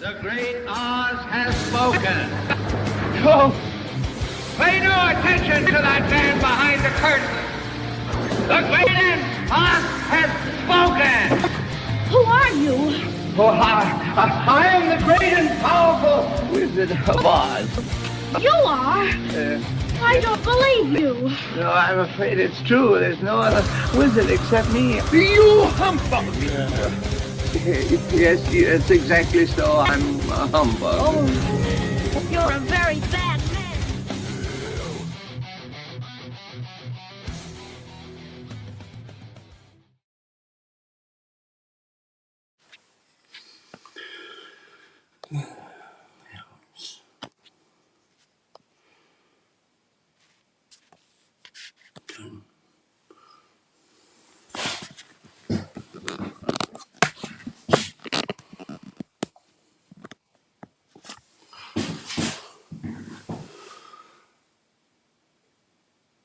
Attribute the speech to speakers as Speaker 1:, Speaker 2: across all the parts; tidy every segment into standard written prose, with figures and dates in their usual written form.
Speaker 1: The great Oz has spoken. Oh, pay no attention to that man behind the curtain. The great Oz has spoken.
Speaker 2: Who are you?
Speaker 1: Oh, I am the great and powerful Wizard of Oz.
Speaker 2: You are? I don't believe you.
Speaker 1: No, I'm afraid it's true. There's no other wizard except me. You humbug! Yes, exactly so. I'm a humbug.
Speaker 2: Oh, you're a very bad man.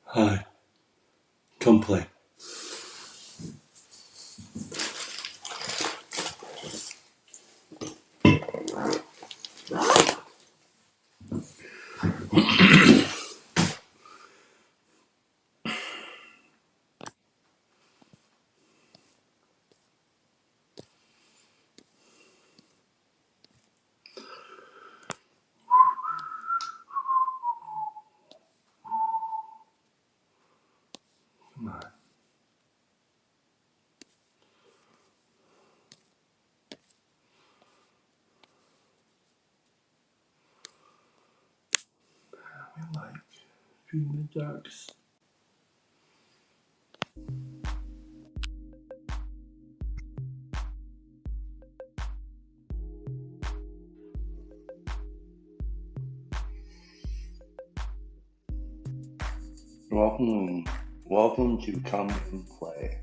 Speaker 3: Hi. Come play. Come on. We like being the ducks. Welcome to Come and Play.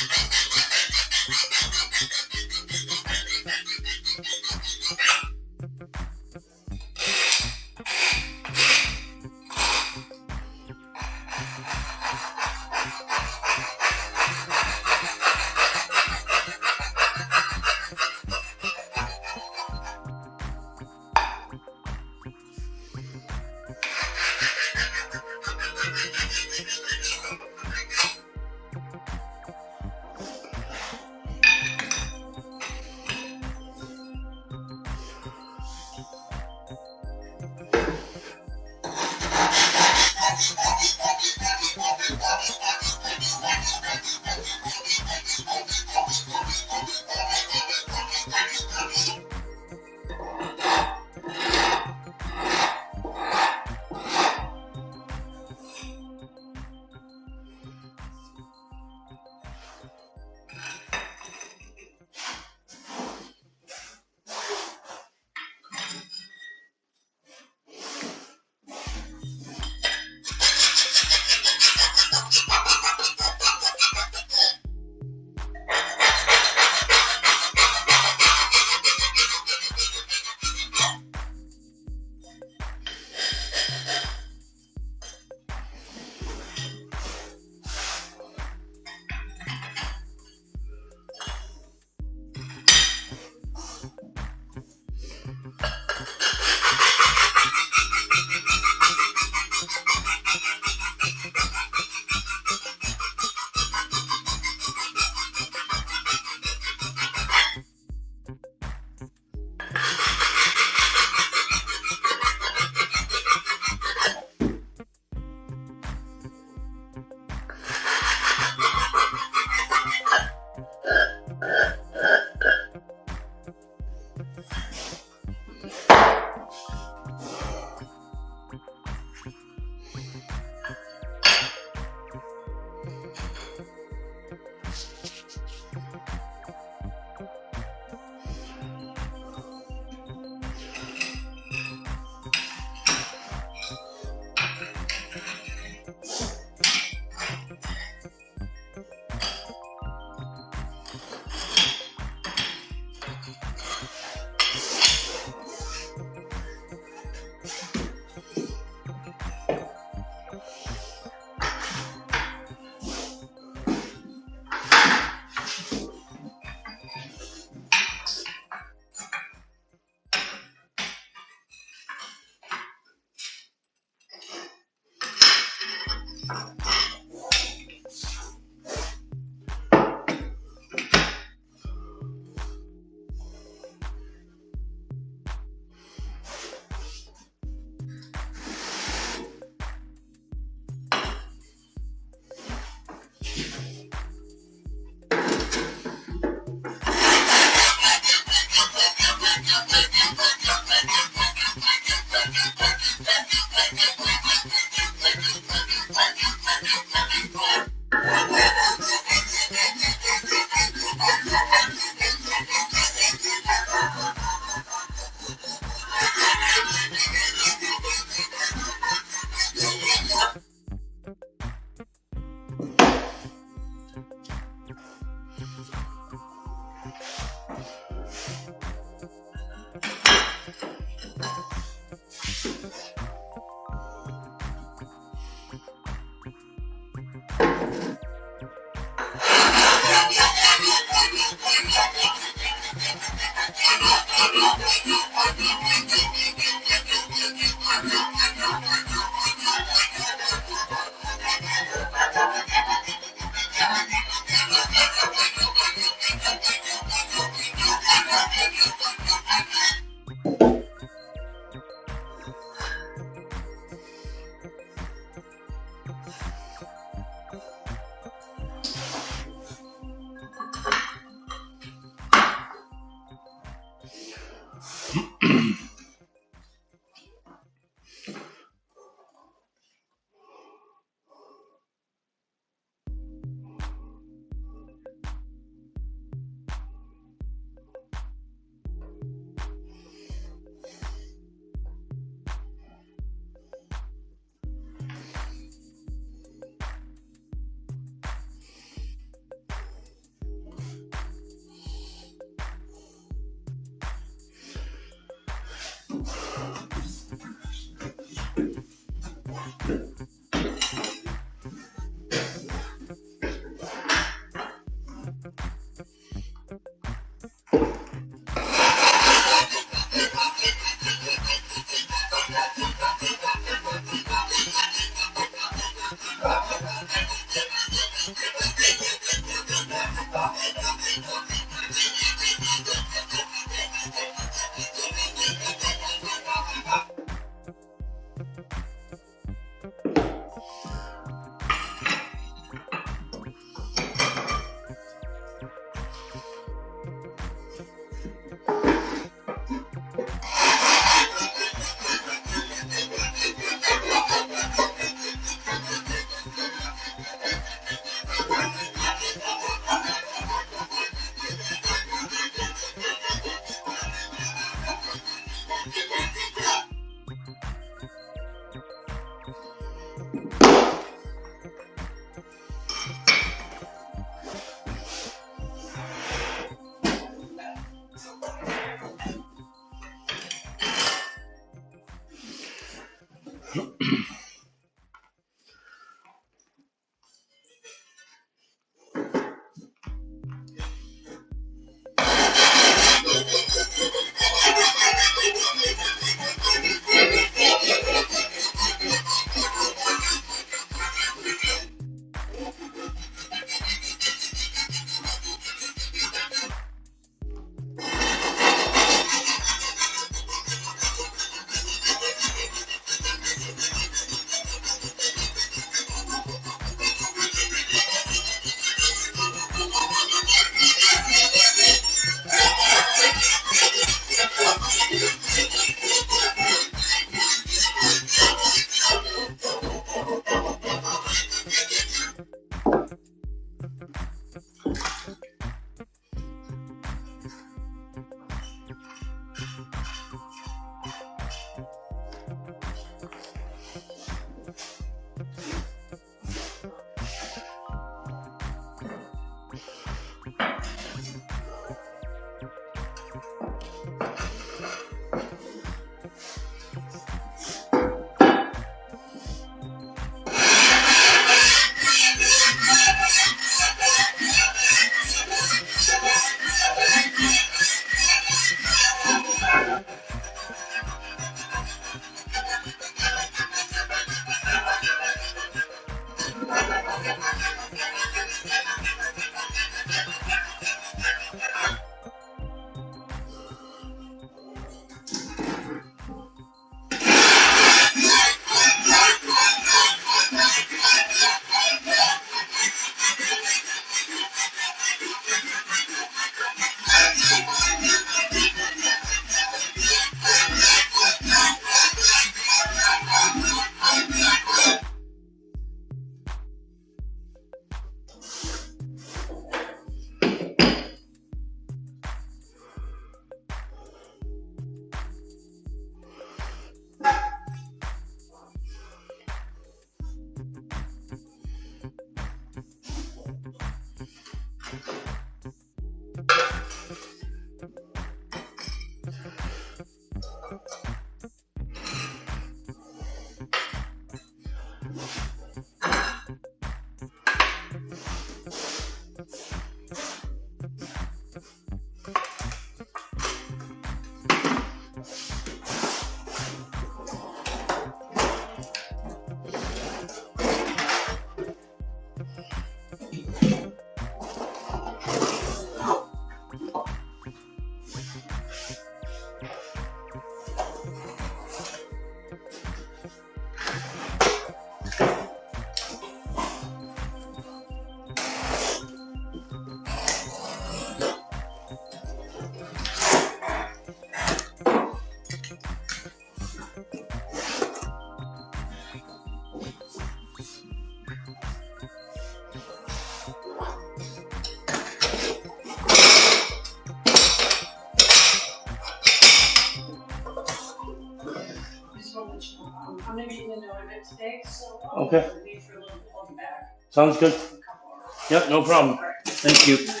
Speaker 2: just want to let you know. I'm gonna be in the know of it today, so
Speaker 4: Okay.
Speaker 2: leave for a little bit. I'll be back.
Speaker 4: Sounds good.
Speaker 2: In a couple hours.
Speaker 4: Yep, no problem.
Speaker 2: All right.
Speaker 4: Thank you.
Speaker 2: Stuff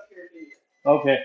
Speaker 2: here, dude.
Speaker 4: Okay.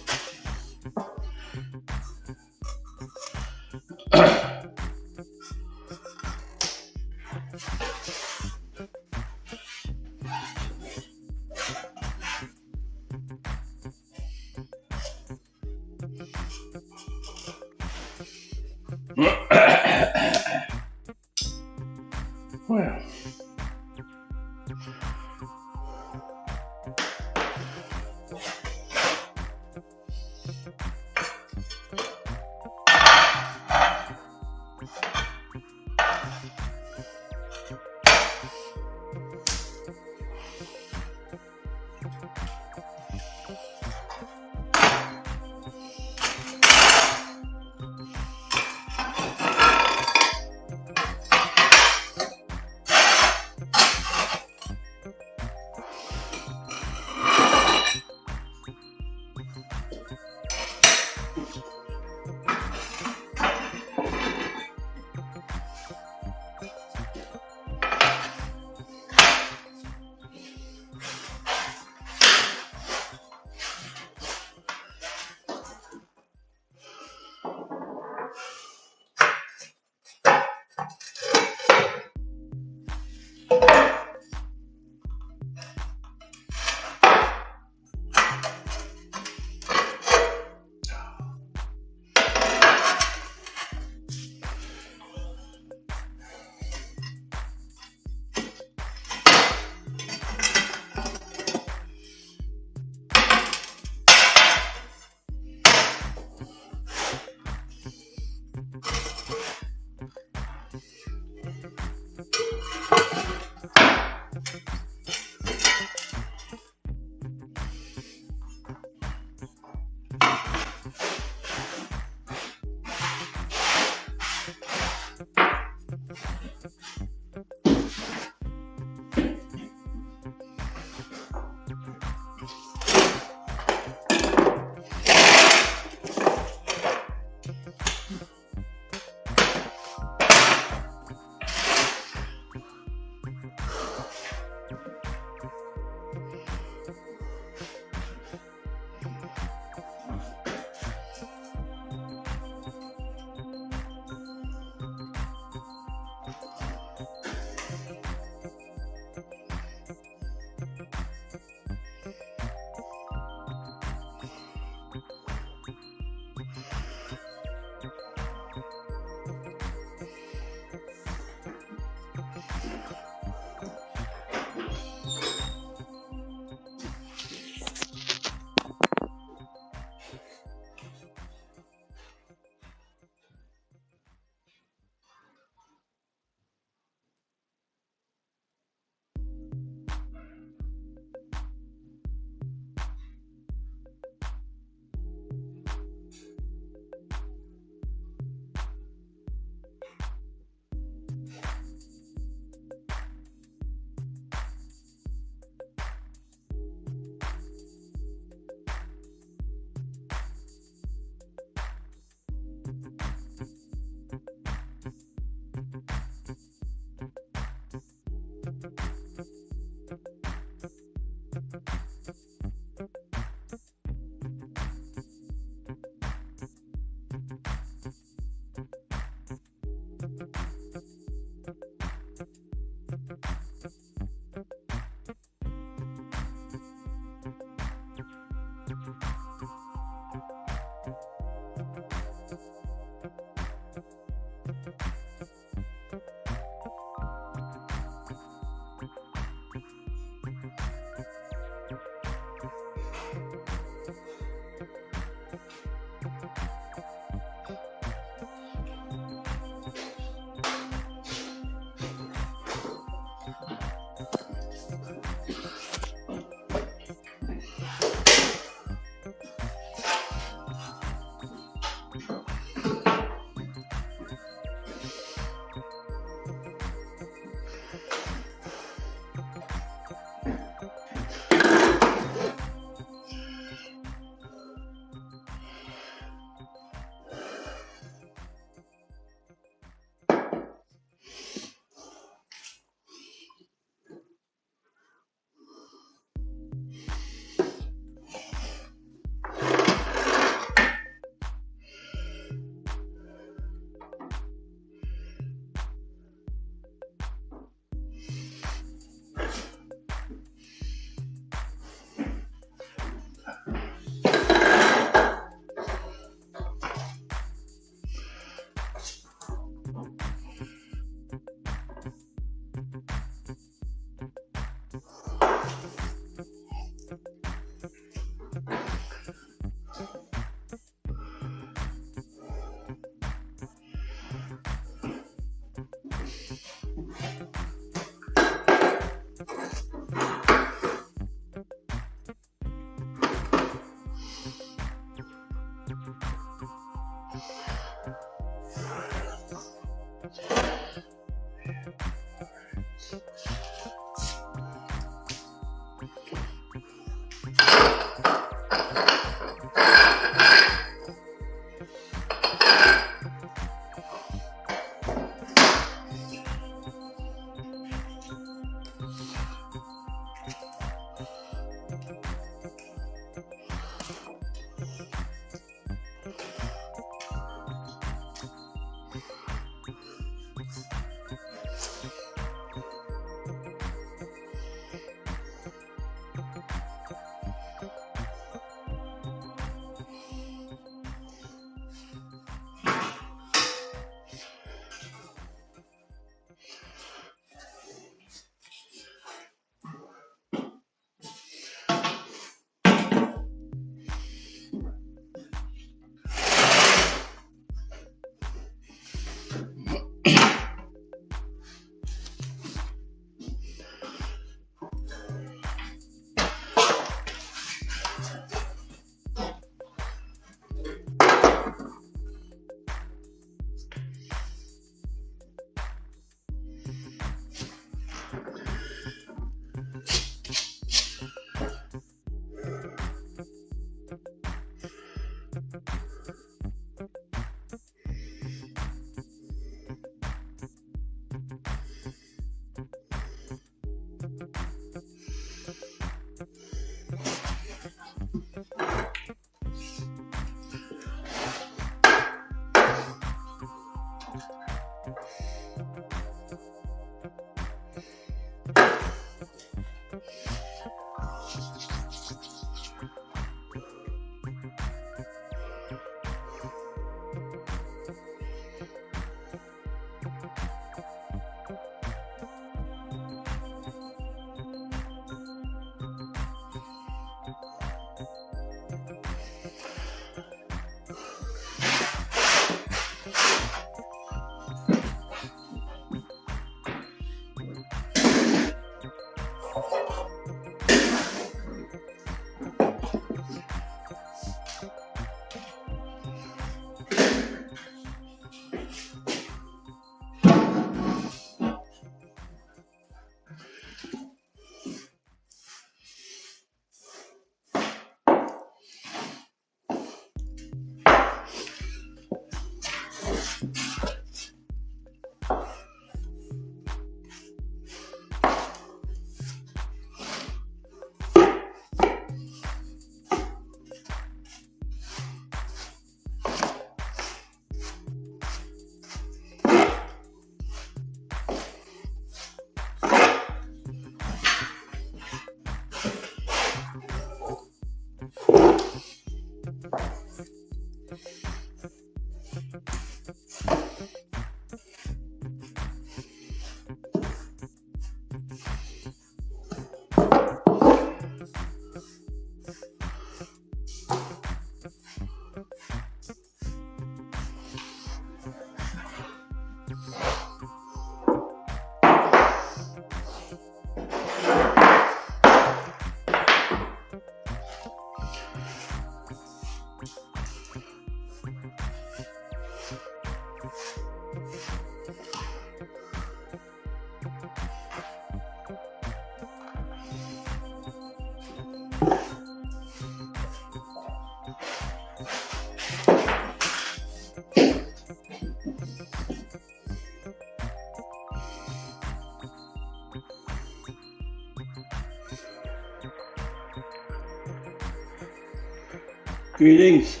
Speaker 3: Greetings.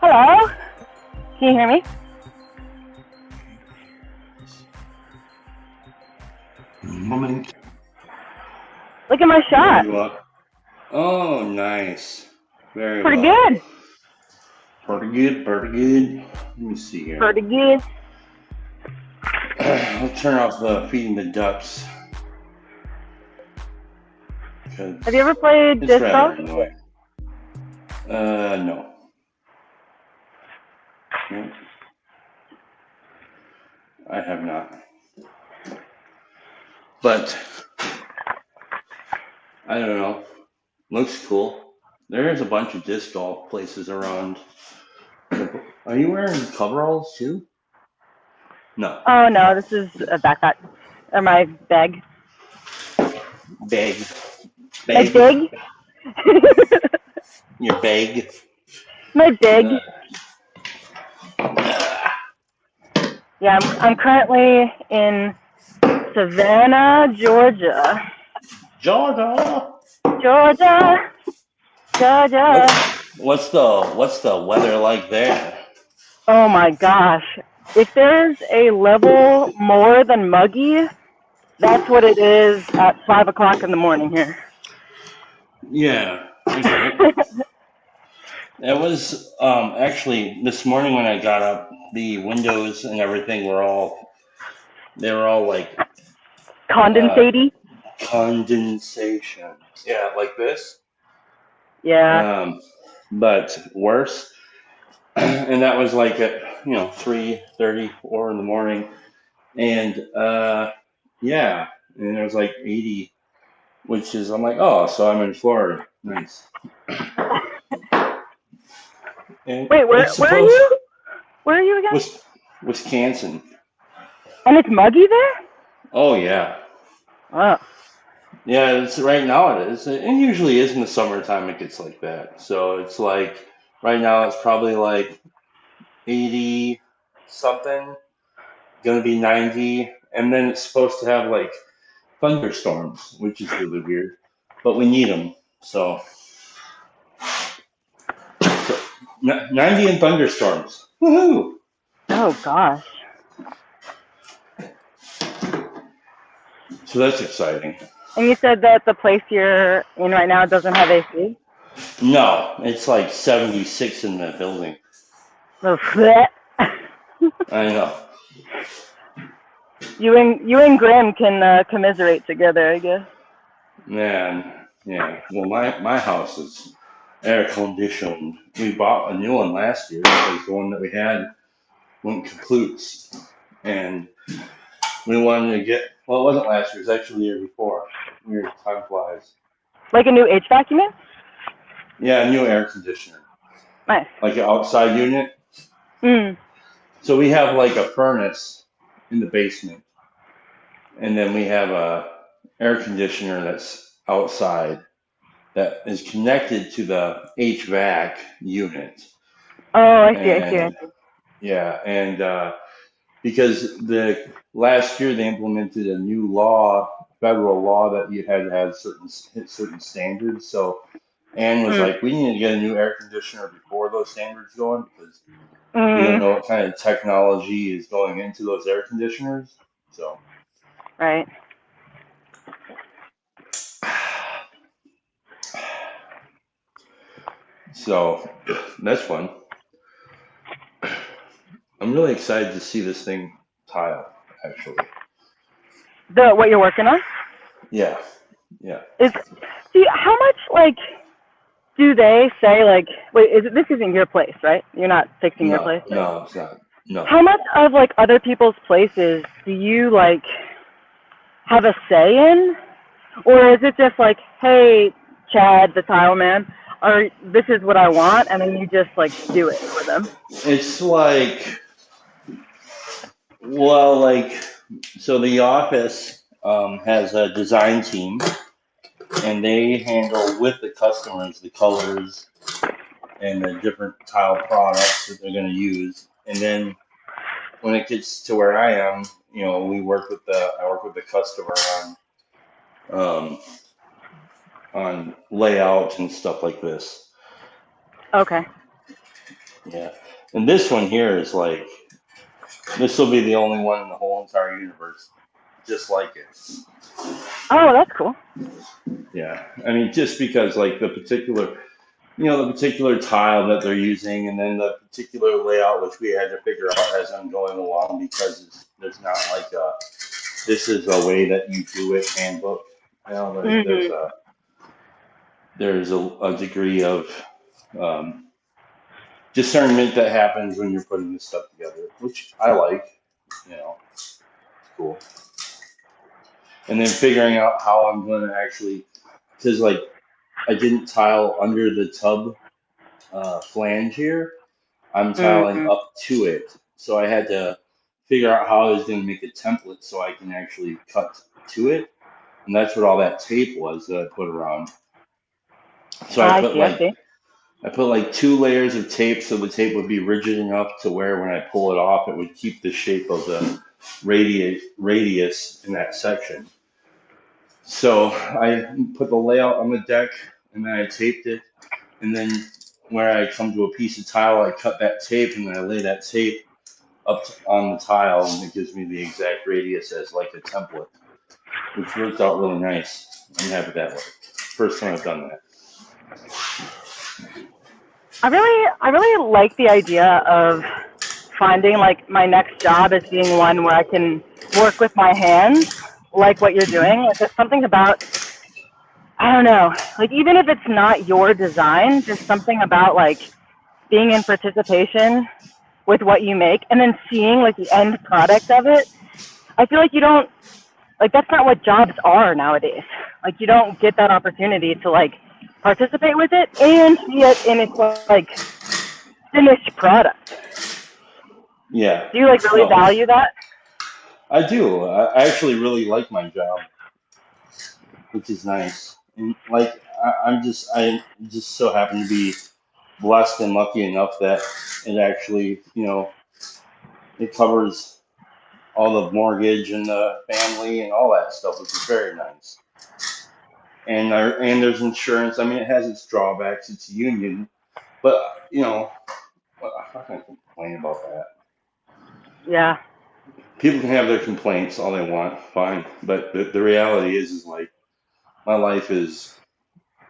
Speaker 4: Hello? Can you hear me?
Speaker 3: Moment.
Speaker 4: Look at my
Speaker 3: There
Speaker 4: shot.
Speaker 3: you are. Oh, nice. Very
Speaker 4: Pretty
Speaker 3: well.
Speaker 4: good.
Speaker 3: Pretty good, pretty good. Let me see here.
Speaker 4: Pretty good.
Speaker 3: I'll turn off the feeding the ducks.
Speaker 4: Have you ever played
Speaker 3: It's
Speaker 4: disc
Speaker 3: rather
Speaker 4: golf?
Speaker 3: annoying. No. No. I have not. But, I don't know. Looks cool. There is a bunch of disc golf places around. Are you wearing coveralls too? No.
Speaker 4: Oh no, this is a backpack. Or my bag.
Speaker 3: Bag.
Speaker 4: My
Speaker 3: Bag.
Speaker 4: big?
Speaker 3: Your bag.
Speaker 4: My big.
Speaker 3: Uh,
Speaker 4: Yeah, I'm currently in Savannah, Georgia.
Speaker 3: Georgia.
Speaker 4: Georgia. Georgia.
Speaker 3: What's the weather like there?
Speaker 4: Oh my gosh. If there's a level more than muggy, that's what it is at 5 o'clock in the morning here.
Speaker 3: Yeah. Okay. It was actually this morning when I got up, the windows and everything were all like uh,
Speaker 4: Condensate-y?
Speaker 3: condensation. Yeah, like this.
Speaker 4: Yeah.
Speaker 3: But worse. And that was like at 3:34 in the morning, and yeah, and it was like 80, which is I'm like, oh, so I'm in Florida. Nice. And
Speaker 4: Wait, where
Speaker 3: it's
Speaker 4: are
Speaker 3: supposed
Speaker 4: you? Where are you again?
Speaker 3: Wisconsin.
Speaker 4: And it's muggy there?
Speaker 3: Oh yeah.
Speaker 4: Oh.
Speaker 3: Yeah, it's right now it is. It usually is in the summertime it gets like that. So it's like right now it's probably like 80 something, gonna be 90, and then it's supposed to have like thunderstorms, which is really weird, but we need them. So 90 and thunderstorms. Woohoo!
Speaker 4: Oh gosh.
Speaker 3: So that's exciting.
Speaker 4: And you said that the place you're in right now doesn't have AC?
Speaker 3: No, it's like 76 in the building.
Speaker 4: Oh, bleh.
Speaker 3: I know.
Speaker 4: You and Graham can commiserate together, I guess.
Speaker 3: Man, yeah. Well, my house is air conditioned. We bought a new one last year because the one that we had went kaput, and we wanted to get. Well, it wasn't last year. It was actually the year before. Weird, time flies.
Speaker 4: Like a new HVAC, you mean?
Speaker 3: Yeah, a new air conditioner,
Speaker 4: Nice.
Speaker 3: like an outside unit.
Speaker 4: Mm.
Speaker 3: So we have like a furnace in the basement, and then we have a air conditioner that's outside that is connected to the HVAC unit.
Speaker 4: Oh, I see.
Speaker 3: And yeah, and because the last year they implemented a new law, federal law that you had to have hit certain standards. So Anne was
Speaker 4: Mm.
Speaker 3: like, we need to get a new air conditioner before those standards go in because we don't
Speaker 4: Mm.
Speaker 3: know what kind of technology is going into those air conditioners. So
Speaker 4: Right.
Speaker 3: so that's fun. I'm really excited to see this thing tile, actually.
Speaker 4: What you're working on
Speaker 3: Yeah, yeah.
Speaker 4: is. See, how much do they say Wait, this isn't your place, right? You're not fixing your place. Right?
Speaker 3: No, it's not. No.
Speaker 4: How much of other people's places do you have a say in, or is it just hey, Chad, the tile man, or this is what I want, and then you just do it for them?
Speaker 3: It's well, so the office has a design team, and they handle with the customers the colors and the different tile products that they're going to use. And then when it gets to where I am, I work with the customer on layout and stuff like this.
Speaker 4: Okay.
Speaker 3: Yeah. And this one here is like, this will be the only one in the whole entire universe just like it.
Speaker 4: Oh, that's cool.
Speaker 3: Yeah. I mean, just because like the particular tile that they're using, and then the particular layout which we had to figure out as I'm going along, because there's not like this is a way that you do it handbook.
Speaker 4: Mhm.
Speaker 3: There's a degree of um, discernment that happens when you're putting this stuff together, which I like. It's cool. And then figuring out how I'm going to actually, because like I didn't tile under the tub flange here. I'm tiling
Speaker 4: Mhm.
Speaker 3: up to it. So I had to figure out how I was going to make a template so I can actually cut to it. And that's what all that tape was that I put around. So
Speaker 4: I see. I see.
Speaker 3: I put like 2 layers of tape so the tape would be rigid enough to where when I pull it off, it would keep the shape of the radius in that section. So I put the layout on the deck, and then I taped it, and then where I come to a piece of tile, I cut that tape, and then I lay that tape on the tile, and it gives me the exact radius as like a template, which worked out really nice. I'm happy that way. First time I've done that.
Speaker 4: I really like the idea of finding like my next job as being one where I can work with my hands, like what you're doing. Like there's something about, I don't know, like even if it's not your design, just something about like being in participation with what you make and then seeing like the end product of it. I feel like you don't, like that's not what jobs are nowadays. Like you don't get that opportunity to like participate with it and see it in its like finished product.
Speaker 3: Yeah.
Speaker 4: Do you like really
Speaker 3: No,
Speaker 4: value that?
Speaker 3: I do. I actually really like my job, which is nice. And like I just so happen to be blessed and lucky enough that it actually, it covers all the mortgage and the family and all that stuff, which is very nice. And there's insurance. I mean, it has its drawbacks. It's union, but I'm not gonna complain about that.
Speaker 4: Yeah.
Speaker 3: People can have their complaints all they want, fine. But the reality is like my life is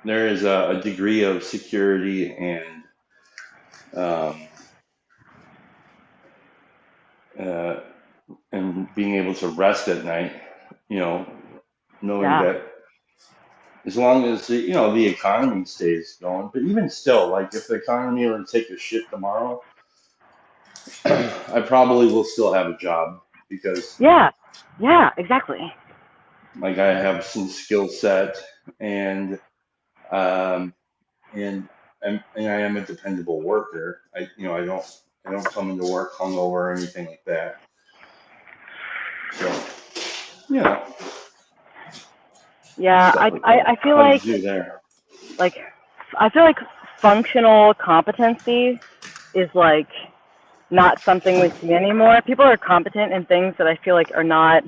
Speaker 3: there is a degree of security um, uh, and being able to rest at night. Knowing
Speaker 4: Yeah.
Speaker 3: that as long as the economy stays going. But even still, like if the economy were to take a shit tomorrow, I probably will still have a job because
Speaker 4: Yeah. Yeah, exactly.
Speaker 3: like I have some skill set and um, and and I am a dependable worker. I don't come into work hungover or anything like that. So
Speaker 4: Yeah,
Speaker 3: stuff like
Speaker 4: I
Speaker 3: that.
Speaker 4: feel
Speaker 3: How do you
Speaker 4: like
Speaker 3: do there?
Speaker 4: like I feel like functional competency is like not something we see anymore. People are competent in things that I feel like are not,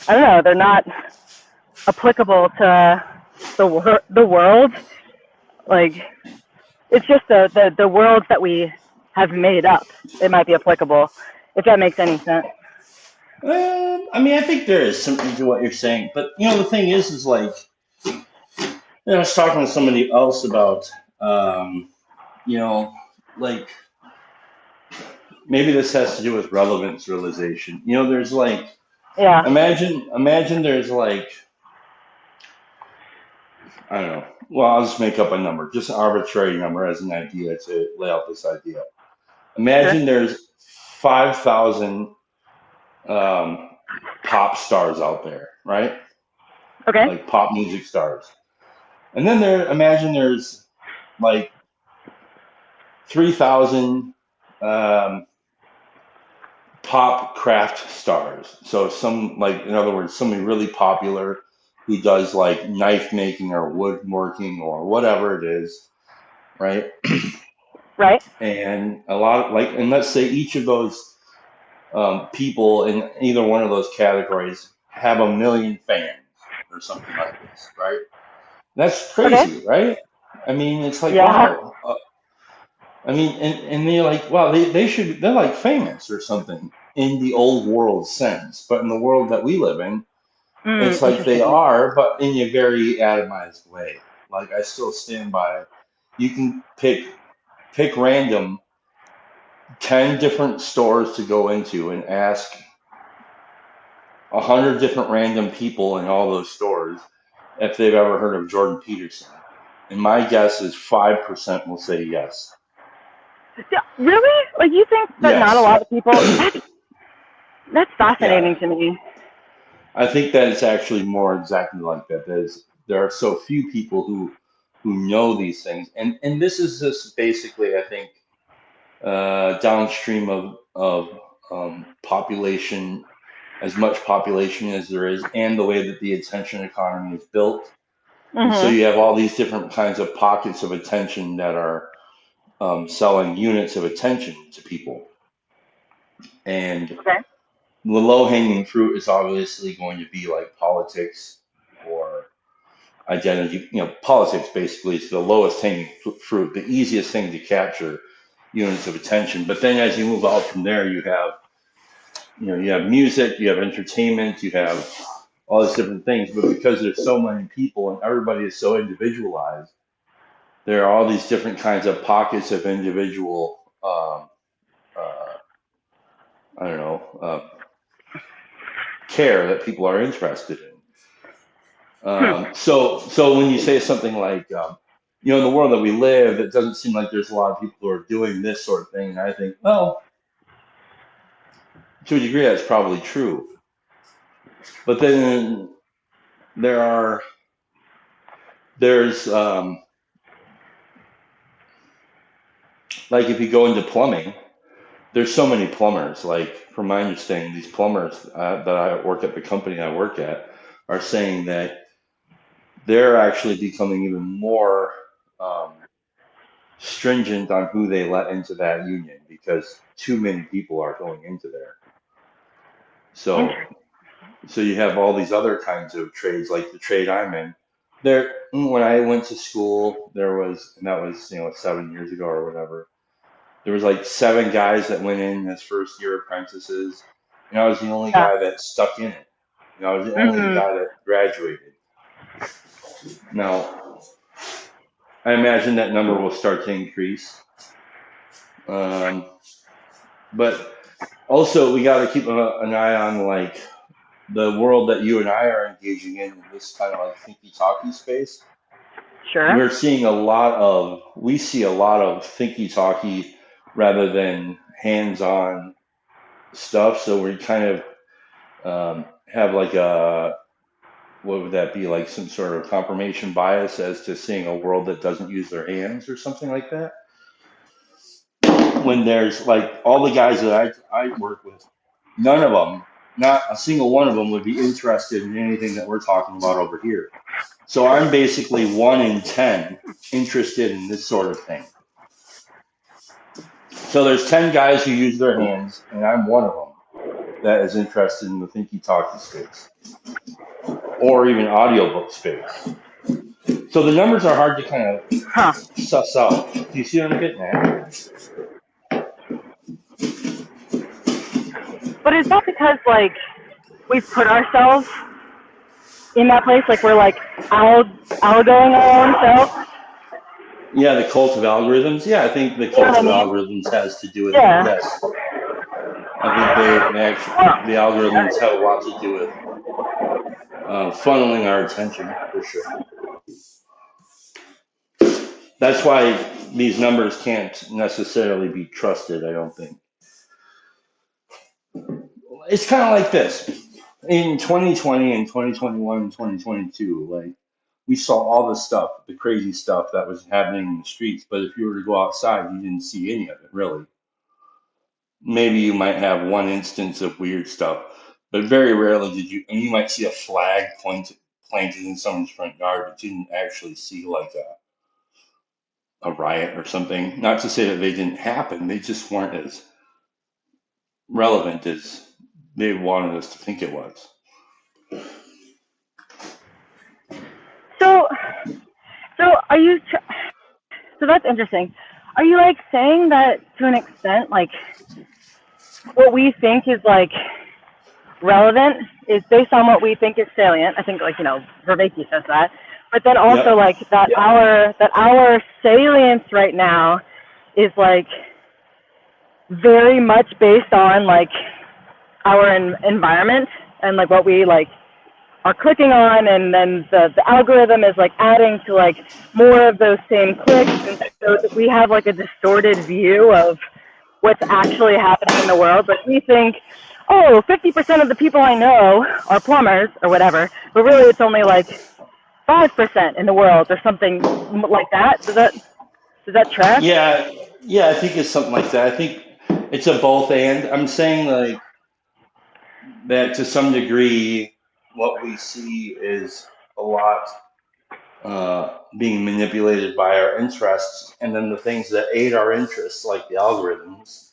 Speaker 4: I don't know, they're not applicable to the world. Like it's just the worlds that we have made up. It might be applicable, if that makes any sense.
Speaker 3: I mean, I think there is something to what you're saying, but the thing is like I was talking to somebody else about, you know, like maybe this has to do with relevance realization. There's like
Speaker 4: Yeah.
Speaker 3: imagine there's like I don't know. Well, I'll just make up a number, just an arbitrary number as an idea to lay out this idea.
Speaker 4: Sure.
Speaker 3: Imagine there's 5,000 um, pop stars out there, right?
Speaker 4: Okay.
Speaker 3: Like pop music stars. And then imagine there's like 3,000 pop craft stars. So in other words, somebody really popular who does like knife making or woodworking or whatever it is, right?
Speaker 4: Right.
Speaker 3: And a lot and let's say each of those people in either one of those categories have 1 million fans or something like this, right? That's
Speaker 4: Okay.
Speaker 3: crazy, right? I mean, it's like,
Speaker 4: Yeah.
Speaker 3: wow. I mean, and they're like, wow, they're like famous or something in the old world sense. But in the world that we live in, it's like they
Speaker 4: Interesting.
Speaker 3: are, but in a very atomized way. Like I still stand by, you can pick random 10 different stores to go into and ask 100 different random people in all those stores if they've ever heard of Jordan Peterson. And my guess is 5% will say yes.
Speaker 4: Yeah, really? Like you think that not a
Speaker 3: Yes.
Speaker 4: lot of people? That's
Speaker 3: Yeah.
Speaker 4: fascinating to me.
Speaker 3: I think that it's actually more exactly like that. There are so few people who know these things. And this is just basically, I think, downstream of population, as much population as there is, and the way that the attention economy is built. And so
Speaker 4: Mhm.
Speaker 3: you have all these different kinds of pockets of attention that are selling units of attention to people. And
Speaker 4: Okay.
Speaker 3: the low hanging fruit is obviously going to be like politics or identity. Politics basically is the lowest hanging fruit, the easiest thing to capture units of attention. But then as you move out from there, you have music, you have entertainment, you have all these different things. But because there's so many people and everybody is so individualized, there are all these different kinds of pockets of individual, uh, I don't know, care that people are interested in.
Speaker 4: Hmm.
Speaker 3: So when you say something like, in the world that we live, it doesn't seem like there's a lot of people who are doing this sort of thing. And I think, well, to a degree, that's probably true. But then there are, there's, like if you go into plumbing, there's so many plumbers. Like from my understanding, these plumbers that I work at the company I work at are saying that they're actually becoming even more um, stringent on who they let into that union because too many people are going into there. So, so you have all these other kinds of trades, like the trade I'm in. There, when I went to school, there was, and that was 7 years ago or whatever. There was like 7 guys that went in as first year apprentices, and I was the only
Speaker 4: Yeah.
Speaker 3: guy that stuck in it. I was the only
Speaker 4: Mhm.
Speaker 3: guy that graduated. Now, I imagine that number will start to increase. Um, but also, we got to keep an eye on like the world that you and I are engaging in this kind of like thinky talky space.
Speaker 4: Sure.
Speaker 3: We see a lot of thinky talky rather than hands on stuff. So we kind of have like what would that be, like some sort of confirmation bias as to seeing a world that doesn't use their hands or something like that. When there's like all the guys that I work with, none of them, not a single one of them would be interested in anything that we're talking about over here. So I'm basically 1 in 10 interested in this sort of thing. So there's 10 guys who use their hands, and I'm one of them that is interested in the thinky talky space or even audiobook space. So the numbers are hard to kind of
Speaker 4: Huh.
Speaker 3: suss out. Do you see what I'm getting at?
Speaker 4: But is that because like we've put ourselves in that place? Like we're like outgoing our own self?
Speaker 3: Yeah, the cult of algorithms. Yeah, I think the
Speaker 4: You know
Speaker 3: cult
Speaker 4: what I
Speaker 3: of
Speaker 4: mean?
Speaker 3: algorithms has to do with it.
Speaker 4: Yeah.
Speaker 3: Yes, I think they actually the algorithms have a lot to do with funneling our attention for sure. That's why these numbers can't necessarily be trusted. I don't think it's kind of like this in 2020 and 2021 and 2022. Like we saw all the stuff, the crazy stuff that was happening in the streets. But if you were to go outside, you didn't see any of it really. Maybe you might have one instance of weird stuff, but very rarely did you. And you might see a flag planted in someone's front yard, but you didn't actually see like a riot or something. Not to say that they didn't happen; they just weren't as relevant as they wanted us to think it was.
Speaker 4: So, so are you? So that's interesting. are you like saying that to an extent, like what we think is like relevant is based on what we think is salient? I think like, Vervaeke says that. But then also
Speaker 3: Yep.
Speaker 4: like that our salience right now is like very much based on like our environment and like what we like are clicking on, and then the algorithm is like adding to like more of those same clicks, and so that we have like a distorted view of what's actually happening in the world. Like we think, oh, 50% of the people I know are plumbers or whatever, but really it's only like 5% in the world or something like that. Does that track?
Speaker 3: Yeah, I think it's something like that. I think it's a both and. I'm saying like that to some degree, what we see is a lot being manipulated by our interests, and then the things that aid our interests, like the algorithms.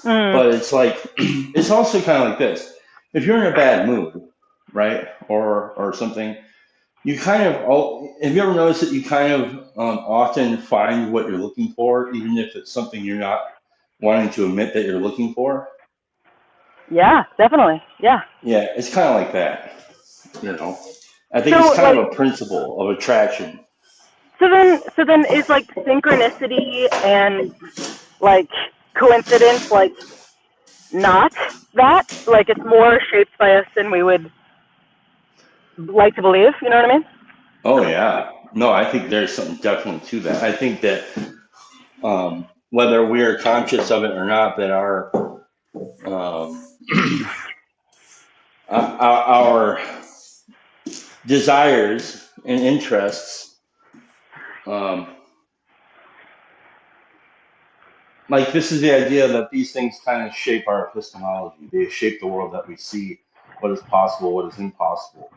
Speaker 4: Mm.
Speaker 3: But it's like it's also kind of like this: if you're in a bad mood, right, or something, you kind of have you ever noticed that you kind of often find what you're looking for, even if it's something you're not wanting to admit that you're looking for?
Speaker 4: Yeah, definitely. Yeah.
Speaker 3: Yeah, it's kind of like that, you know. I think
Speaker 4: So
Speaker 3: it's kind
Speaker 4: like,
Speaker 3: of a principle of attraction.
Speaker 4: so then is like synchronicity and like coincidence like not that? Like it's more shaped by us than we would like to believe. You know what I mean?
Speaker 3: Oh yeah, no, I think there's something definitely to that. I think that whether we're conscious of it or not, that um, our desires and interests, um, like this is the idea that these things kind of shape our epistemology. They shape the world that we see, what is possible, what is impossible.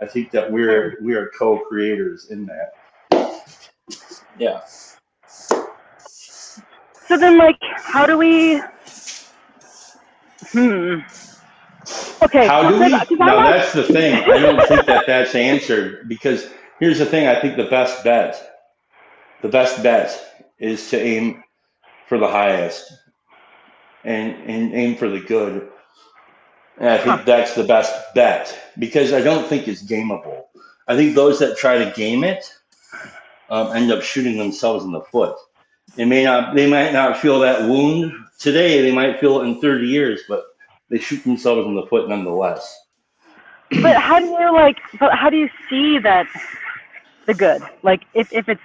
Speaker 3: I think that we are co-creators in that. Yeah.
Speaker 4: So then like, how do we? Okay.
Speaker 3: How do we?
Speaker 4: Cause
Speaker 3: Now
Speaker 4: I'm
Speaker 3: that's the thing. I don't think that that's answered because here's the thing. I think the best bet is to aim for the highest and aim for the good. And I think that's the best bet because I don't think it's gameable. I think those that try to game it end up shooting themselves in the foot. They might not feel that wound today. They might feel it in 30 years, but they shoot themselves in the foot nonetheless.
Speaker 4: But how do you see that the good? Like if it's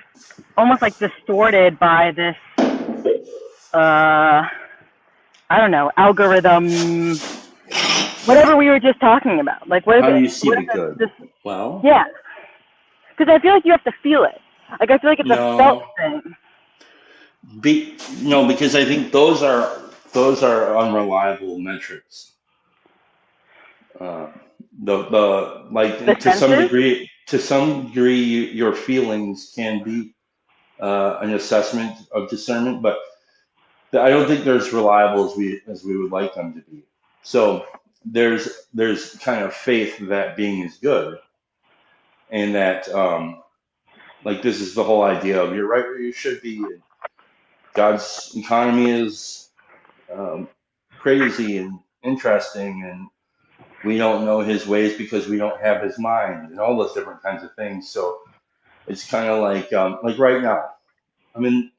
Speaker 4: almost like distorted by this I don't know, algorithm, whatever we were just talking about. Like what if
Speaker 3: How do
Speaker 4: it,
Speaker 3: you see
Speaker 4: what
Speaker 3: the
Speaker 4: if
Speaker 3: good?
Speaker 4: it's
Speaker 3: Well,
Speaker 4: yeah. Because I feel like you have to feel it. Like I feel like it's a felt
Speaker 3: no,
Speaker 4: thing.
Speaker 3: no, because I think those are unreliable metrics. Uh, the
Speaker 4: The
Speaker 3: like
Speaker 4: senses?
Speaker 3: to some degree, your feelings can be an assessment of discernment, but I don't think they're as reliable as we would like them to be. So there's kind of faith that being is good, and that like this is the whole idea of you're right where you should be. And God's economy is um, crazy and interesting, and we don't know His ways because we don't have His mind, and all those different kinds of things. So it's kind of like right now. I mean,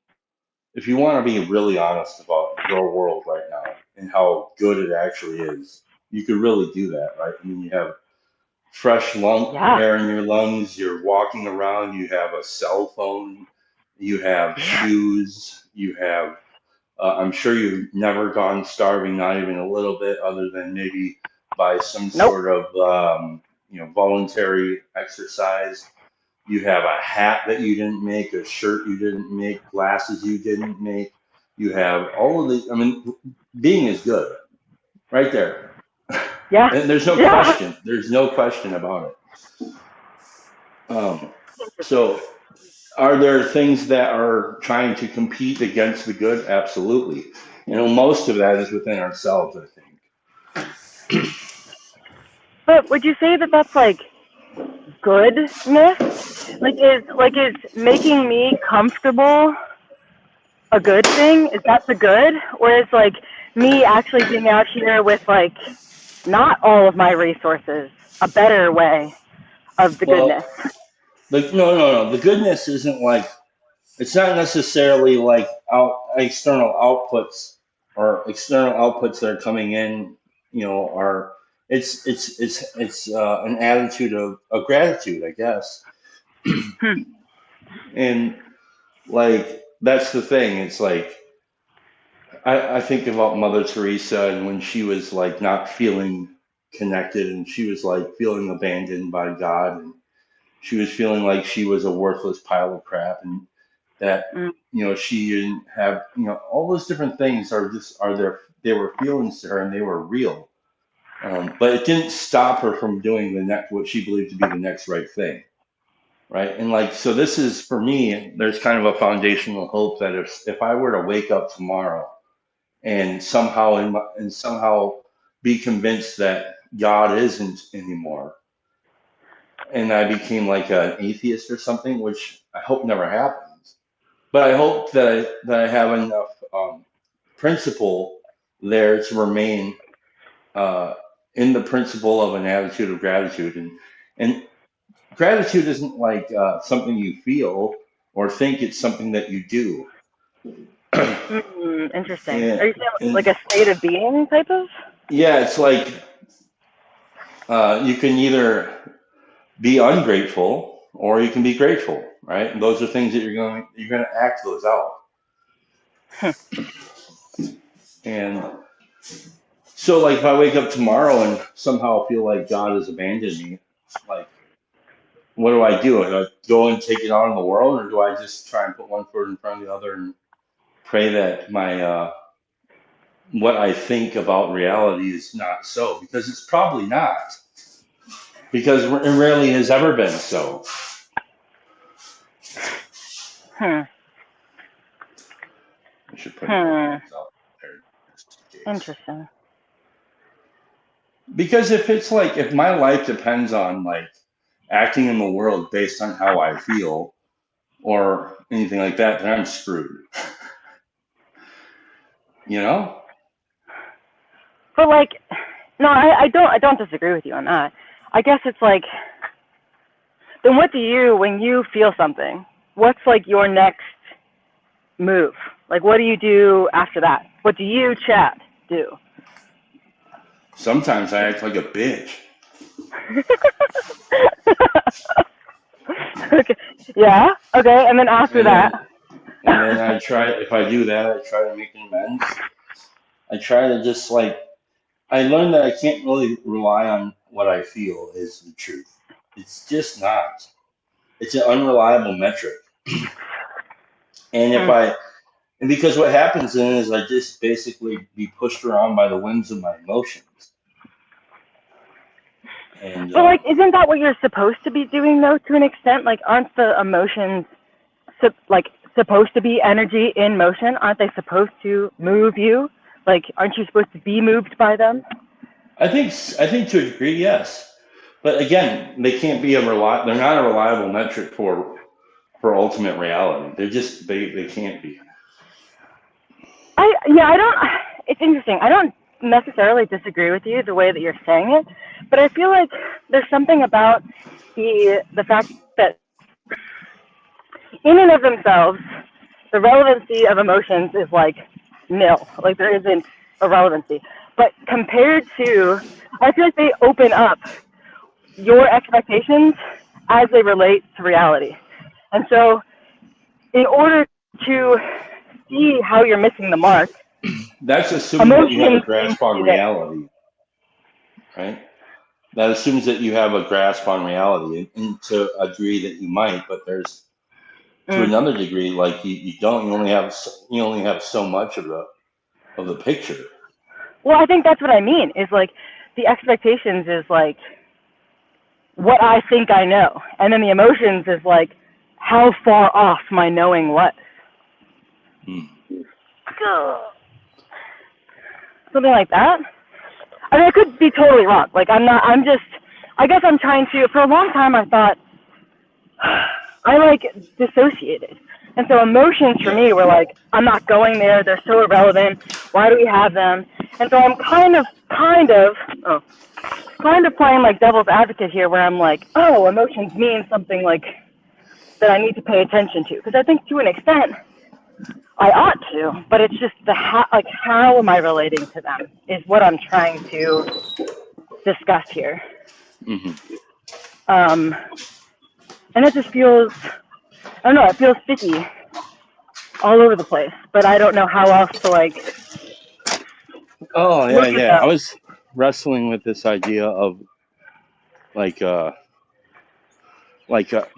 Speaker 3: if you want to be really honest about your world right now and how good it actually is, you could really do that, right? I mean, you have fresh
Speaker 4: Yeah.
Speaker 3: air in your lungs, you're walking around, you have a cell phone, you have shoes, you have, I'm sure you've never gone starving, not even a little bit, other than maybe by some
Speaker 4: Nope.
Speaker 3: sort of, voluntary exercise. You have a hat that you didn't make, a shirt you didn't make, glasses you didn't make. You have all of the, I mean, being is good right there.
Speaker 4: Yeah.
Speaker 3: And there's no
Speaker 4: Yeah.
Speaker 3: question. There's no question about it. So are there things that are trying to compete against the good? Absolutely. Most of that is within ourselves, I think.
Speaker 4: But would you say that that's like goodness? Like is making me comfortable a good thing? Is that the good? Or is like me actually being out here with like not all of my resources a better way of the
Speaker 3: Well,
Speaker 4: goodness?
Speaker 3: no. The goodness isn't like, it's not necessarily like external outputs or external outputs that are coming in, are, it's an attitude of gratitude, I guess.
Speaker 4: Hmm.
Speaker 3: And like, that's the thing. It's like, I think about Mother Teresa and when she was like not feeling connected and she was like feeling abandoned by God and she was feeling like she was a worthless pile of crap and that
Speaker 4: Mm.
Speaker 3: she didn't have all those different things are there, they were feelings to her and they were real, but it didn't stop her from doing the next what she believed to be the next right thing, right? And like, so this is for me, there's kind of a foundational hope that if I were to wake up tomorrow and somehow be convinced that God isn't anymore, and I became like an atheist or something, which I hope never happens. But I hope that I have enough principle there to remain uh, in the principle of an attitude of gratitude, and gratitude isn't like something you feel or think; it's something that you do.
Speaker 4: Interesting. Are
Speaker 3: and,
Speaker 4: you saying like
Speaker 3: and
Speaker 4: a state of being type of?
Speaker 3: yeah, it's like you can either be ungrateful or you can be grateful, right? And those are things that you're going to act those out. And so, like, if I wake up tomorrow and somehow feel like God has abandoned me, like, what do I do? Do I go and take it out on the world, or do I just try and put one foot in front of the other and pray that my what I think about reality is not so? Because it's probably not. Because it rarely has ever been so.
Speaker 4: Hmm.
Speaker 3: I should put things out there just in case.
Speaker 4: Interesting.
Speaker 3: Because if my life depends on like acting in the world based on how I feel or anything like that, then I'm screwed. You know?
Speaker 4: But like, no, I don't disagree with you on that. I guess it's like, then what do you, when you feel something, what's like your next move? Like, what do you do after that? What do you, Chad, do?
Speaker 3: Sometimes I act like a bitch.
Speaker 4: Okay. Yeah. Okay. And then after
Speaker 3: And
Speaker 4: that.
Speaker 3: then if I do that, I try to make amends. I try to just like, I learned that I can't really rely on what I feel is the truth. It's just not. It's an unreliable metric. And because what happens then is I just basically be pushed around by the winds of my emotions. And
Speaker 4: But like, isn't that what you're supposed to be doing though, to an extent? Like, aren't the emotions supposed to be energy in motion? Aren't they supposed to move you? Like, aren't you supposed to be moved by them?
Speaker 3: I think to a degree, yes. But again, they're not a reliable metric for ultimate reality. They can't be.
Speaker 4: I don't. It's interesting. I don't necessarily disagree with you the way that you're saying it, but I feel like there's something about the fact that in and of themselves, the relevancy of emotions is like nil. Like, there isn't a relevancy. But compared to, I feel like they open up your expectations as they relate to reality. And so, in order to see how you're missing the mark,
Speaker 3: That's assuming that you have a
Speaker 4: emotions seem
Speaker 3: grasp
Speaker 4: to
Speaker 3: on
Speaker 4: be there.
Speaker 3: reality, right? That assumes that you have a grasp on reality, and to a degree that you might, but there's to another degree like you don't. You only have so much of the picture.
Speaker 4: Well, I think that's what I mean, is like the expectations is like what I think I know. And then the emotions is like how far off my knowing was.
Speaker 3: Hmm.
Speaker 4: Something like that. I mean, I could be totally wrong. Like, I guess I'm trying to, for a long time I thought I like dissociated. And so emotions for me were like, I'm not going there. They're so irrelevant. Why do we have them? And so I'm kind of playing like devil's advocate here, where I'm like, oh, emotions mean something like that I need to pay attention to, because I think to an extent I ought to, but it's just how am I relating to them is what I'm trying to discuss here.
Speaker 3: Mm-hmm.
Speaker 4: And it just feels, I don't know, it feels sticky all over the place, but I don't know how else to like.
Speaker 3: Oh yeah. I was wrestling with this idea of like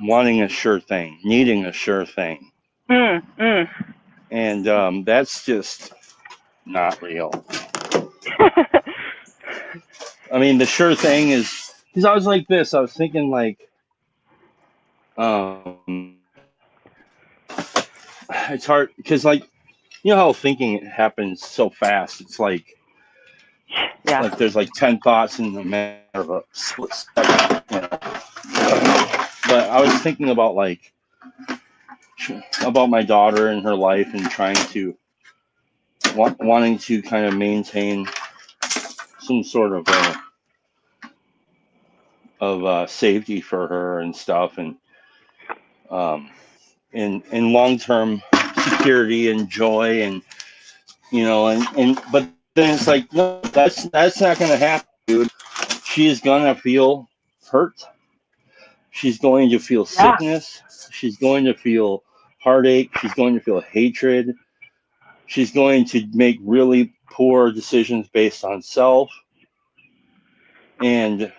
Speaker 3: wanting a sure thing, needing a sure thing, and that's just not real. I mean, the sure thing is because I was like this. I was thinking like, it's hard because like you know how thinking happens so fast. It's like.
Speaker 4: Yeah.
Speaker 3: Like there's like 10 thoughts in the matter of a split second, you know. But I was thinking about like about my daughter and her life and trying to wanting to kind of maintain some sort of safety for her and stuff, and in long-term security and joy, and you know, and but then it's like no, that's not gonna happen, dude. She is gonna feel hurt. She's going to feel sickness. She's going to feel heartache. She's going to feel hatred. She's going to make really poor decisions based on self. And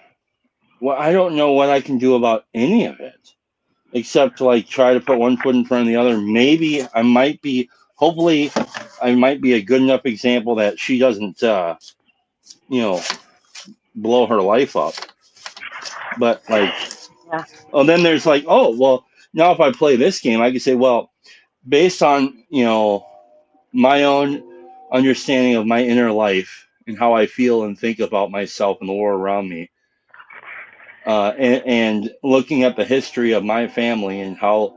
Speaker 3: well, I don't know what I can do about any of it, except to like try to put one foot in front of the other. Maybe hopefully, I might be a good enough example that she doesn't, blow her life up. But like, then there's like, oh, well, now if I play this game, I can say, well, based on, my own understanding of my inner life and how I feel and think about myself and the world around me, and looking at the history of my family and how,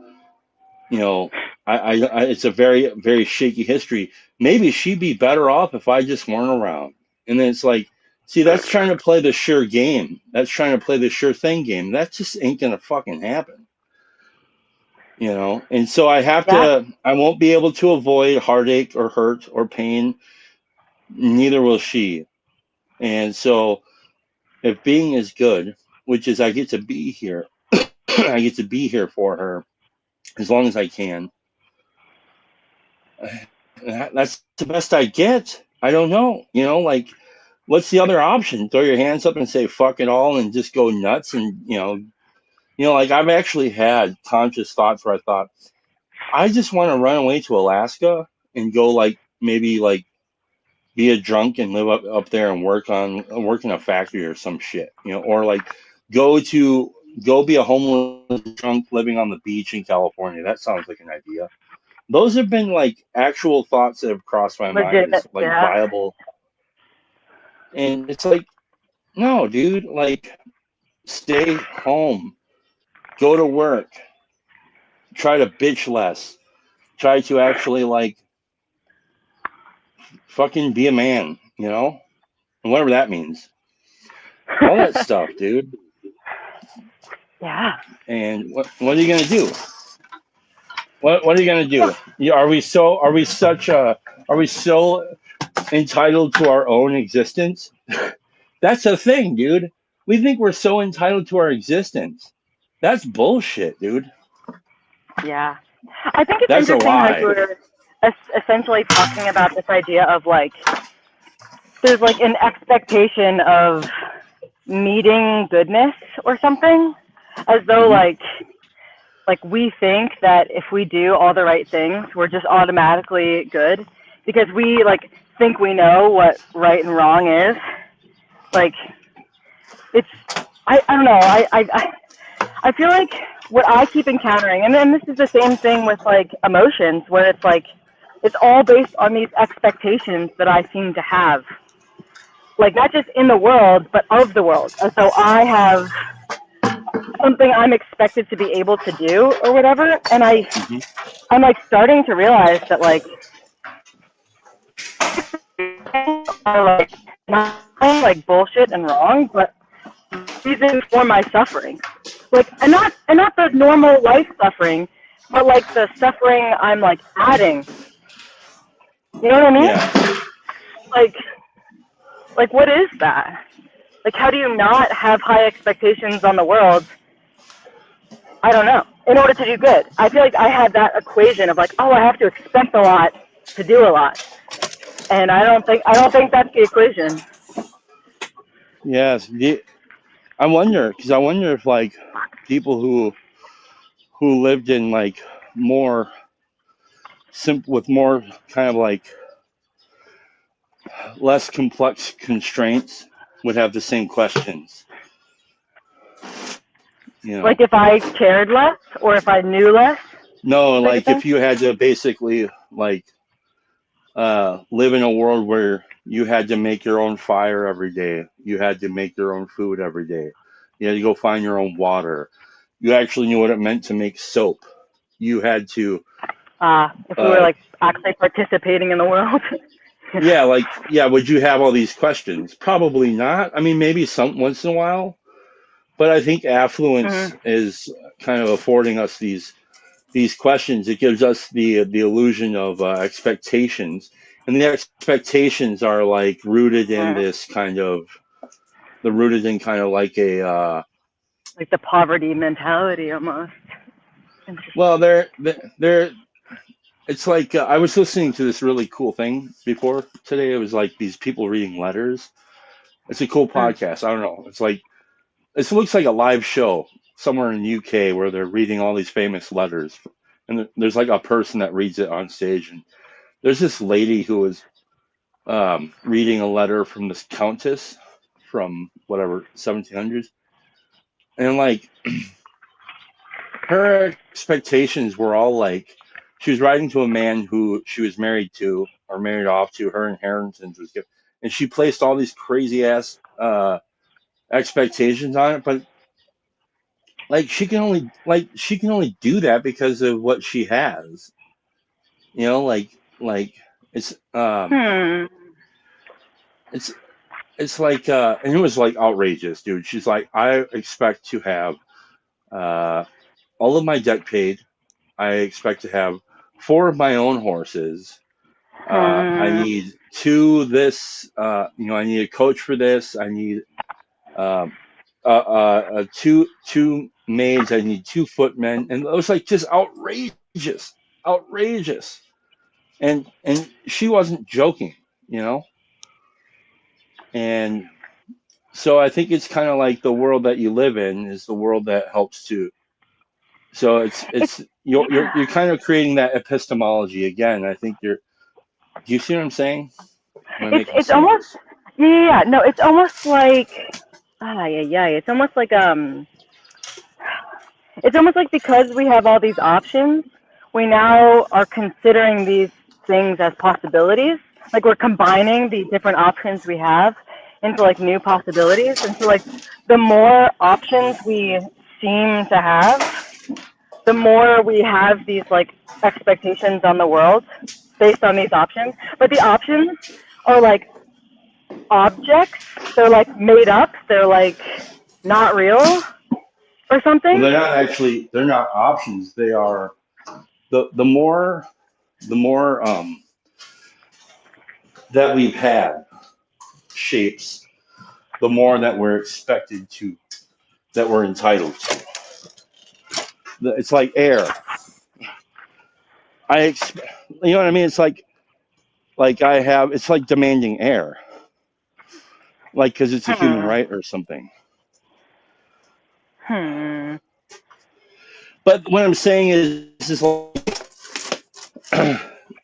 Speaker 3: it's a very, very shaky history. Maybe she'd be better off if I just weren't around. And then it's like, see, that's trying to play the sure game. That's trying to play the sure thing game. That just ain't gonna fucking happen. And so I won't be able to avoid heartache or hurt or pain. Neither will she. And so if being is good, which is I get to be here, I get to be here for her as long as I can. That's the best I get. I don't know. Like, what's the other option? Throw your hands up and say fuck it all and just go nuts and like I've actually had conscious thoughts where I thought I just want to run away to Alaska and go like maybe like be a drunk and live up there and work in a factory or some shit, or like go be a homeless drunk living on the beach in California. That sounds like an idea. Those have been like actual thoughts that have crossed my mind as like viable. And it's like, no, dude, like stay home, go to work, try to bitch less, try to actually like fucking be a man, and whatever that means. All that stuff, dude.
Speaker 4: Yeah.
Speaker 3: And what are you gonna do? What are you gonna do? Are we so entitled to our own existence? That's the thing, dude. We think we're so entitled to our existence. That's bullshit, dude.
Speaker 4: Yeah. I think it's interesting how you were essentially talking about this idea of like, there's like an expectation of needing goodness or something, as though like we think that if we do all the right things, we're just automatically good because we like think we know what right and wrong is. Like, it's, I don't know. I feel like what I keep encountering, and then this is the same thing with like emotions, where it's like, it's all based on these expectations that I seem to have, like not just in the world, but of the world. And so I something I'm expected to be able to do or whatever. And
Speaker 3: Mhm.
Speaker 4: I'm like starting to realize that like are like not like bullshit and wrong, but reason for my suffering. Like and not the normal life suffering, but like the suffering I'm like adding. You know what I mean?
Speaker 3: Yeah.
Speaker 4: Like what is that? Like how do you not have high expectations on the world? I don't know. In order to do good. I feel like I had that equation of like, oh, I have to expect a lot to do a lot. And I don't think that's the equation.
Speaker 3: Yes. I wonder if like people who lived in like more simple with more kind of like less complex constraints would have the same questions. You know.
Speaker 4: Like if I cared less or if I knew less.
Speaker 3: No,
Speaker 4: type of
Speaker 3: like
Speaker 4: thing?
Speaker 3: if you had to basically like live in a world where you had to make your own fire every day, you had to make your own food every day, you had to go find your own water, you actually knew what it meant to make soap, you had to
Speaker 4: If we were like actually participating in the world.
Speaker 3: yeah, like yeah, would you have all these questions? Probably not. I mean, maybe some once in a while, but I think affluence
Speaker 4: Mhm.
Speaker 3: is kind of affording us these questions. It gives us the illusion of expectations, and the expectations are like rooted in
Speaker 4: Mhm.
Speaker 3: this kind of they're rooted in kind of like a
Speaker 4: Like the poverty mentality almost.
Speaker 3: well, they're it's like I was listening to this really cool thing before today. It was like these people reading letters. It's a cool
Speaker 4: Mm.
Speaker 3: podcast. I don't know. It's like it looks like a live show somewhere in the UK where they're reading all these famous letters, and there's like a person that reads it on stage, and there's this lady who was reading a letter from this countess from whatever 1700s, and like her expectations were all like she was writing to a man who she was married to or married off to. Her inheritance was given, and she placed all these crazy ass expectations on it, but like she can only do that because of what she has, you know, like it's
Speaker 4: Hmm.
Speaker 3: it's it's like and it was like outrageous, dude. She's like, I expect to have uh all of my debt paid. I expect to have four of my own horses. I
Speaker 4: Hmm.
Speaker 3: need two this you know, I need a coach for this. I need um two maids. I need two footmen, and it was like just outrageous. And she wasn't joking, you know. And so I think it's kind of like the world that you live in is the world that helps to. So
Speaker 4: It's
Speaker 3: it's you're kind of creating that epistemology again. I think you're. Do you see what I'm saying? Am I making
Speaker 4: it's almost
Speaker 3: sense?
Speaker 4: yeah. No, it's almost like yeah. It's almost like it's almost like because we have all these options, we now are considering these things as possibilities. Like we're combining the different options we have into like new possibilities. And so like the more options we seem to have, the more we have these like expectations on the world based on these options. But the options are like objects. They're like made up. They're like not real or
Speaker 3: Well,
Speaker 4: something.
Speaker 3: they're not actually. They're not options. They are the more that we've had shapes, the more that we're expected to that we're entitled to. It's like air. You know what I mean? It's like I have. It's like demanding air, like because it's a human
Speaker 4: Hmm.
Speaker 3: right or something.
Speaker 4: Hmm.
Speaker 3: But what I'm saying is like,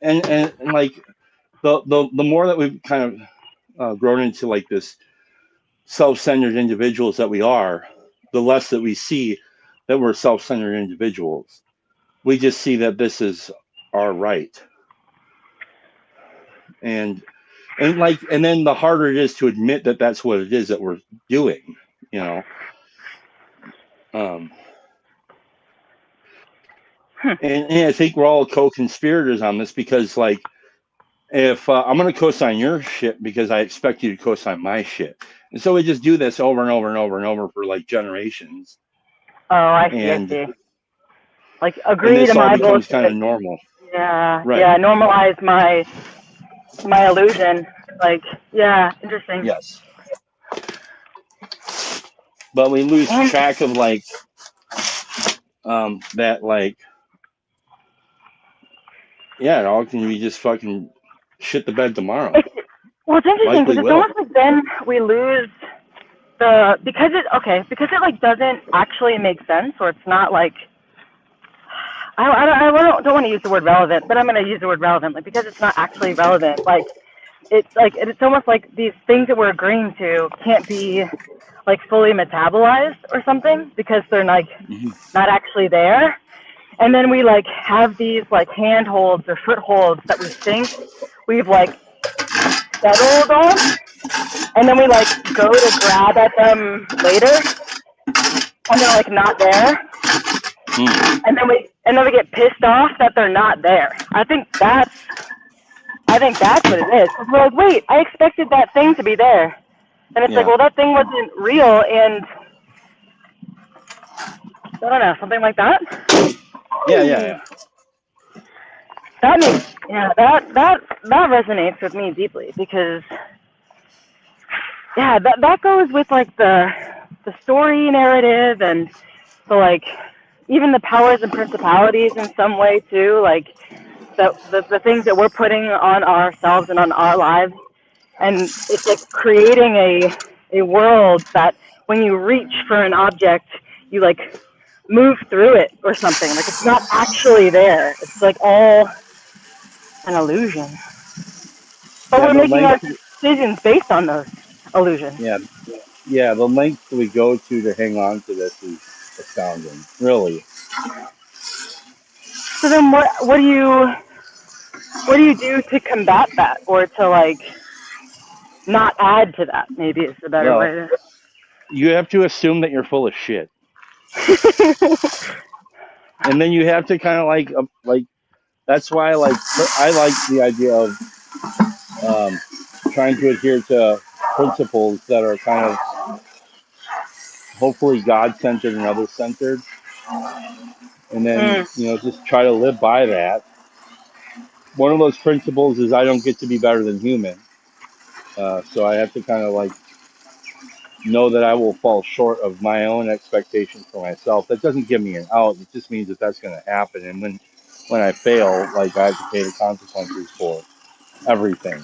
Speaker 3: and like the more that we've kind of grown into like this self-centered individuals that we are, the less that we see that we're self-centered individuals. We just see that this is our right, and and then the harder it is to admit that that's what it is that we're doing, you know. Um,
Speaker 4: Hmm.
Speaker 3: and I think we're all co-conspirators on this because, like, if I'm going to co-sign your shit because I expect you to co-sign my shit, and so we just do this over and over and over and over for like generations,
Speaker 4: Oh, I see. I
Speaker 3: and
Speaker 4: see. Like,
Speaker 3: and
Speaker 4: agree to
Speaker 3: this all
Speaker 4: my
Speaker 3: becomes kind of
Speaker 4: bullshit.
Speaker 3: normal,
Speaker 4: Yeah,
Speaker 3: right?
Speaker 4: yeah. Normalize my illusion. Like, yeah, interesting.
Speaker 3: Yes, but we lose
Speaker 4: And
Speaker 3: track of like that, like, yeah, it all can be just fucking shit the bed tomorrow.
Speaker 4: it's well, it's interesting
Speaker 3: Likely
Speaker 4: because it's
Speaker 3: will.
Speaker 4: almost like then we lose because it like doesn't actually make sense, or it's not like I don't want to use the word relevant, but I'm going to use the word relevant, like, because it's not actually relevant. Like it's almost like these things that we're agreeing to can't be like fully metabolized or something because they're like
Speaker 3: Hmm.
Speaker 4: not actually there. And then we like have these like handholds or footholds that we think we've like settled on, and then we like go to grab at them later, and they're like not there,
Speaker 3: Mm.
Speaker 4: and then we get pissed off that they're not there. I think that's what it is. 'Cause we're like, wait, I expected that thing to be there, and it's like,
Speaker 3: Yeah,
Speaker 4: well, that thing wasn't real, and I don't know, something like that.
Speaker 3: yeah.
Speaker 4: That makes that resonates with me deeply because yeah, that goes with like the story narrative and the like even the powers and principalities in some way too, like the things that we're putting on ourselves and on our lives, and it's like creating a world that when you reach for an object you like move through it or something, like it's not actually there, it's like all an illusion, but
Speaker 3: yeah.
Speaker 4: we're
Speaker 3: The
Speaker 4: making our
Speaker 3: length,
Speaker 4: decisions based on those illusions.
Speaker 3: yeah, yeah. The length we go to hang on to this is astounding. Really.
Speaker 4: So then what do you do to combat that, or to like not add to that, maybe is the better
Speaker 3: Well,
Speaker 4: way
Speaker 3: you have to assume that you're full of shit,
Speaker 4: to
Speaker 3: and then you have to kind of like. That's why I like the idea of um, trying to adhere to principles that are kind of hopefully God centered and other centered, and then
Speaker 4: mm.
Speaker 3: just try to live by that. One of those principles is I don't get to be better than human, so I have to kind of like know that I will fall short of my own expectations for myself. That doesn't give me an out. It just means that that's going to happen, and when I fail, like I have to pay the consequences for everything.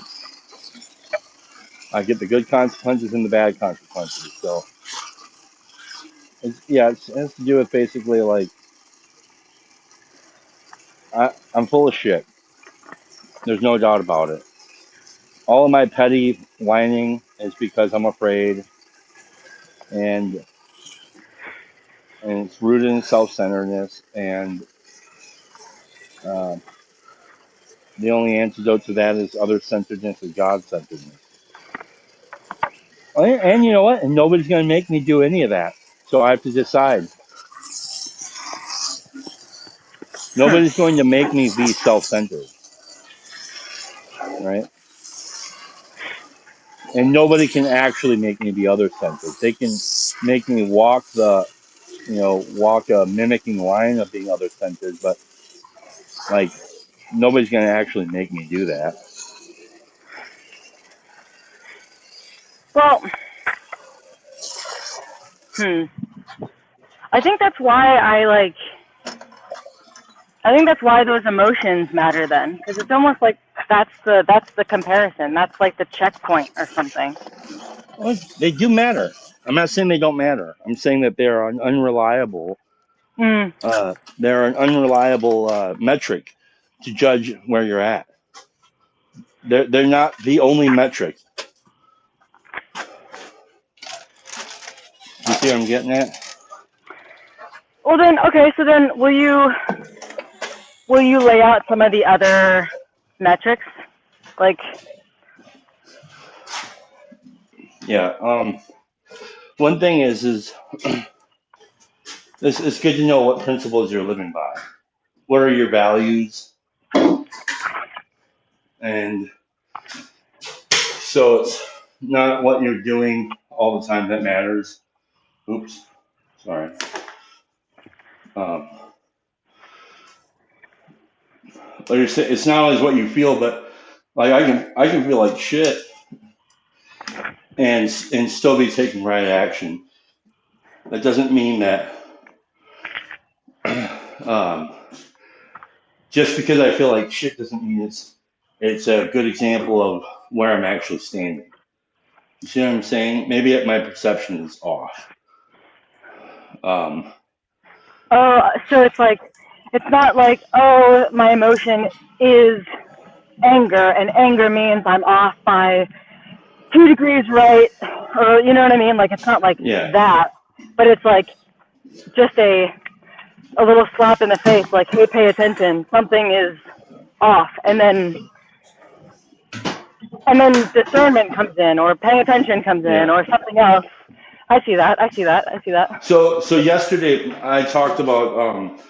Speaker 3: I get the good consequences and the bad consequences. So it has to do with basically like I'm full of shit. There's no doubt about it. All of my petty whining is because I'm afraid, and it's rooted in self-centeredness. And uh, the only antidote to that is other-centeredness or God-centeredness. And you know what? And nobody's going to make me do any of that. So I have to decide. Nobody's going to make me be self-centered, right? And nobody can actually make me be other-centered. They can make me walk a mimicking line of being other-centered, but like nobody's going to actually make me do that.
Speaker 4: Well, I think that's why I think that's why those emotions matter then, because it's almost like that's the comparison, that's like the checkpoint or something.
Speaker 3: Well, they do matter. I'm not saying they don't matter. I'm saying that they're an unreliable.
Speaker 4: Mm.
Speaker 3: They're an unreliable metric to judge where you're at. They're not the only metric. You see what I'm getting at?
Speaker 4: Well then, okay, so then will you lay out some of the other metrics, like
Speaker 3: Yeah. One thing is it's good to know what principles you're living by. What are your values? And so it's not what you're doing all the time that matters. Oops, sorry. Um, like it's not always what you feel, but like I can feel like shit and still be taking right action. That doesn't mean that um, just because I feel like shit doesn't mean it's a good example of where I'm actually standing. You see what I'm saying? Maybe my perception is off. Um,
Speaker 4: Oh, so it's like, it's not like, oh, my emotion is anger, and anger means I'm off by 2 degrees right, or you know what I mean? Like, it's not like
Speaker 3: yeah,
Speaker 4: that, but it's like just a little slap in the face, like, hey, pay attention, something is off, and then discernment comes in, or paying attention comes in,
Speaker 3: yeah.
Speaker 4: or something else. I see that. I see that. I see that.
Speaker 3: So yesterday I talked about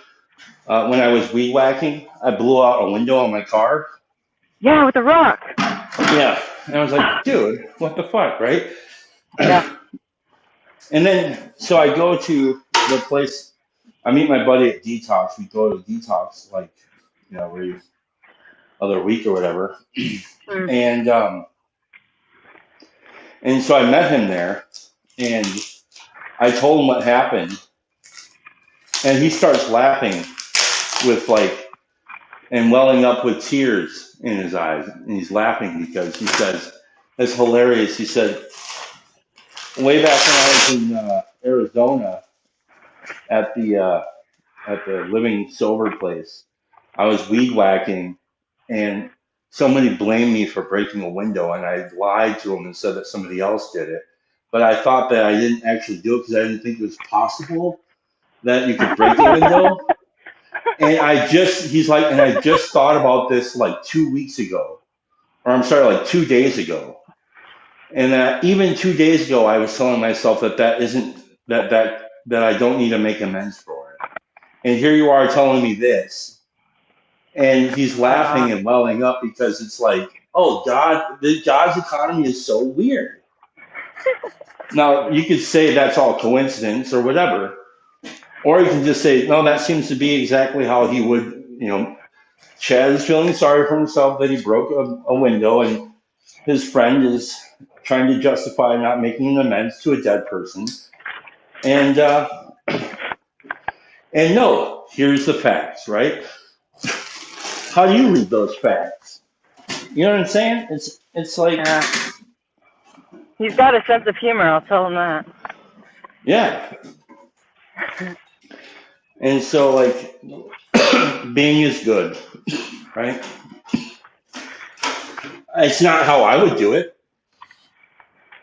Speaker 3: when I was weed whacking, I blew out a window on my car.
Speaker 4: Yeah, with the rock.
Speaker 3: Yeah, and I was like, dude, what the fuck, right?
Speaker 4: Yeah.
Speaker 3: And then so I go to the place. I meet my buddy at Detox. We go to Detox like every other week or whatever.
Speaker 4: Mm.
Speaker 3: And and so I met him there, and I told him what happened, and he starts laughing with like and welling up with tears in his eyes, and he's laughing because he says it's hilarious. He said way back when I was in Arizona at the Living Sober place, I was weed whacking, and somebody blamed me for breaking a window, and I lied to him and said that somebody else did it. But I thought that I didn't actually do it because I didn't think it was possible that you could break a window. And he's like, and I just thought about this like 2 weeks ago, or I'm sorry, like 2 days ago. And that even 2 days ago, I was telling myself that isn't that I don't need to make amends for it. And here you are telling me this, and he's laughing and welling up because it's like, oh God, God's economy is so weird. Now you could say that's all coincidence or whatever, or you can just say no, that seems to be exactly how he would, Chad is feeling sorry for himself that he broke a window, and his friend is trying to justify not making an amends to a dead person. And no, here's the facts, right? How do you read those facts? You know what I'm saying? It's like,
Speaker 4: Yeah. He's got a sense of humor, I'll tell him that.
Speaker 3: yeah. And so like being is good, right? It's not how I would do it,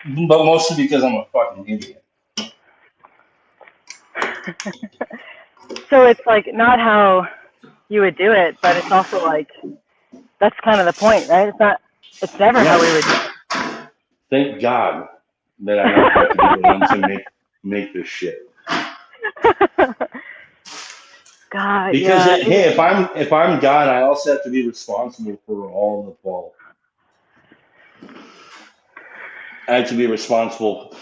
Speaker 3: but mostly because I'm a fucking idiot.
Speaker 4: So it's like not how you would do it, but it's also like that's kind of the point, right? It's never how we would do
Speaker 3: Yes. Thank God that I don't have to be the one to make this shit.
Speaker 4: it. God,
Speaker 3: Because
Speaker 4: yeah.
Speaker 3: hey, if I'm God, I also have to be responsible for all the fault. I have to be responsible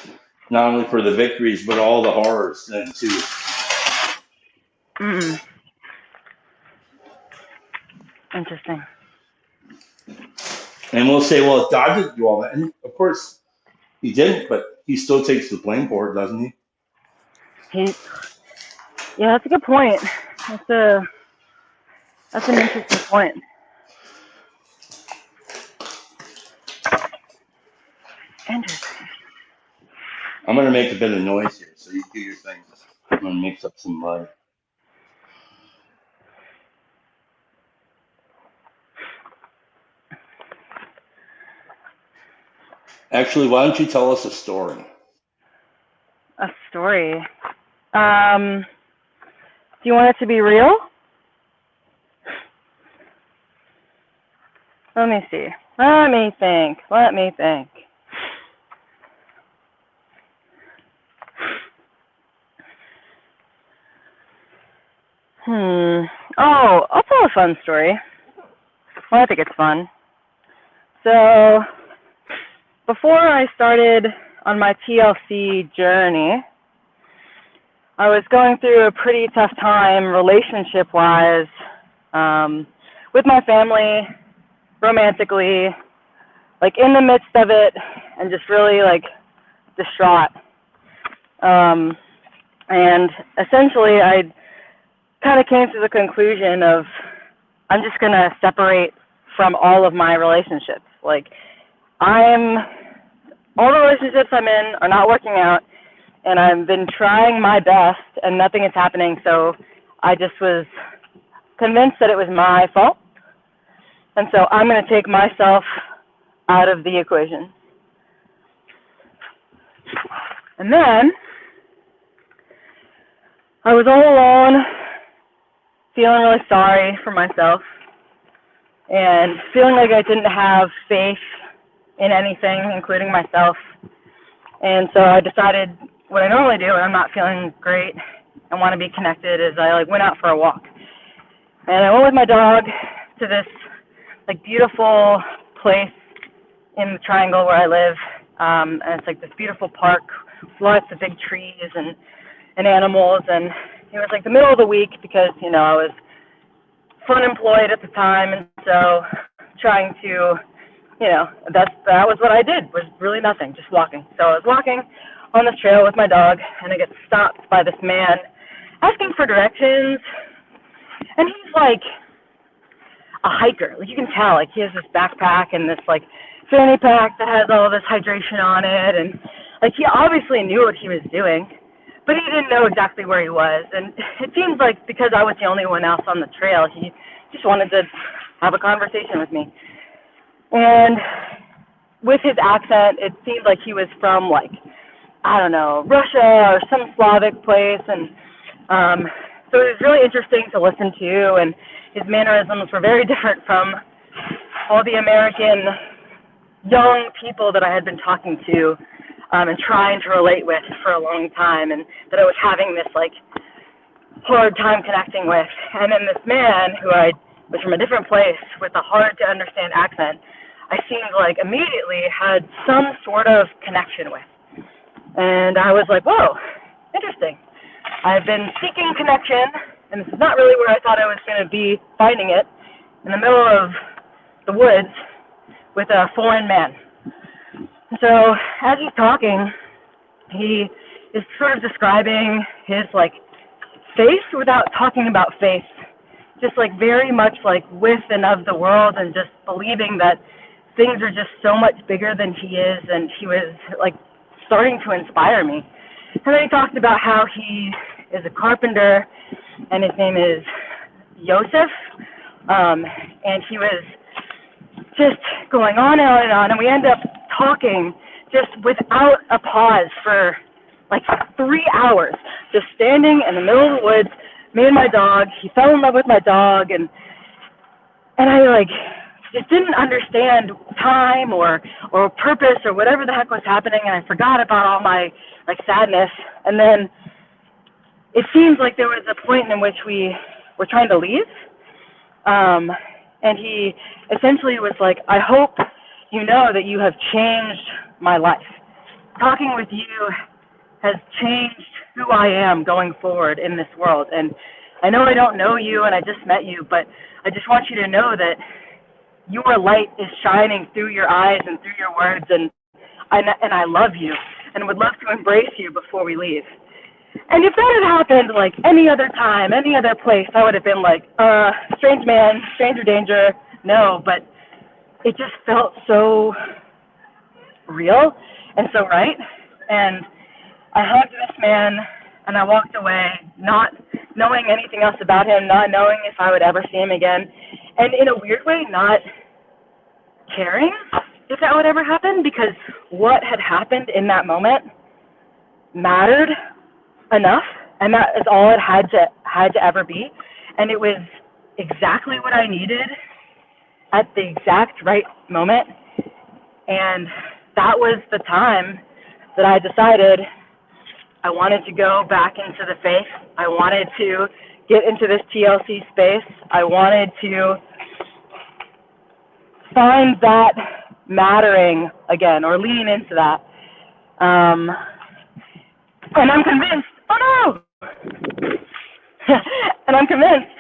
Speaker 3: not only for the victories but all the horrors then too.
Speaker 4: Mm. Interesting.
Speaker 3: And we'll say, well, if God didn't do all that, and of course he didn't, but he still takes the blame for it, doesn't he?
Speaker 4: Yeah, that's a good point. That's an interesting point. Interesting.
Speaker 3: I'm gonna make a bit of noise here, so you do your thing. I'm gonna mix up some mud. Actually, why don't you tell us a story?
Speaker 4: A story. Do you want it to be real? Let me see. Let me think. Oh, I'll tell a fun story. Well, I think it's fun. So, before I started on my TLC journey, I was going through a pretty tough time relationship-wise, with my family, romantically, like in the midst of it, and just really like distraught. And essentially, I kind of came to the conclusion of I'm just going to separate from all of my relationships. Like, all the relationships I'm in are not working out, and I've been trying my best, and nothing is happening, so I just was convinced that it was my fault, and so I'm going to take myself out of the equation. And then I was all alone, feeling really sorry for myself, and feeling like I didn't have faith in anything, including myself. And so I decided what I normally do when I'm not feeling great and want to be connected is I went out for a walk. And I went with my dog to this beautiful place in the triangle where I live. And it's this beautiful park, lots of big trees and animals. And it was the middle of the week because, I was unemployed at the time. And so trying to, that was what I did, was really nothing, just walking. So I was walking on this trail with my dog, and I get stopped by this man asking for directions. And he's a hiker. You can tell, he has this backpack and this fanny pack that has all this hydration on it, and he obviously knew what he was doing, but he didn't know exactly where he was. And it seems because I was the only one else on the trail, he just wanted to have a conversation with me. And with his accent, it seemed like he was from I don't know, Russia or some Slavic place, and so it was really interesting to listen to, and his mannerisms were very different from all the American young people that I had been talking to and trying to relate with for a long time, and that I was having this hard time connecting with. And then this man who I was from a different place with a hard to understand accent, I seemed immediately had some sort of connection with. And I was whoa, interesting. I've been seeking connection, and this is not really where I thought I was going to be finding it, in the middle of the woods with a foreign man. And so as he's talking, he is sort of describing his faith without talking about faith, just very much with and of the world, and just believing that things are just so much bigger than he is, and he was starting to inspire me. And then he talked about how he is a carpenter, and his name is Yosef, and he was just going on and on and on, and we ended up talking just without a pause for 3 hours, just standing in the middle of the woods, me and my dog. He fell in love with my dog, and I just didn't understand time or purpose or whatever the heck was happening, and I forgot about all my sadness. And then it seems like there was a point in which we were trying to leave, and he essentially was I hope you know that you have changed my life. Talking with you has changed who I am going forward in this world. And I know I don't know you, and I just met you, but I just want you to know that your light is shining through your eyes and through your words, and I love you and would love to embrace you before we leave. And if that had happened any other time, any other place, I would have been strange man, stranger danger, no, but it just felt so real and so right. And I hugged this man, and I walked away, not knowing anything else about him, not knowing if I would ever see him again, and in a weird way, not caring if that would ever happen, because what had happened in that moment mattered enough, and that is all it had to ever be. And it was exactly what I needed at the exact right moment. And that was the time that I decided I wanted to go back into the faith. I wanted to get into this TLC space. I wanted to find that mattering again, or lean into that. And I'm convinced, oh no! And I'm convinced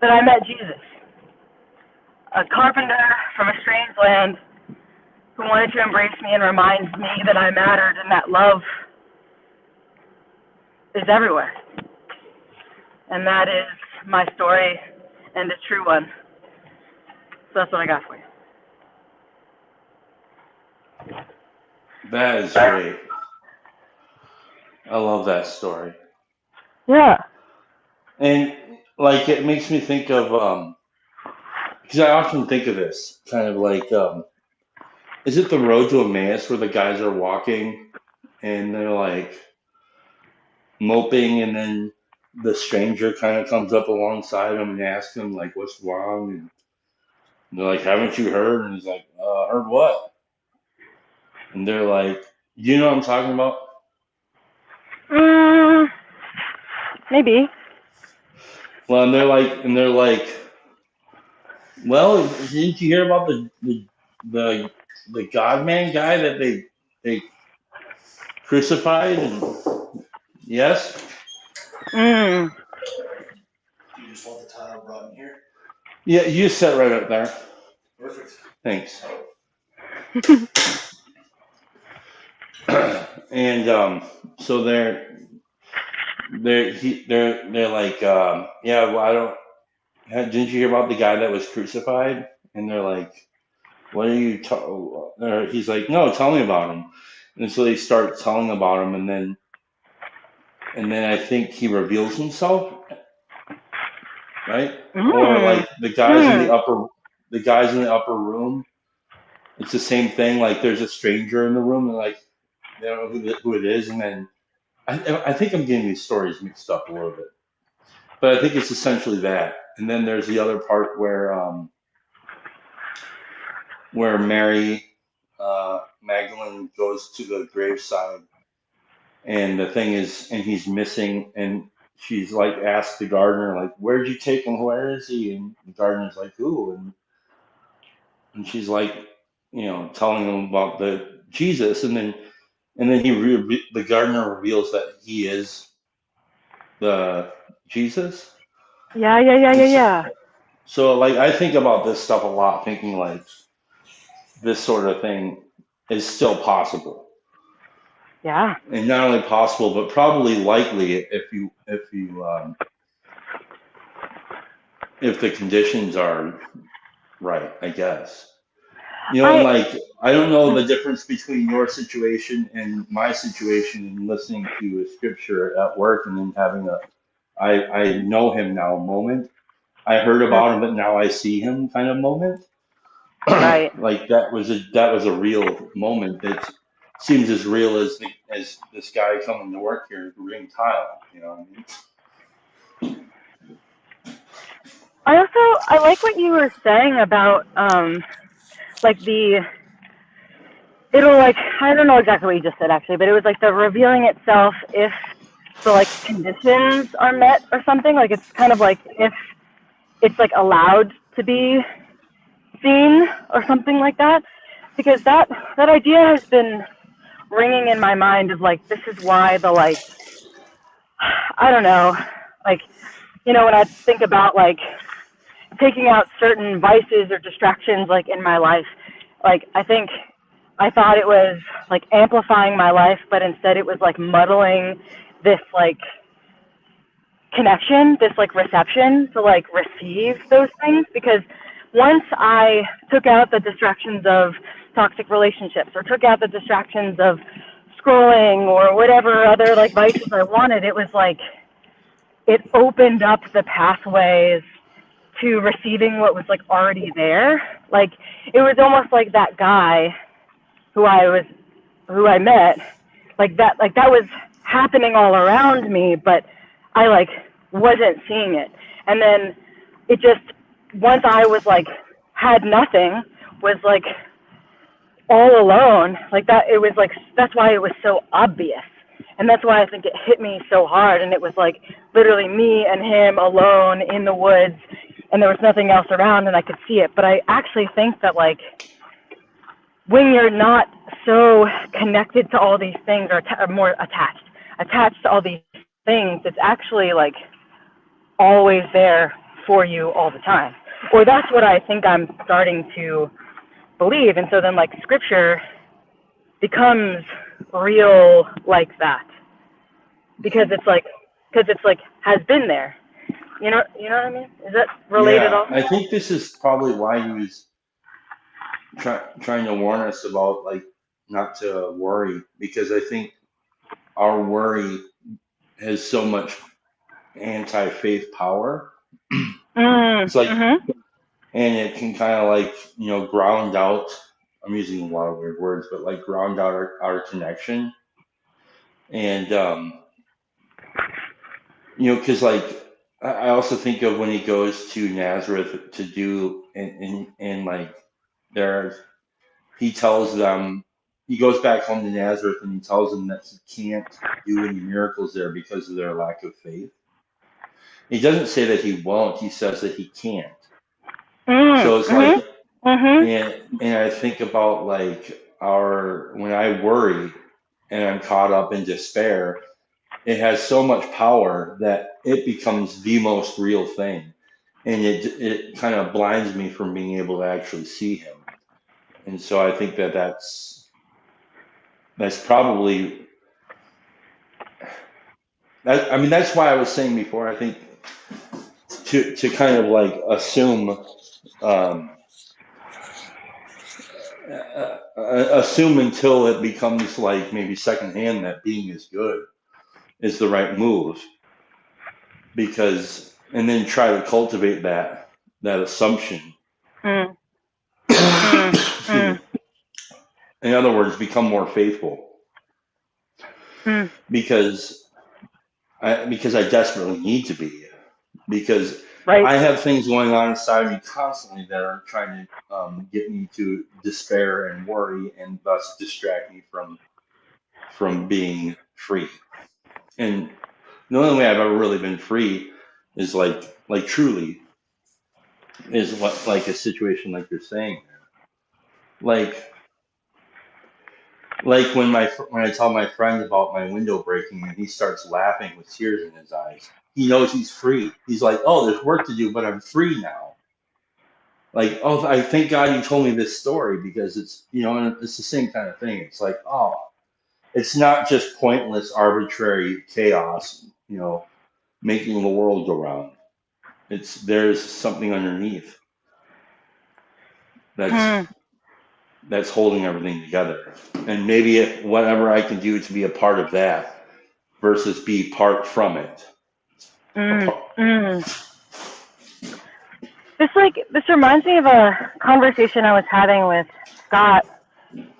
Speaker 4: that I met Jesus, a carpenter from a strange land who wanted to embrace me and remind me that I mattered and that love is everywhere. And that is my story, and a true one. So that's what I got for you.
Speaker 3: That is great. I love that story.
Speaker 4: Yeah.
Speaker 3: And like it makes me think of because I often think of this kind of like is it the road to Emmaus where the guys are walking and they're like moping, and then the stranger kind of comes up alongside them and asks them like what's wrong, and they're like, haven't you heard? And he's like, heard what? And they're like, you know what I'm talking about?
Speaker 4: Maybe.
Speaker 3: Well, and they're like, well, didn't you hear about the God man guy that they crucified? And yes.
Speaker 4: Mm.
Speaker 5: You just want the tile brought in here?
Speaker 3: Yeah, you sit right up there.
Speaker 5: Perfect.
Speaker 3: Thanks. And so they're like, yeah, well, I don't. Didn't you hear about the guy that was crucified? And they're like, what are you? Or he's like, no, tell me about him. And so they start telling about him, and then I think he reveals himself, right? Or like the guys in the upper room. It's the same thing. Like there's a stranger in the room, and like they don't know who it is, and then I think I'm getting these stories mixed up a little bit, but I think it's essentially that. And then there's the other part where Mary Magdalene goes to the graveside, and the thing is, and he's missing, and she's like asked the gardener like, "Where'd you take him? Where is he?" And the gardener's like, "Who?" And she's like, telling him about the Jesus, and then the gardener reveals that he is the Jesus.
Speaker 4: Yeah.
Speaker 3: So like I think about this stuff a lot, thinking like this sort of thing is still possible,
Speaker 4: Yeah.
Speaker 3: and not only possible but probably likely if the conditions are right, I guess. And like I don't know the difference between your situation and my situation, and listening to a scripture at work and then having I know him now moment. I heard about him, but now I see him kind of moment.
Speaker 4: Right.
Speaker 3: Like that was a real moment that seems as real as this guy coming to work here ring tile. You know what I mean?
Speaker 4: I like what you were saying about like it'll like, I don't know exactly what you just said actually, but it was like the revealing itself if the like conditions are met or something. Like it's kind of like if it's like allowed to be seen or something like that, because that idea has been ringing in my mind of like, this is why the like, I don't know, like, when I think about like taking out certain vices or distractions like in my life, like I thought it was like amplifying my life, but instead it was like muddling this like connection, this like reception to like receive those things. Because once I took out the distractions of toxic relationships, or took out the distractions of scrolling or whatever other like vices I wanted, it was like it opened up the pathways to receiving what was like already there. Like it was almost like that guy who I met, like that was happening all around me, but I like wasn't seeing it. And then it just, once I was like had nothing, was like all alone, like that, it was like, that's why it was so obvious. And that's why I think it hit me so hard. And it was like literally me and him alone in the woods, and there was nothing else around, and I could see it. But I actually think that, like, when you're not so connected to all these things, or more attached to all these things, it's actually like always there for you all the time. Or that's what I think I'm starting to believe. And so then, like, scripture becomes real like that, because it's like has been there. You know what I mean? Is that related?
Speaker 3: Yeah,
Speaker 4: Also?
Speaker 3: I think this is probably why he was trying to warn us about, like, not to worry, because I think our worry has so much anti-faith power. It's like,
Speaker 4: Mm-hmm.
Speaker 3: and it can kind of, like, ground out. I'm using a lot of weird words, but, like, ground out our connection. And because, like, I also think of when he goes to Nazareth to do, and like, he tells them, he goes back home to Nazareth and he tells them that he can't do any miracles there because of their lack of faith. He doesn't say that he won't, he says that he can't. So it's like, and I think about, like, when I worry and I'm caught up in despair, it has so much power that it becomes the most real thing. And it kind of blinds me from being able to actually see him. And so I think that's probably, that's why I was saying before, I think to kind of, like, assume until it becomes, like, maybe secondhand that being is good is the right move, because, and then try to cultivate that assumption. In other words, become more faithful, because I desperately need to be, because I have things going on inside me constantly that are trying to get me to despair and worry, and thus distract me from being free. And the only way I've ever really been free is like truly is what, like, a situation like you're saying, like when I tell my friend about my window breaking and he starts laughing with tears in his eyes, he knows he's free. He's like, oh, there's work to do, but I'm free now. Like, oh, I thank God you told me this story, because it's, and it's the same kind of thing. It's like, oh, it's not just pointless, arbitrary chaos, making the world go round. There's something underneath that's holding everything together. And maybe whatever I can do to be a part of that versus be part from it.
Speaker 4: This reminds me of a conversation I was having with Scott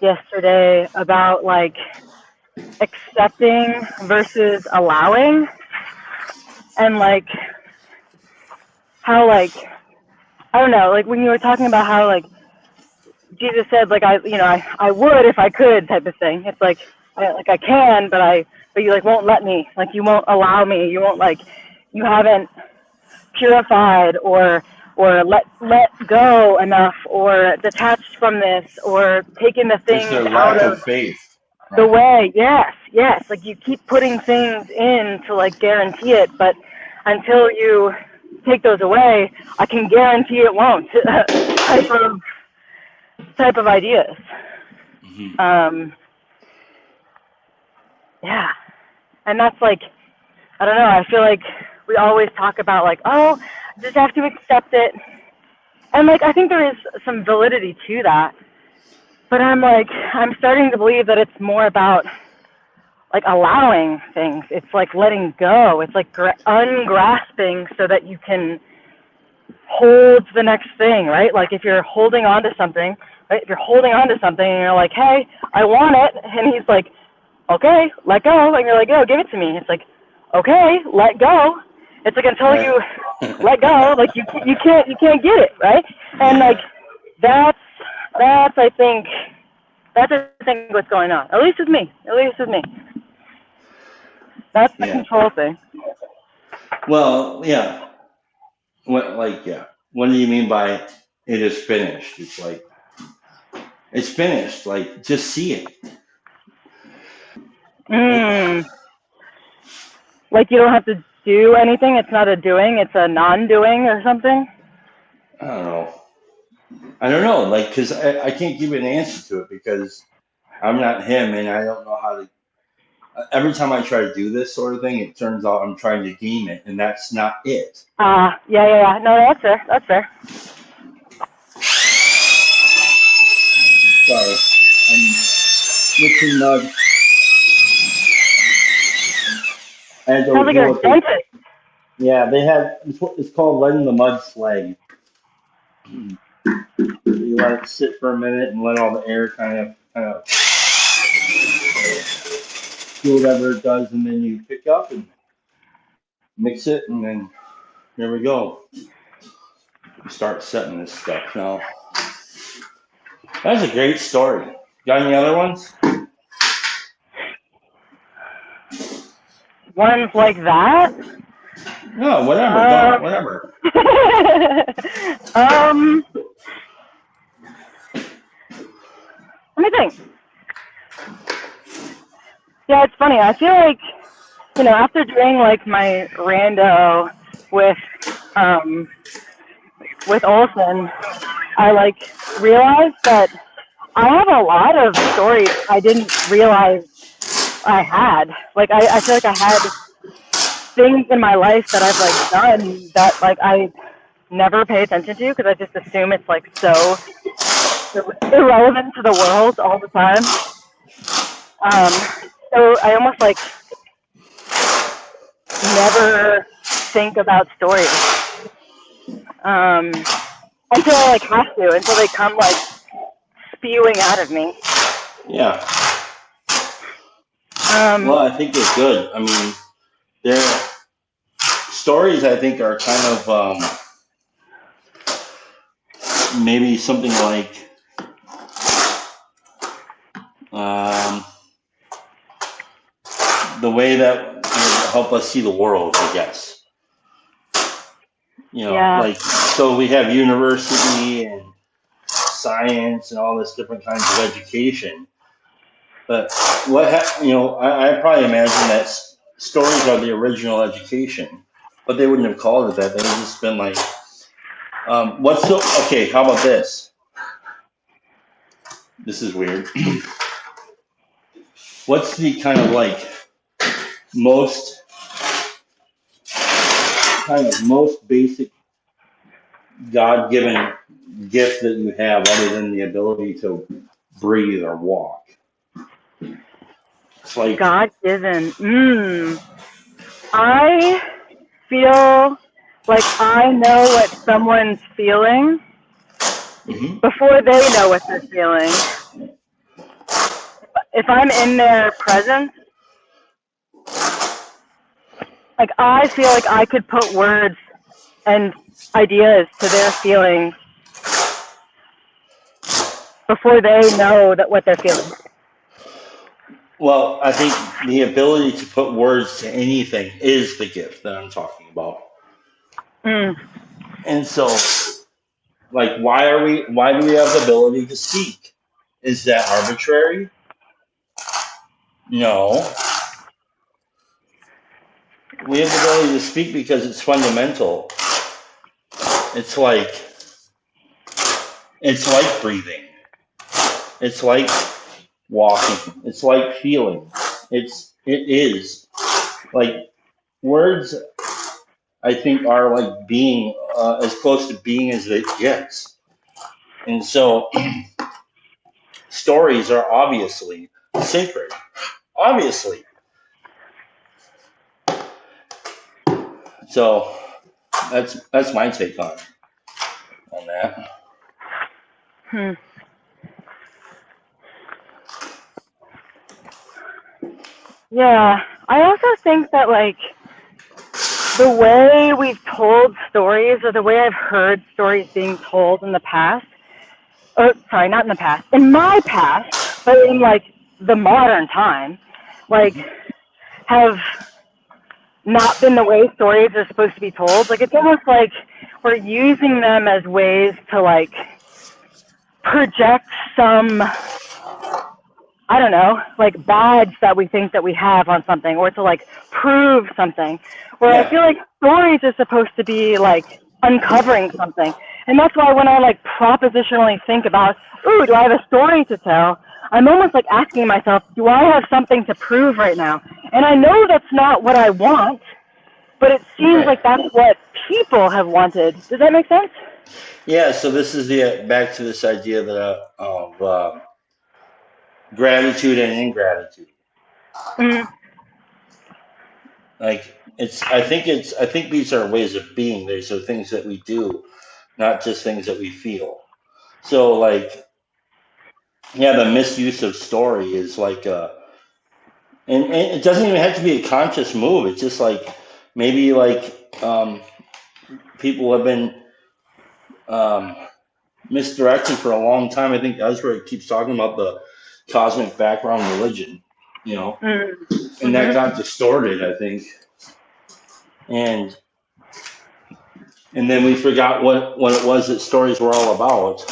Speaker 4: yesterday about, like, accepting versus allowing, and, like, how, like, I don't know, like, when you were talking about how, like, Jesus said, like, I would if I could, type of thing. It's like I can, but you, like, won't let me, like, you won't allow me, you won't, like, you haven't purified or let go enough, or detached from this, or taken the things
Speaker 3: their
Speaker 4: out
Speaker 3: lack
Speaker 4: of
Speaker 3: of faith. Right?
Speaker 4: The way. Yes. Like, you keep putting things in to, like, guarantee it, but until you take those away, I can guarantee it won't. type of ideas. Yeah. And that's, like, I don't know, I feel like we always talk about, like, oh, just have to accept it. And, like, I think there is some validity to that. But I'm starting to believe that it's more about, like, allowing things. It's like letting go. It's like ungrasping so that you can hold the next thing, right? Like, if you're holding on to something, right? If you're holding on to something and you're like, hey, I want it. And he's like, okay, let go. And you're like, oh, give it to me. It's like, okay, let go. It's like, until you let go, like, you can't get it, right? And, like, that's I think what's going on. At least with me. That's the
Speaker 3: Yeah.
Speaker 4: control thing.
Speaker 3: Well, yeah. What do you mean by it is finished? It's like it's finished. Like just see it.
Speaker 4: Mm. Like you don't have to do anything. It's not a doing. It's a non-doing or something.
Speaker 3: I don't know. I don't know. Like, cause I can't give you an answer to it because I'm not him, and I don't know how to. Every time I try to do this sort of thing, it turns out I'm trying to game it, and that's not it.
Speaker 4: Yeah. No, that's fair. That's fair.
Speaker 3: Sorry, I'm mixing mud. I had to
Speaker 4: Sounds like
Speaker 3: deal
Speaker 4: a
Speaker 3: with it.
Speaker 4: dentist.
Speaker 3: Yeah, they have. It's called letting the mud slag. You let it sit for a minute and let all the air kind of do whatever it does, and then you pick up and mix it, and then here we go. You start setting this stuff now. That's a great story. Got any other ones?
Speaker 4: Ones like that.
Speaker 3: No, whatever. Don't whatever.
Speaker 4: Let me think. Yeah, it's funny. I feel like, after doing like my rando with Olson, I like realized that I have a lot of stories I didn't realize I had. Like I feel like I had things in my life that I've like done that like I never pay attention to because I just assume it's like so irrelevant to the world all the time. So I almost like never think about stories until I like have to, until they come like spewing out of me.
Speaker 3: Yeah. Well, I think they're good. I mean, they're stories. I think are kind of maybe something like the way that will help us see the world, I guess.
Speaker 4: Yeah.
Speaker 3: Like so we have university and science and all this different kinds of education. But I probably imagine that stories are the original education, but they wouldn't have called it that. They would have just been like, okay, how about this? This is weird. What's the kind of like most basic God-given gift that you have other than the ability to breathe or walk? It's like
Speaker 4: God-given. I feel like I know what someone's feeling before they know what they're feeling. If I'm in their presence, like I feel like I could put words and ideas to their feelings before they know what they're feeling.
Speaker 3: Well, I think the ability to put words to anything is the gift that I'm talking about. And so, like, why do we have the ability to speak? Is that arbitrary? No. We have the ability to speak because it's fundamental. It's like breathing. It's like walking. It's like feeling. It is like words. I think are like being as close to being as it gets, and so stories are obviously sacred. Obviously, so that's my take on that.
Speaker 4: Yeah, I also think that like the way we've told stories or the way I've heard stories being told in the past, or sorry, not in the past, in my past, but in like the modern time, like have not been the way stories are supposed to be told. Like, it's almost like we're using them as ways to, like, project some, I don't know, like, badge that we think that we have on something, or to, like, prove something. Where I
Speaker 3: Yeah.
Speaker 4: feel like stories are supposed to be, like, uncovering something. And that's why when I, like, propositionally think about, ooh, do I have a story to tell? I'm almost like asking myself, do I have something to prove right now? And I know that's not what I want, but it seems
Speaker 3: Right.
Speaker 4: like that's what people have wanted. Does that make sense?
Speaker 3: Yeah. So this is back to this idea of gratitude and ingratitude.
Speaker 4: Mm,
Speaker 3: Like I think these are ways of being. These are things that we do, not just things that we feel. So like, yeah, the misuse of story is like and it doesn't even have to be a conscious move. It's just like maybe like people have been um, misdirected for a long time. I think Ezra keeps talking about the cosmic background religion, you know,
Speaker 4: mm,
Speaker 3: and that
Speaker 4: mm-hmm.
Speaker 3: got distorted, I think, and then we forgot what it was that stories were all about.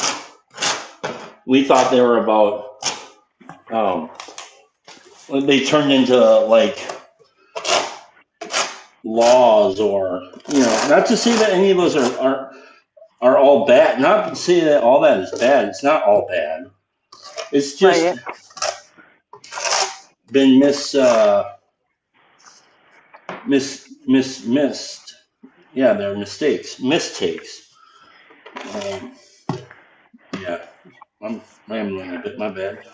Speaker 3: We thought they were about they turned into like laws, or not to say that any of those are all bad, not to say that all that is bad. It's not all bad. It's just
Speaker 4: Right.
Speaker 3: been missed. Yeah, they're mistakes. um, yeah, I'm rambling a bit, my bad.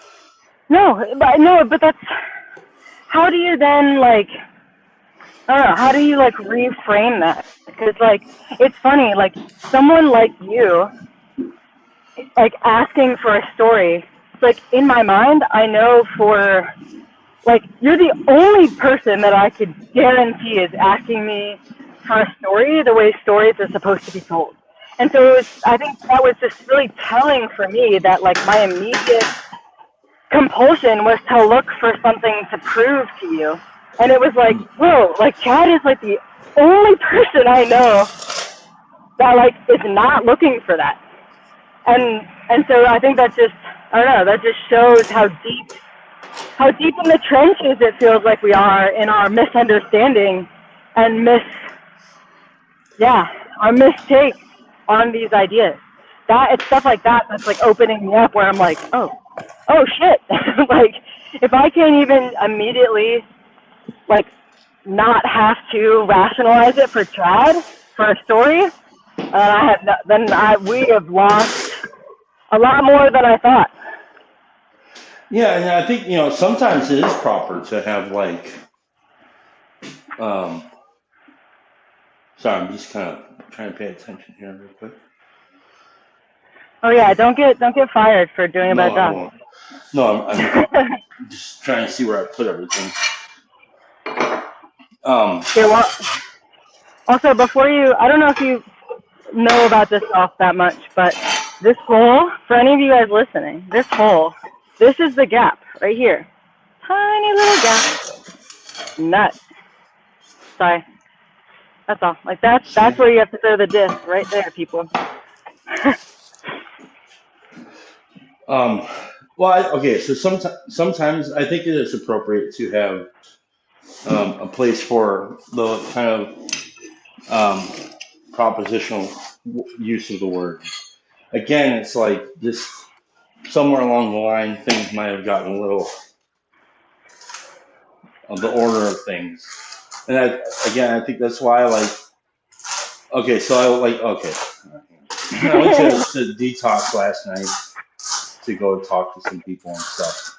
Speaker 4: No, but that's, how do you then, like, I don't know, how do you, like, reframe that? Because, like, it's funny, like, someone like you, like, asking for a story, it's like, in my mind, I know for, like, you're the only person that I could guarantee is asking me for a story the way stories are supposed to be told. And so I think that was just really telling for me that, like, my immediate compulsion was to look for something to prove to you. And it was like, whoa, like, Chad is, like, the only person I know that, like, is not looking for that. And so I think that just, I don't know, that just shows how deep in the trenches it feels like we are in our misunderstanding and our mistakes on these ideas. That, it's stuff like that that's, like, opening me up, where I'm like, oh shit. Like, if I can't even immediately, like, not have to rationalize it for Chad for a story, we have lost a lot more than I thought.
Speaker 3: Yeah, and I think sometimes it is proper to have like um, sorry, I'm just kind of trying to pay attention here real quick.
Speaker 4: Oh yeah, don't get fired for doing a
Speaker 3: No,
Speaker 4: bad
Speaker 3: I
Speaker 4: job.
Speaker 3: won't. No, I'm just trying to see where I put everything.
Speaker 4: Okay, well, also, before you, I don't know if you know about this off that much, but this hole, for any of you guys listening, this is the gap right here. Tiny little gap. Nuts. Sorry. That's all. Like, that's where you have to throw the disc, right there, people.
Speaker 3: Okay, so sometimes I think it is appropriate to have a place for the kind of propositional use of the word. Again, it's like just somewhere along the line, things might have gotten a little of the order of things. And I think that's why I like, okay, so I went to Detox last night to go talk to some people and stuff.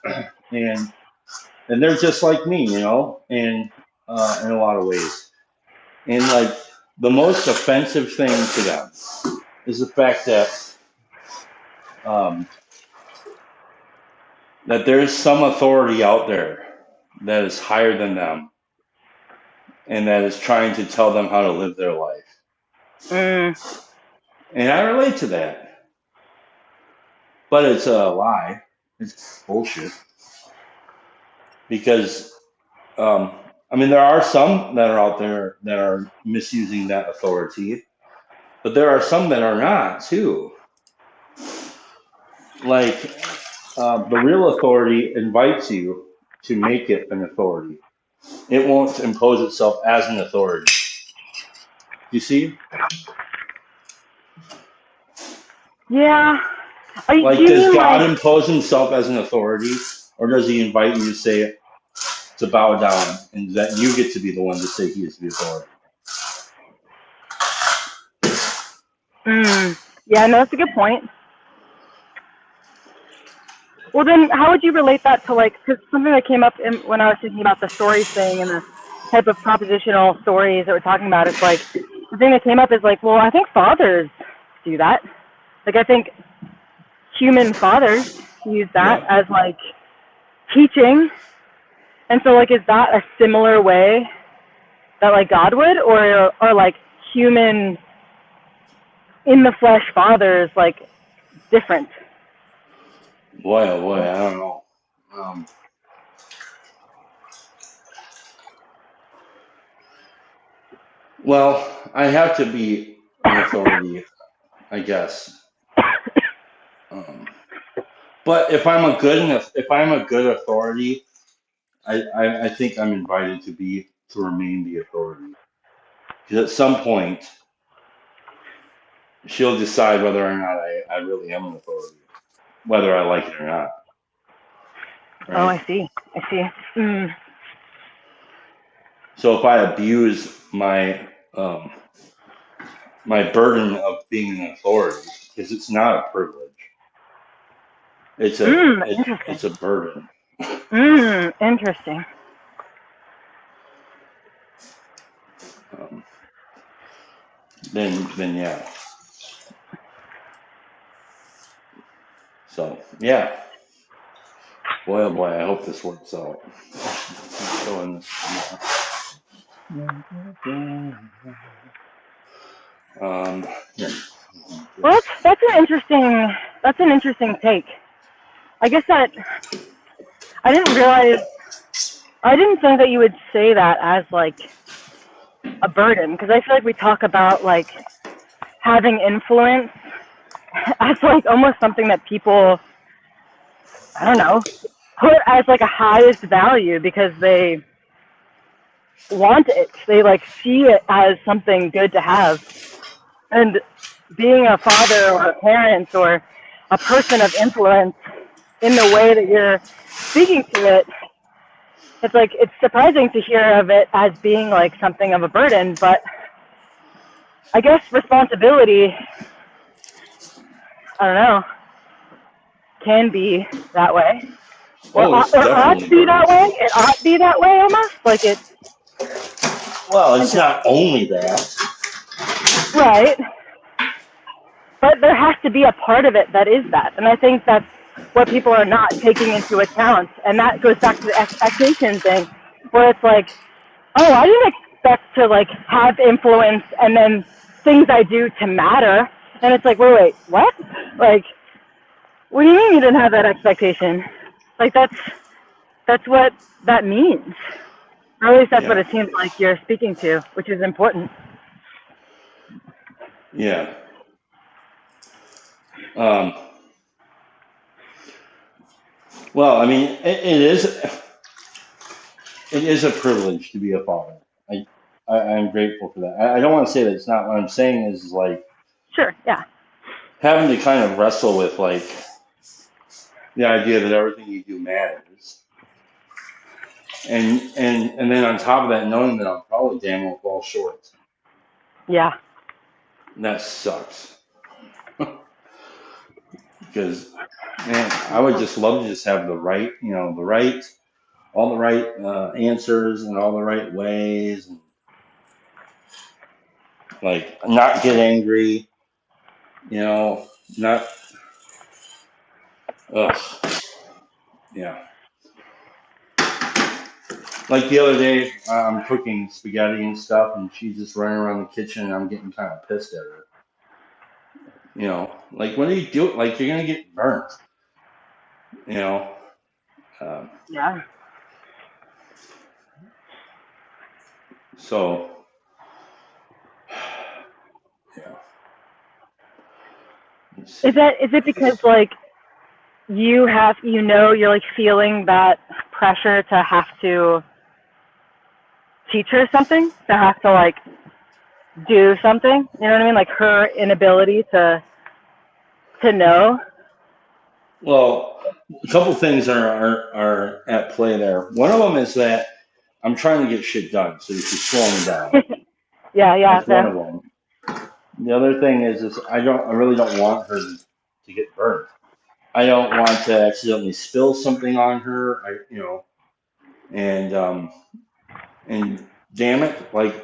Speaker 3: And they're just like me, and in a lot of ways. And like the most offensive thing to them is the fact that that there's some authority out there that is higher than them and that is trying to tell them how to live their life. And I relate to that. But it's a lie. It's bullshit. Because I mean, there are some that are out there that are misusing that authority, but there are some that are not too. Like the real authority invites you to make it an authority. It won't impose itself as an authority. You see?
Speaker 4: Yeah.
Speaker 3: Like,
Speaker 4: Do you
Speaker 3: does
Speaker 4: mean
Speaker 3: God
Speaker 4: like?
Speaker 3: impose himself as an authority, or does he invite you to say to bow down and that you get to be the one to say he is the authority?
Speaker 4: Yeah, no, that's a good point. Well, then, how would you relate that to like? Because something that came up when I was thinking about the stories thing and the type of propositional stories that we're talking about, it's like the thing that came up is like, well, I think fathers do that. Like, I think human fathers use that
Speaker 3: Yeah.
Speaker 4: as like teaching, and so like, is that a similar way that like God would, or like human in the flesh fathers like different?
Speaker 3: Boy, oh boy, I don't know. Um, well, I have to be an authority, I guess. But if I'm a good authority, I think I'm invited to remain the authority. Because at some point, she'll decide whether or not I really am an authority, whether I like it or not.
Speaker 4: Oh,
Speaker 3: Right?
Speaker 4: I see.
Speaker 3: So if I abuse my burden of being an authority, because it's not a privilege,
Speaker 4: Interesting.
Speaker 3: it's a burden.
Speaker 4: Interesting.
Speaker 3: Um, then yeah. So yeah. Boy, oh boy, I hope this works out. I'm showing this. Yeah.
Speaker 4: Well, that's an interesting take. I guess that I didn't think that you would say that as like a burden, because I feel like we talk about like having influence as like almost something that people, I don't know, put as like a highest value because they want it. They like see it as something good to have. And being a father or a parent or a person of influence in the way that you're speaking to it, it's like it's surprising to hear of it as being like something of a burden, but I guess responsibility, I don't know, can be that way.
Speaker 3: Oh, it's
Speaker 4: Or ought to
Speaker 3: definitely
Speaker 4: be that
Speaker 3: burdensome.
Speaker 4: way. It ought to be that way almost. Like it.
Speaker 3: Well, it's not only that.
Speaker 4: Right. But there has to be a part of it that is that. And I think that's what people are not taking into account. And that goes back to the expectation thing, where it's like, oh, I didn't expect to like have influence and then things I do to matter. And it's like, wait, what? Like, what do you mean you didn't have that expectation? Like that's what that means. Or at least that's what it seems like you're speaking to, which is important.
Speaker 3: Yeah. Well, I mean, it is a privilege to be a father. I'm grateful for that. I don't want to say that it's not. What I'm saying is like
Speaker 4: Sure, yeah.
Speaker 3: having to kind of wrestle with like the idea that everything you do matters, and then on top of that, knowing that I'll probably damn well fall short.
Speaker 4: Yeah.
Speaker 3: And that sucks. Because man, I would just love to just have all the right answers and all the right ways, and like not get angry, not, ugh, yeah. Like the other day, I'm cooking spaghetti and stuff, and she's just running around the kitchen, and I'm getting kind of pissed at her. Like what do you do? Like you're gonna get burnt. You know.
Speaker 4: Yeah.
Speaker 3: So, yeah. Let's see.
Speaker 4: Is it because like you're like feeling that pressure to have to teach her something, to have to like do something? You know what I mean? Like her inability to know.
Speaker 3: Well, a couple things are at play there. One of them is that I'm trying to get shit done, so she's slowing down.
Speaker 4: Yeah,
Speaker 3: That's one
Speaker 4: fair.
Speaker 3: of them. The other thing is I really don't want her to get burned. I don't want to accidentally spill something on her. And damn it, like,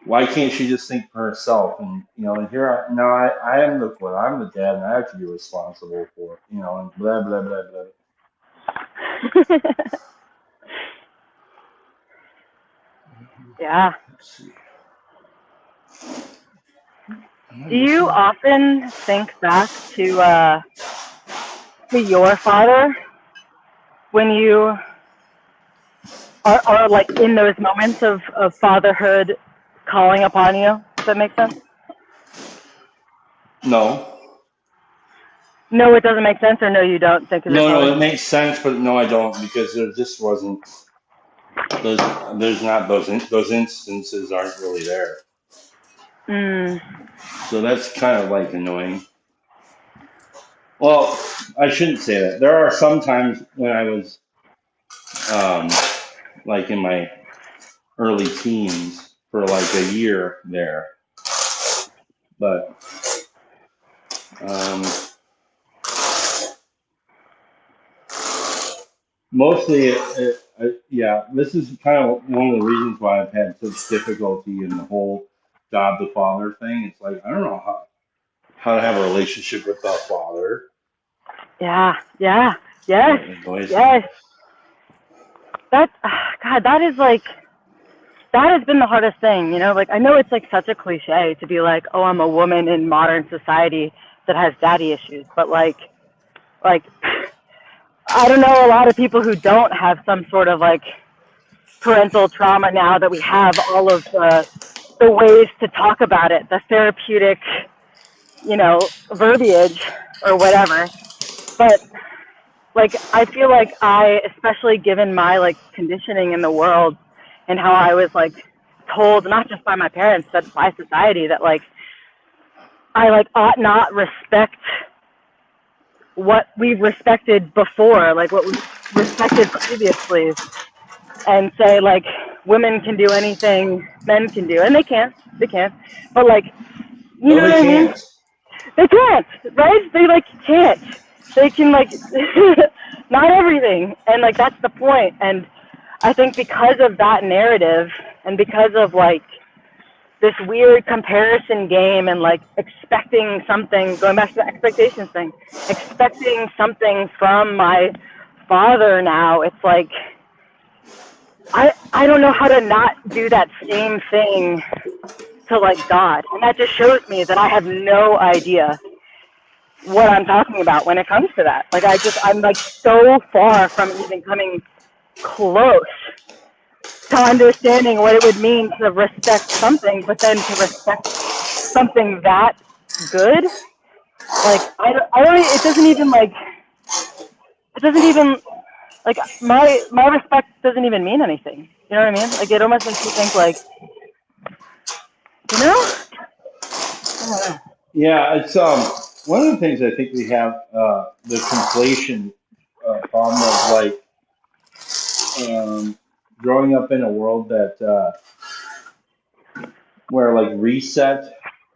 Speaker 3: why can't she just think for herself? And I am I'm the dad, and I have to be responsible for, and blah blah blah blah.
Speaker 4: Yeah.
Speaker 3: Let's see.
Speaker 4: Do you often think back to your father when you are like in those moments of fatherhood calling upon you? Does that make sense?
Speaker 3: No.
Speaker 4: No, it doesn't make sense, or no, you don't think of your
Speaker 3: No,
Speaker 4: father?
Speaker 3: it makes sense, but no, I don't, because there just wasn't there's not those instances aren't really there. So that's kind of like annoying. Well, I shouldn't say that. There are some times when I was like in my early teens for like a year there, but mostly, yeah, this is kind of one of the reasons why I've had such difficulty in the whole God the Father thing. It's like, I don't know how to have a relationship with the Father.
Speaker 4: Yeah.
Speaker 3: That
Speaker 4: Yes.
Speaker 3: annoys me.
Speaker 4: Yes. God, that has been the hardest thing, you know? Like, I know it's like such a cliche to be like, oh, I'm a woman in modern society that has daddy issues, but like, I don't know a lot of people who don't have some sort of like parental trauma now that we have all of the ways to talk about it, the therapeutic, verbiage or whatever. But like, I feel like especially given my like conditioning in the world and how I was like told, not just by my parents, but by society, that like I like ought not respect what we've respected before, like what we've respected previously, and say like women can do anything men can do, and they can, but like, you
Speaker 3: No,
Speaker 4: know
Speaker 3: they
Speaker 4: what I mean?
Speaker 3: can't.
Speaker 4: They can't, right? They like can't. They can like not everything, and like that's the point. And I think because of that narrative, and because of like this weird comparison game, and like expecting something, going back to the expectations thing, expecting something from my father now, it's like I don't know how to not do that same thing to like God. And that just shows me that I have no idea what I'm talking about when it comes to that. Like I'm like so far from even coming close to understanding what it would mean to respect something, but then to respect something that good. Like I don't it doesn't even like my respect doesn't even mean anything. You know what I mean? Like it almost makes you think like, you know? I don't know.
Speaker 3: Yeah, it's one of the things I think we have the conflation problem of like growing up in a world that where like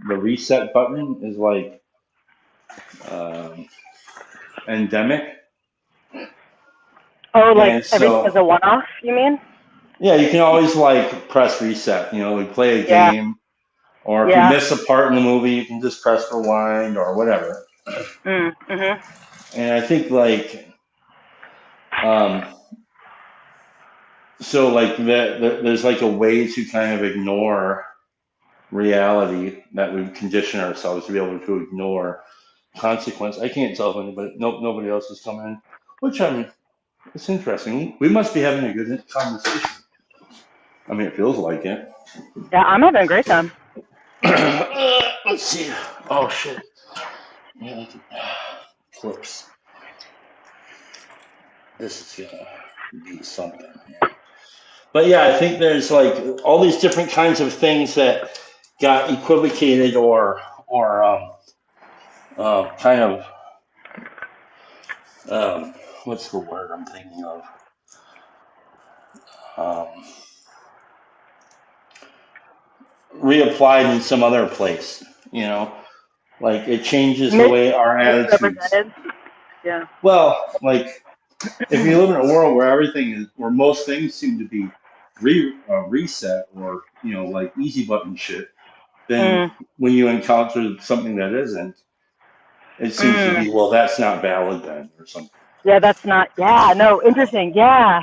Speaker 3: the reset button is like endemic,
Speaker 4: Oh, like
Speaker 3: and
Speaker 4: everything is
Speaker 3: so
Speaker 4: a one-off, you mean?
Speaker 3: yeah, you can always like press reset. Like play a
Speaker 4: Yeah,
Speaker 3: game, or if you
Speaker 4: yeah.
Speaker 3: miss a part in the movie, you can just press rewind or whatever.
Speaker 4: Mhm.
Speaker 3: And I think like um, so like there's like a way to kind of ignore reality that we condition ourselves to be able to ignore consequence. I can't tell if anybody, nope, nobody else is coming in, which it's interesting. We must be having a good conversation. I mean, it feels like it.
Speaker 4: Yeah, I'm having a great time.
Speaker 3: Let's see. Oh shit. Yeah, clips. This is gonna be something. But yeah, I think there's like all these different kinds of things that got equivocated or kind of what's the word I'm thinking of? Um, reapplied in some other place. You know, like it changes the way our attitudes.
Speaker 4: Misrepresented. Yeah.
Speaker 3: Well, like if you live in a world where where most things seem to be reset or like easy button shit, then when you encounter something that isn't, it seems to be, well, that's not valid then or something.
Speaker 4: Yeah, that's not. Yeah, no, interesting. Yeah.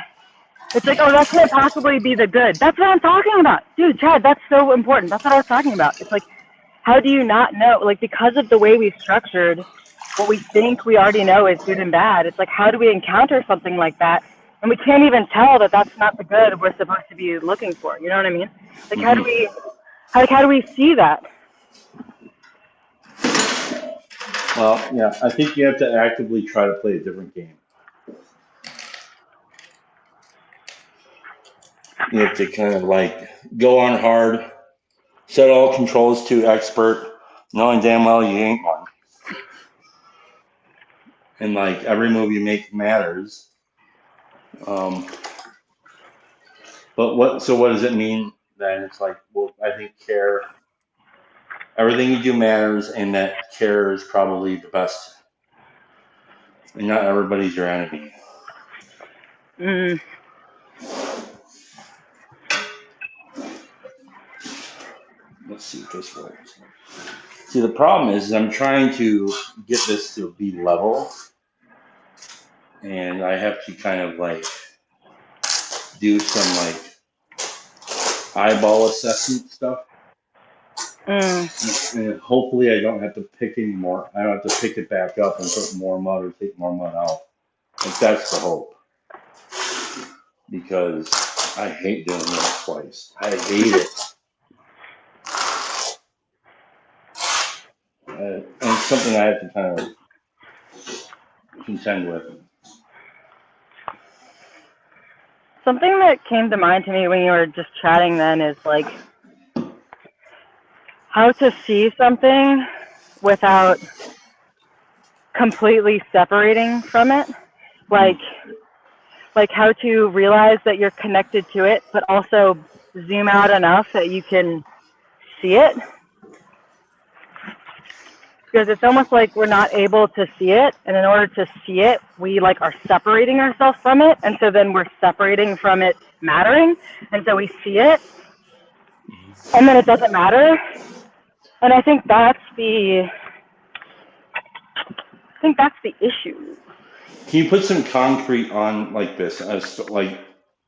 Speaker 4: It's like, oh, that can't possibly be the good. That's what I'm talking about. Dude, Chad, that's so important. That's what I was talking about. It's like, how do you not know? Like, because of the way we've structured what we think we already know is good and bad, it's like, how do we encounter something like that? And we can't even tell that that's not the good we're supposed to be looking for. You know what I mean? Like, how do we see that?
Speaker 3: Well, yeah, I think you have to actively try to play a different game. You have to kind of like go on hard, set all controls to expert, knowing damn well you ain't one. And like every move you make matters. But what does it mean then? It's like, well, I think everything you do matters, and that care is probably the best. And not everybody's your enemy. Let's see if this works. See, the problem is I'm trying to get this to be level, and I have to kind of like do some like eyeball assessment stuff. And hopefully I don't have to pick anymore. I don't have to pick it back up and put more mud or take more mud out. Like that's the hope. Because I hate doing that twice. I hate it. And it's something I have to kind of contend with.
Speaker 4: Something that came to mind to me when you were just chatting then is like how to see something without completely separating from it. Like how to realize that you're connected to it, but also zoom out enough that you can see it. Because it's almost like we're not able to see it, and in order to see it, we like are separating ourselves from it, and so then we're separating from it mattering, and so we see it, and then it doesn't matter. And I think that's the issue.
Speaker 3: Can you put some concrete on like this? Like,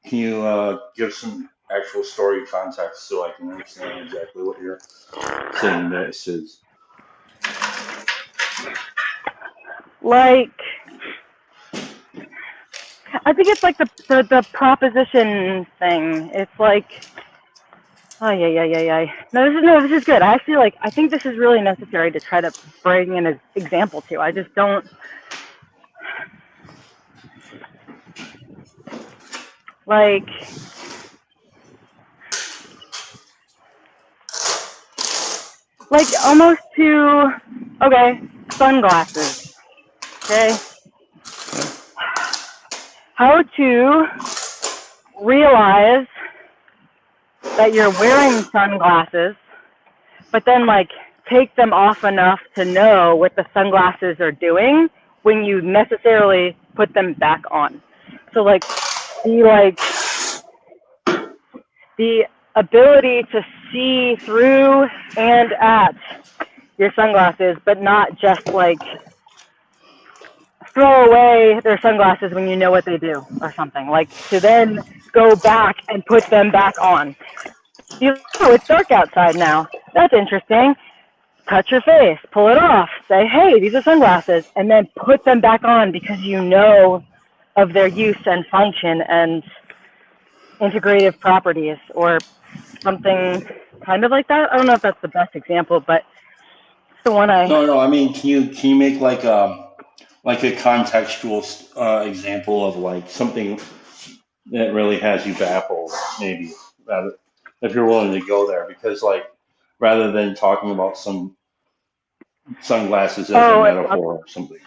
Speaker 3: can you give some actual story context so I can understand exactly what you're saying this is?
Speaker 4: Like, I think it's like the proposition thing. It's like, oh yeah. No, this is good. I think this is really necessary to try to bring in an example to. I just don't. Like almost to, okay, sunglasses, okay? How to realize that you're wearing sunglasses, but then like take them off enough to know what the sunglasses are doing when you necessarily put them back on. So like the ability to see through and at your sunglasses, but not just like throw away their sunglasses when you know what they do or something. Like to then go back and put them back on. It's dark outside now. That's interesting. Touch your face, pull it off, say, hey, these are sunglasses, and then put them back on because you know of their use and function, and integrative properties or something kind of like that. I don't know if that's the best example, but it's the one
Speaker 3: No, I mean, can you make like a contextual example of like something that really has you baffled, maybe, rather, if you're willing to go there, because like rather than talking about some sunglasses as a metaphor or something.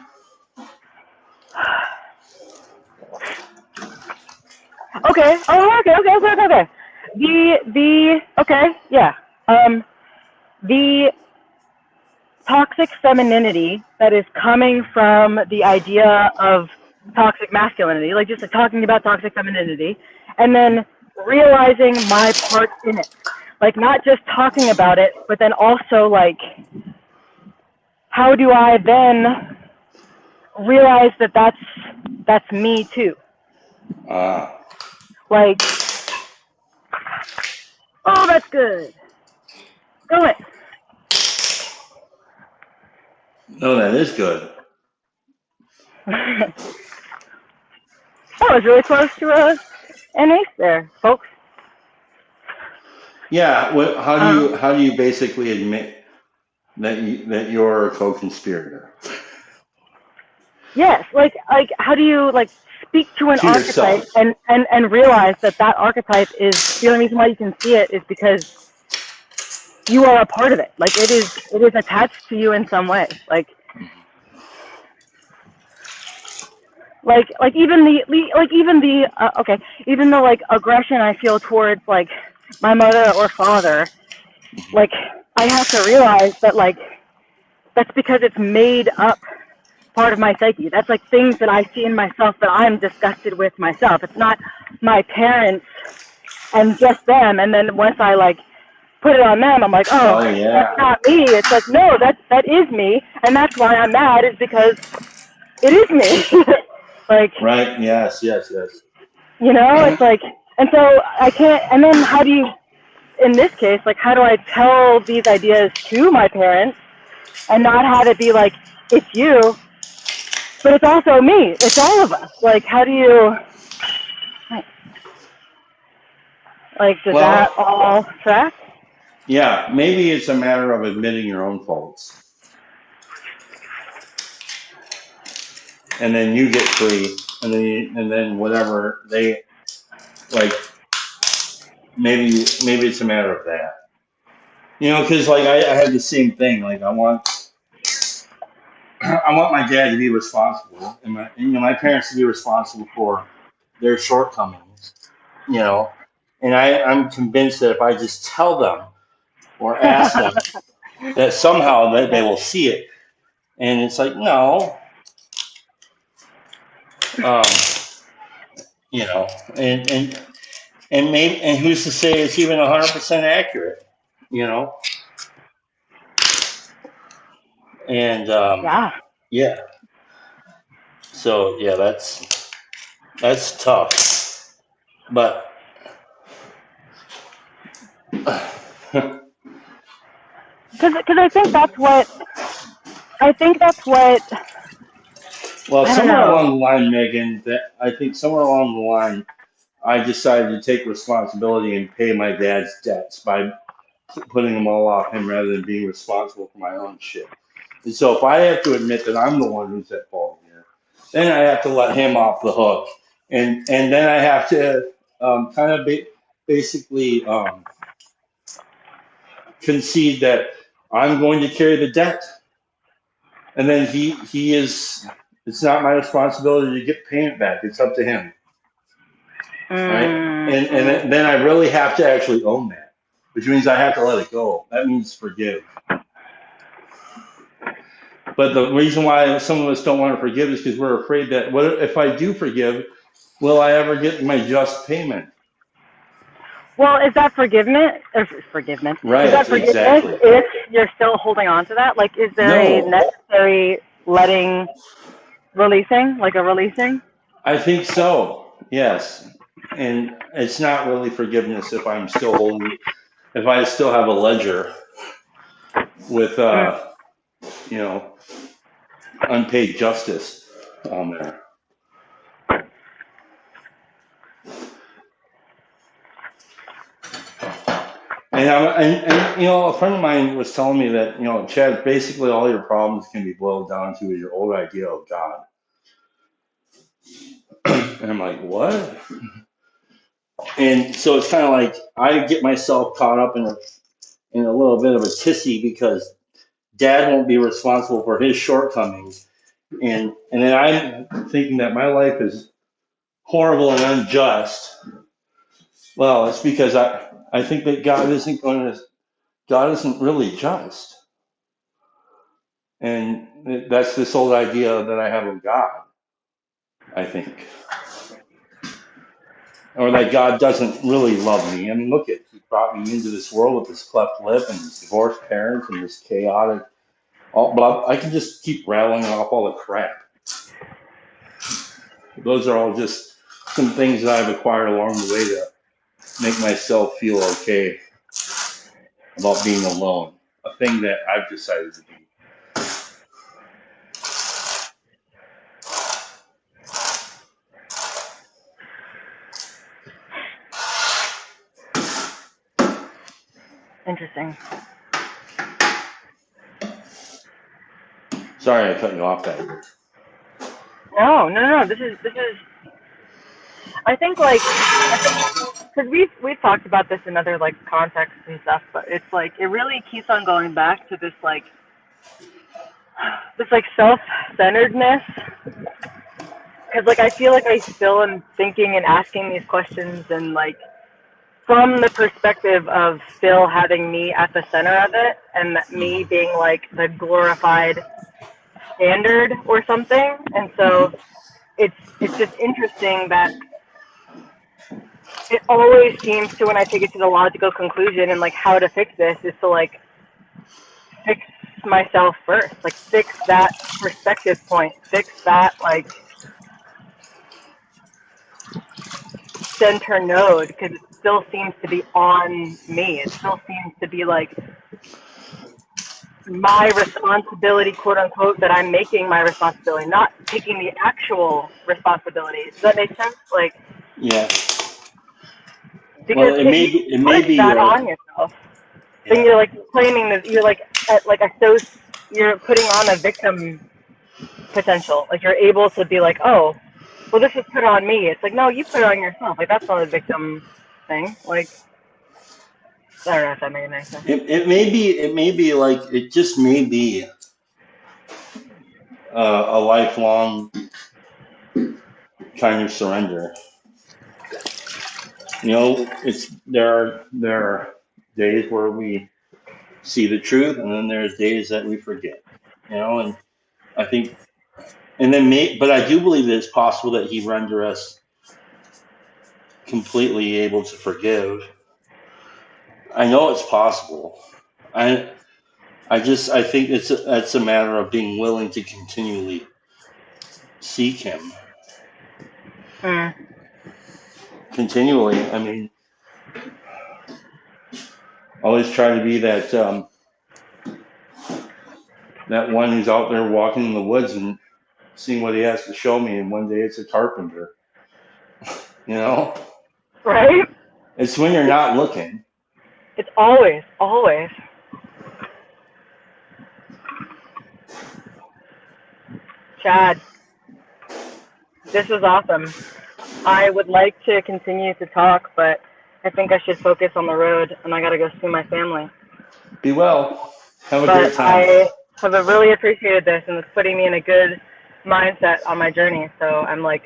Speaker 4: Okay. Oh, okay. The toxic femininity that is coming from the idea of toxic masculinity, like just like talking about toxic femininity, and then realizing my part in it, like not just talking about it, but then also like, how do I then realize that that's me too? Like, oh, that's good. Go it.
Speaker 3: No, that is good.
Speaker 4: I was really close to an ace there, folks.
Speaker 3: Yeah. How do you basically admit that you're a co-conspirator?
Speaker 4: Yes, like how do you like speak to an
Speaker 3: To
Speaker 4: archetype
Speaker 3: yourself.
Speaker 4: and realize that archetype is the only reason why you can see it is because you are a part of it. Like it is attached to you in some way. Like even the like aggression I feel towards like my mother or father, like I have to realize that like that's because it's made up part of my psyche. That's like things that I see in myself that I'm disgusted with myself. It's not my parents and just them, and then once I like put it on them, I'm like, oh yeah, that's not me. It's like, no, that is me, and that's why I'm mad, is because it is me. Like,
Speaker 3: right, yes.
Speaker 4: You know, it's like, and so I can't, and then how do you, in this case, like how do I tell these ideas to my parents and not have it be like, it's you, but it's also me, it's all of us. Like, how do you, like, does that all track?
Speaker 3: Yeah, maybe it's a matter of admitting your own faults. And then you get free, and then whatever they, like, maybe it's a matter of that. You know, because like I had the same thing. Like I want my dad to be responsible, and my parents to be responsible for their shortcomings. You know, and I'm convinced that if I just tell them or ask them, that somehow that they will see it. And it's like, no, you know, and maybe, and who's to say it's even 100% accurate, you know? And yeah. So yeah, that's tough, but
Speaker 4: because I think that's what.
Speaker 3: Well, somewhere along the line, Megan, I decided to take responsibility and pay my dad's debts by putting them all off him rather than being responsible for my own shit. And so if I have to admit that I'm the one who's at fault here, then I have to let him off the hook. And then I have to kind of basically concede that I'm going to carry the debt. And then he is, it's not my responsibility to get payment back. It's up to him. Right? And then I really have to actually own that, which means I have to let it go. That means forgive. But the reason why some of us don't want to forgive is because we're afraid that what if I do forgive, will I ever get my just payment?
Speaker 4: Well, is that forgiveness? Forgiveness.
Speaker 3: Right,
Speaker 4: is that forgiveness
Speaker 3: exactly.
Speaker 4: If you're still holding on to that? Like, is there a necessary releasing? I
Speaker 3: think so, yes. And it's not really forgiveness if I still have a ledger with, unpaid justice on there. And a friend of mine was telling me that, Chad, basically all your problems can be boiled down to is your old idea of God. And I'm like, what? And so it's kind of like I get myself caught up in a little bit of a tizzy because Dad won't be responsible for his shortcomings, and then I'm thinking that my life is horrible and unjust. Well, it's because I think that God isn't really just, and that's this old idea that I have of God, I think. Or that God doesn't really love me. I mean, look at, he brought me into this world with this cleft lip and these divorced parents and this chaotic, but I can just keep rattling off all the crap. Those are all just some things that I've acquired along the way to make myself feel okay about being alone. A thing that I've decided to be.
Speaker 4: Interesting.
Speaker 3: Sorry I cut you off that.
Speaker 4: No. This is. I think because we've talked about this in other like contexts and stuff, but it's like it really keeps on going back to this self-centeredness. Because like I feel like I still am thinking and asking these questions and like from the perspective of still having me at the center of it and me being like the glorified standard or something. And so it's just interesting that it always seems to, when I take it to the logical conclusion and like how to fix this is to like fix myself first, like fix that perspective point, fix that like center node, because it still seems to be on me. It still seems to be like my responsibility, quote unquote, that I'm making my responsibility, not taking the actual responsibility. Does that make sense? Like,
Speaker 3: Yeah.
Speaker 4: because
Speaker 3: Well, it may be
Speaker 4: that on yourself, then you're like claiming that you're like you're putting on a victim potential. Like you're able to be like, oh, well, this is put on me. It's like, no, you put it on yourself. Like that's not a victim thing. Like, I don't know if that made any sense.
Speaker 3: It may be like it just may be a lifelong kind of surrender. There are days where we see the truth, and then there's days that we forget. And I think, but I do believe that it's possible that He render us completely able to forgive. I know it's possible. I think it's a matter of being willing to continually seek Him. Continually. I mean, always try to be that one who's out there walking in the woods and seeing what He has to show me, and one day it's a carpenter.
Speaker 4: Right?
Speaker 3: It's when you're not looking.
Speaker 4: It's always. Chad, this was awesome. I would like to continue to talk, but I think I should focus on the road, and I got to go see my family.
Speaker 3: Be well. Have a
Speaker 4: But
Speaker 3: great time.
Speaker 4: I have really appreciated this, and it's putting me in a good mindset on my journey. So I'm like,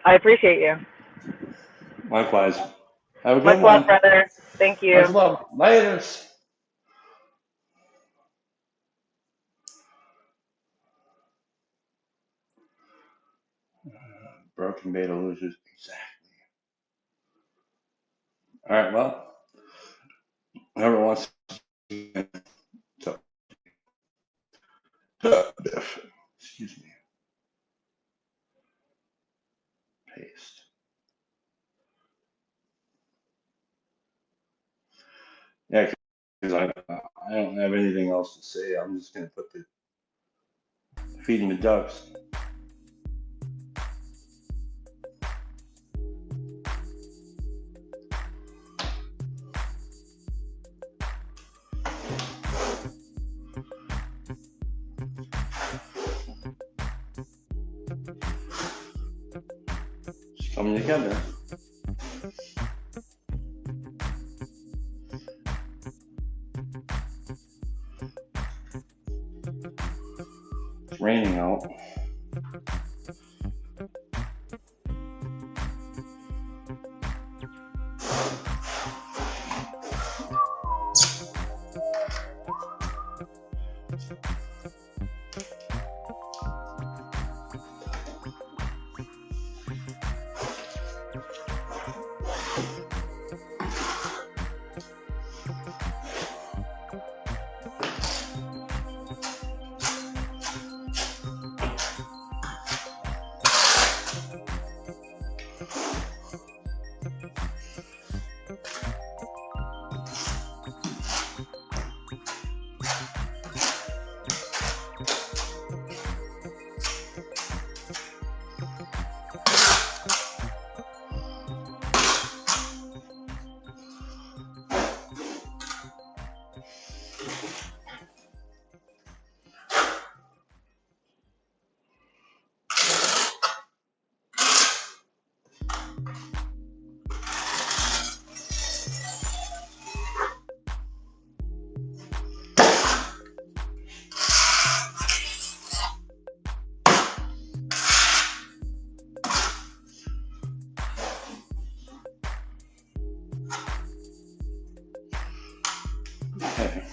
Speaker 4: I appreciate you.
Speaker 3: Likewise. Have a good
Speaker 4: Much
Speaker 3: one.
Speaker 4: love, brother. Thank you.
Speaker 3: Much love. Later. Broken beta losers. Exactly. All right. Well, whoever wants to. Excuse me. Paste. Yeah, because I don't have anything else to say. I'm just going to put the feeding the ducks. coming together. It's raining out. Okay.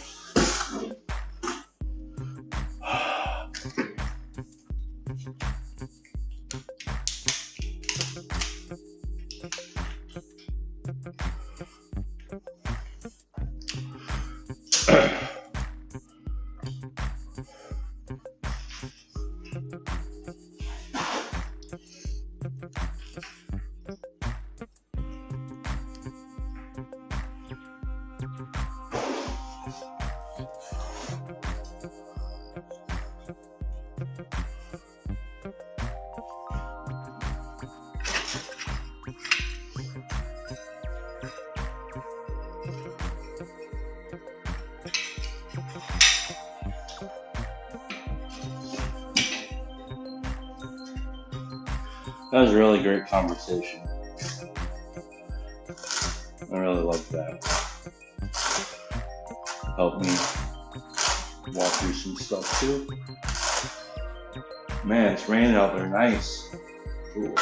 Speaker 3: That was a really great conversation. I really like that. Helped me walk through some stuff too. Man, it's raining out there. Nice. Cool.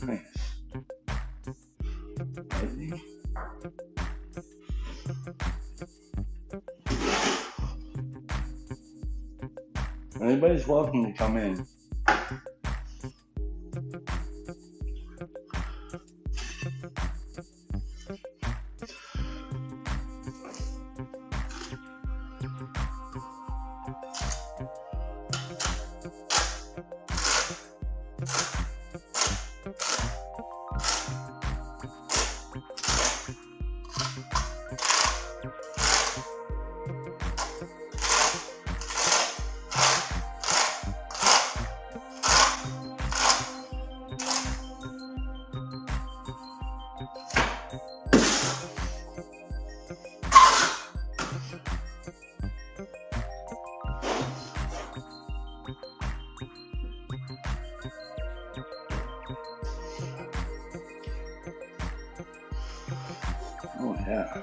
Speaker 3: Nice. Anybody's welcome to come in. Oh yeah.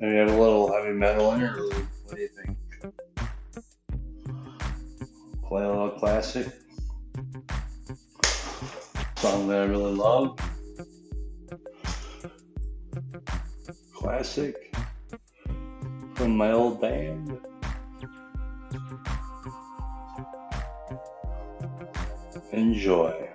Speaker 3: Maybe have a little heavy metal interlude. What do you think? Play a little classic. Song that I really love. Classic from my old band. Enjoy.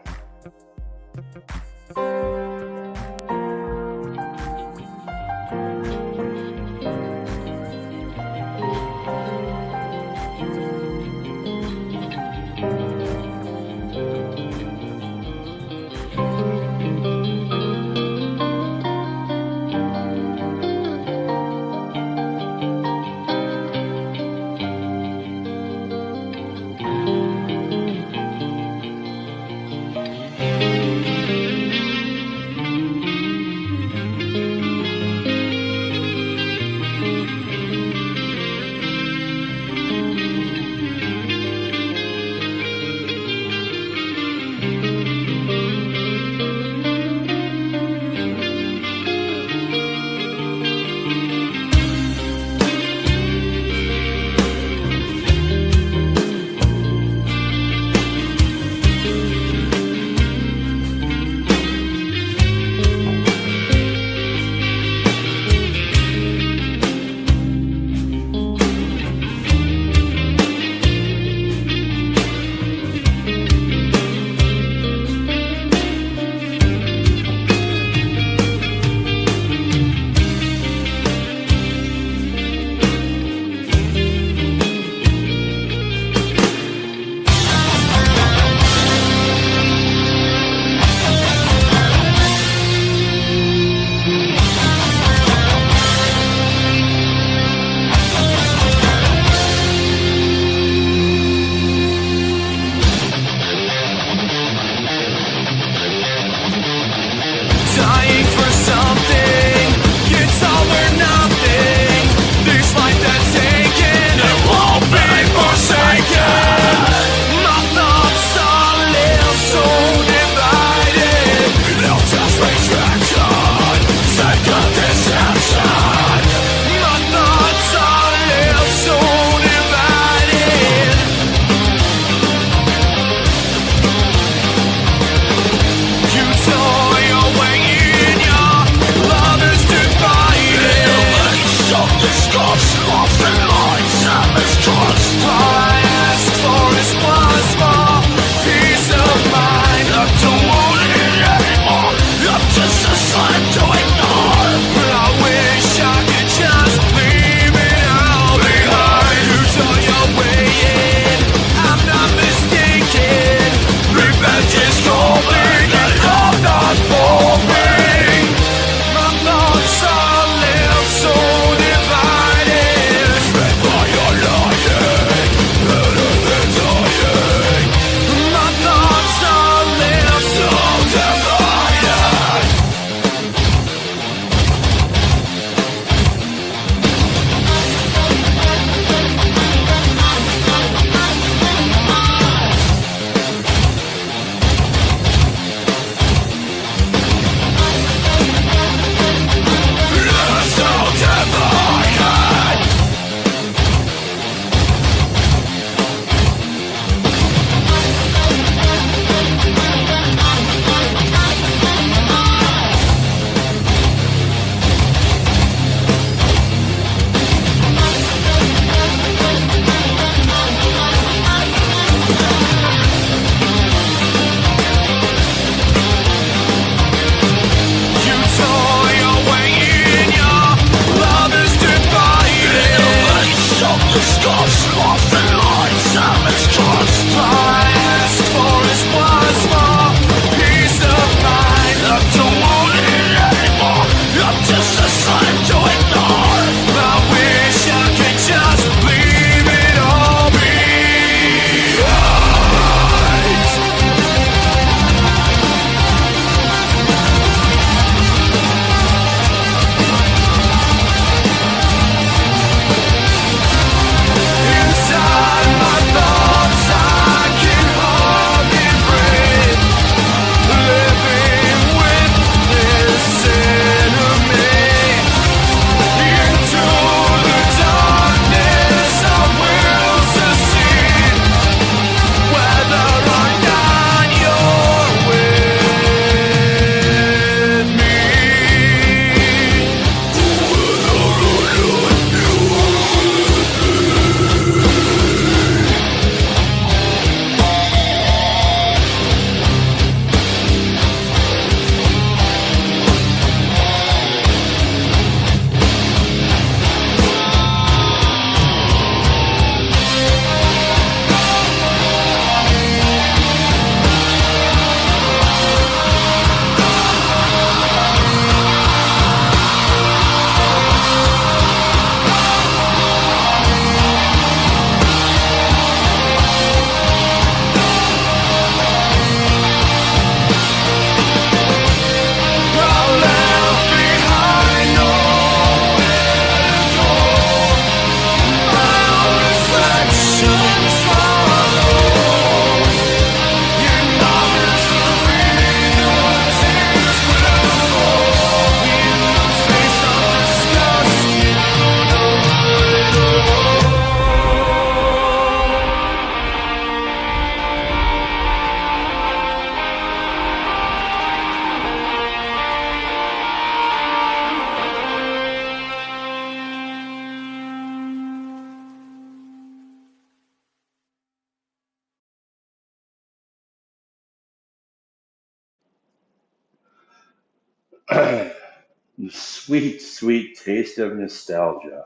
Speaker 3: The sweet, sweet taste of nostalgia.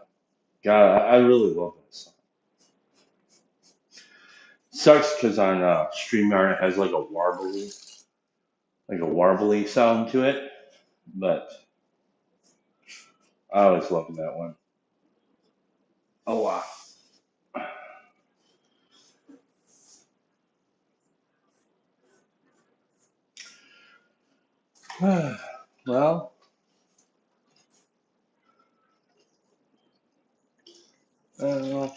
Speaker 3: God, I really love that song. Sucks because on StreamYard it has like a warbly sound to it, but I always loved that one a lot. Well, I don't know.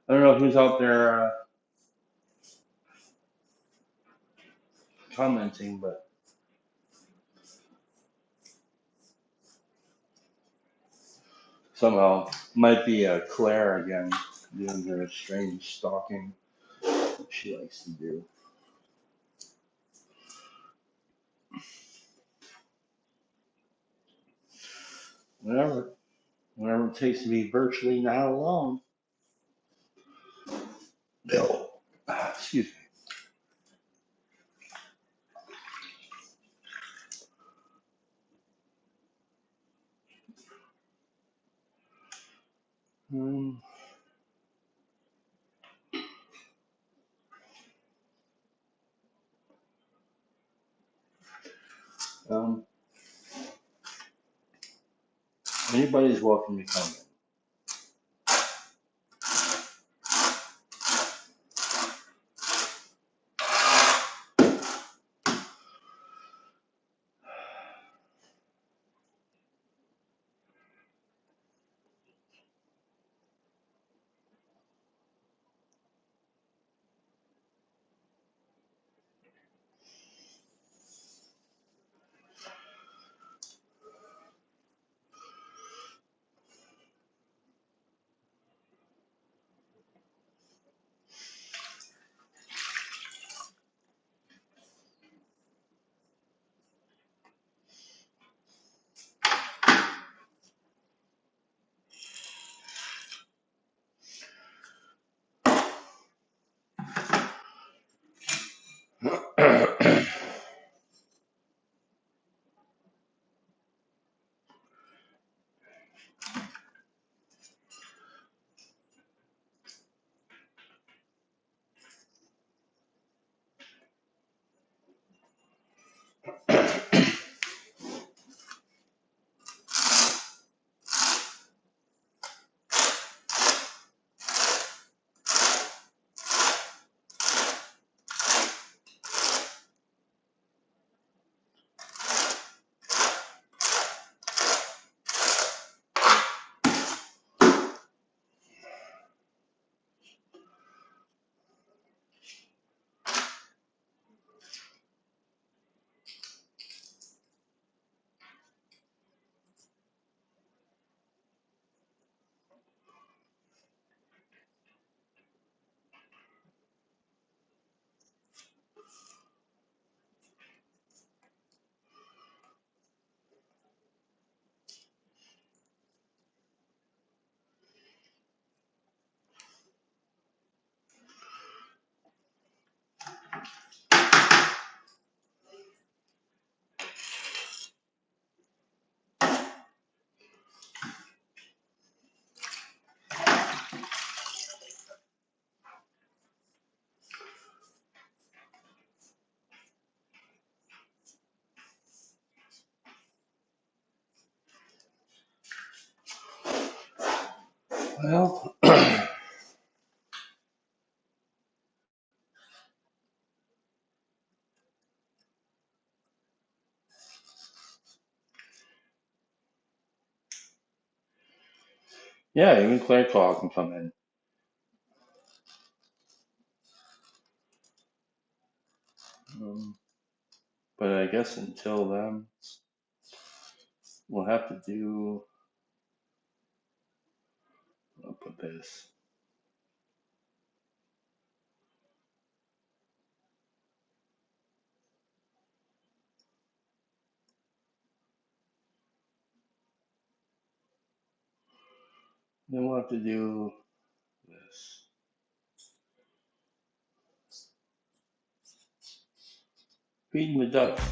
Speaker 3: I don't know who's out there commenting, but somehow might be Claire again doing her strange stalking she likes to do. Whatever, whatever it takes to be virtually not alone. Bill, excuse me. Um, anybody's welcome to come in. Well, yeah, even Claire Claw can come in. But I guess until then, we'll have to do. I'll put this. Then we'll have to do this. Feeding the ducks.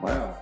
Speaker 3: Wow.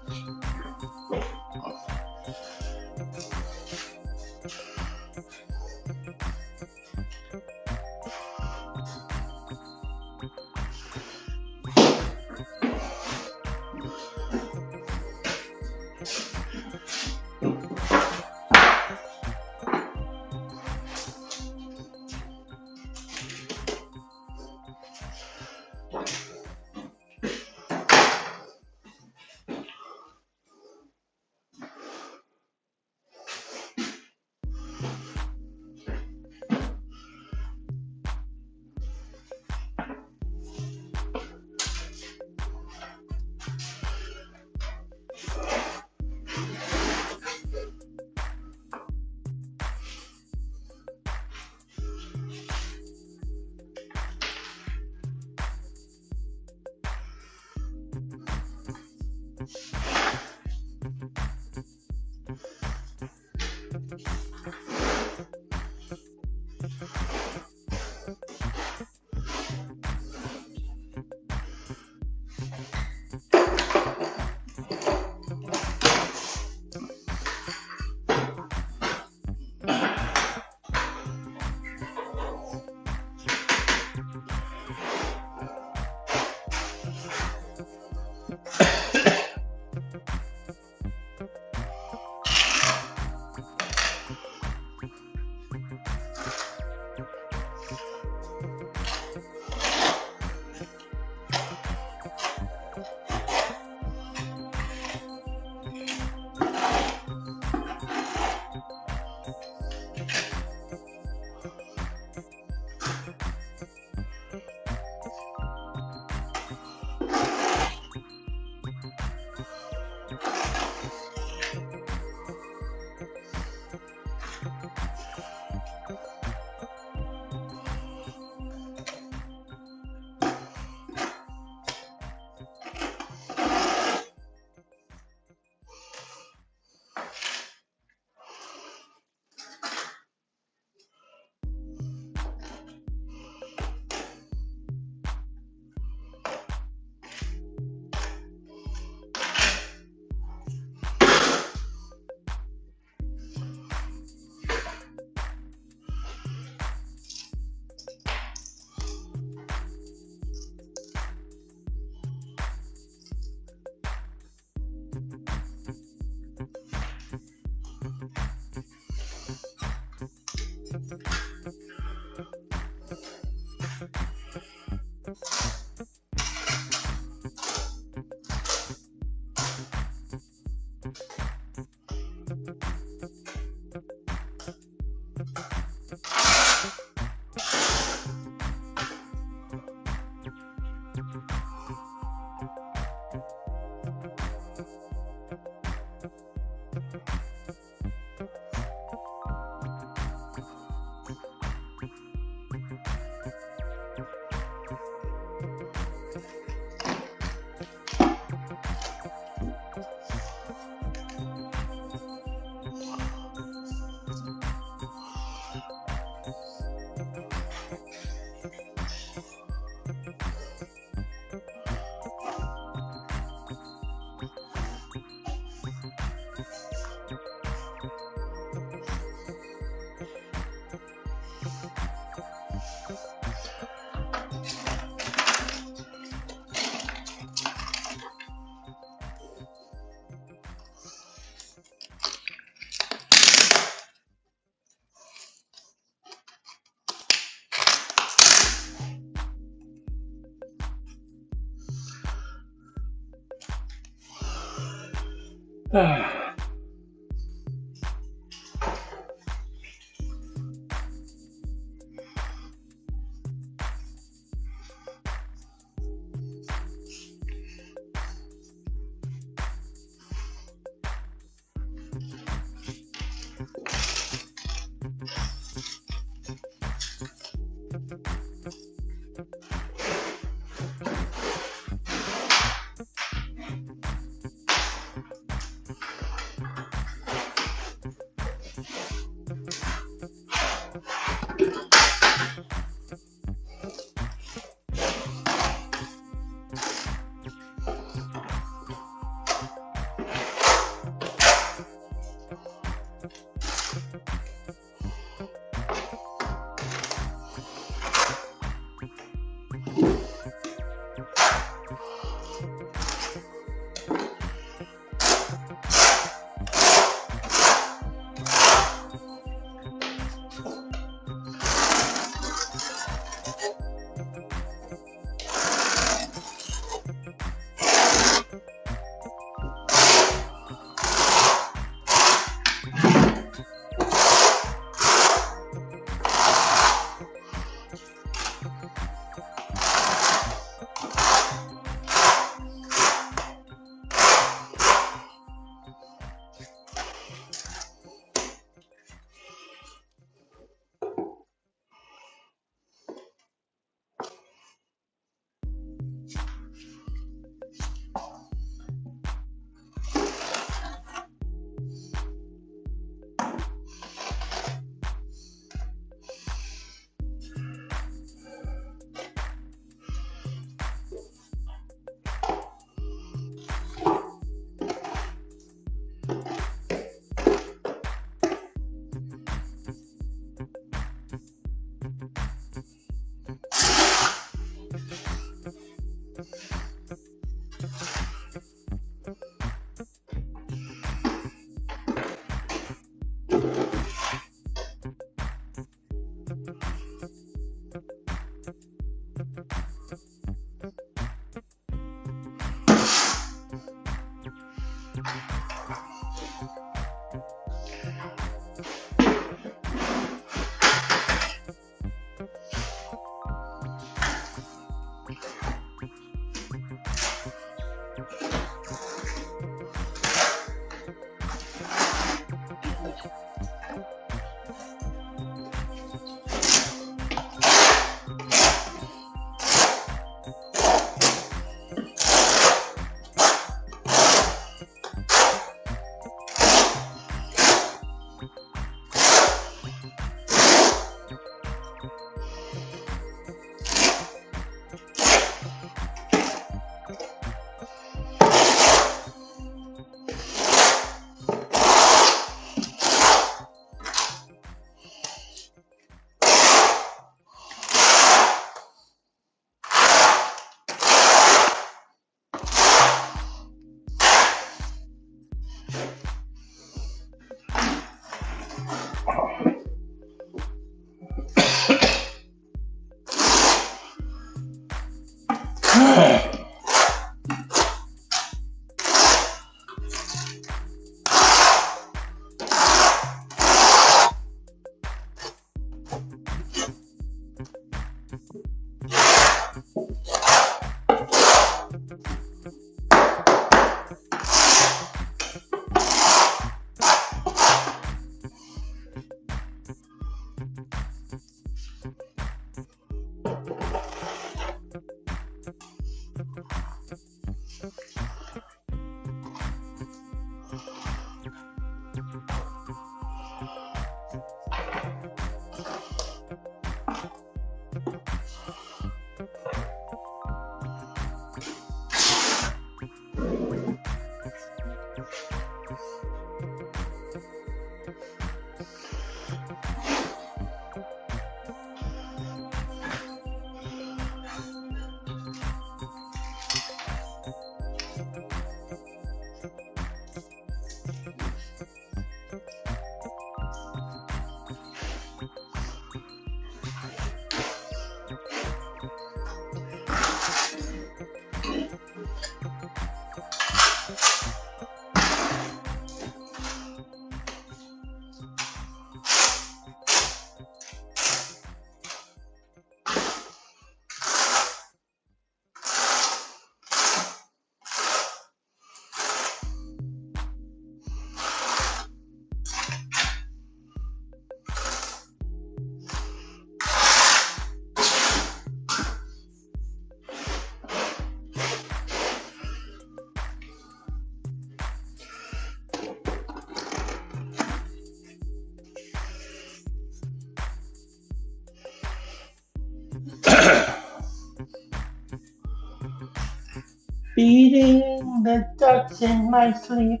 Speaker 3: Feeding the ducks in my sleep.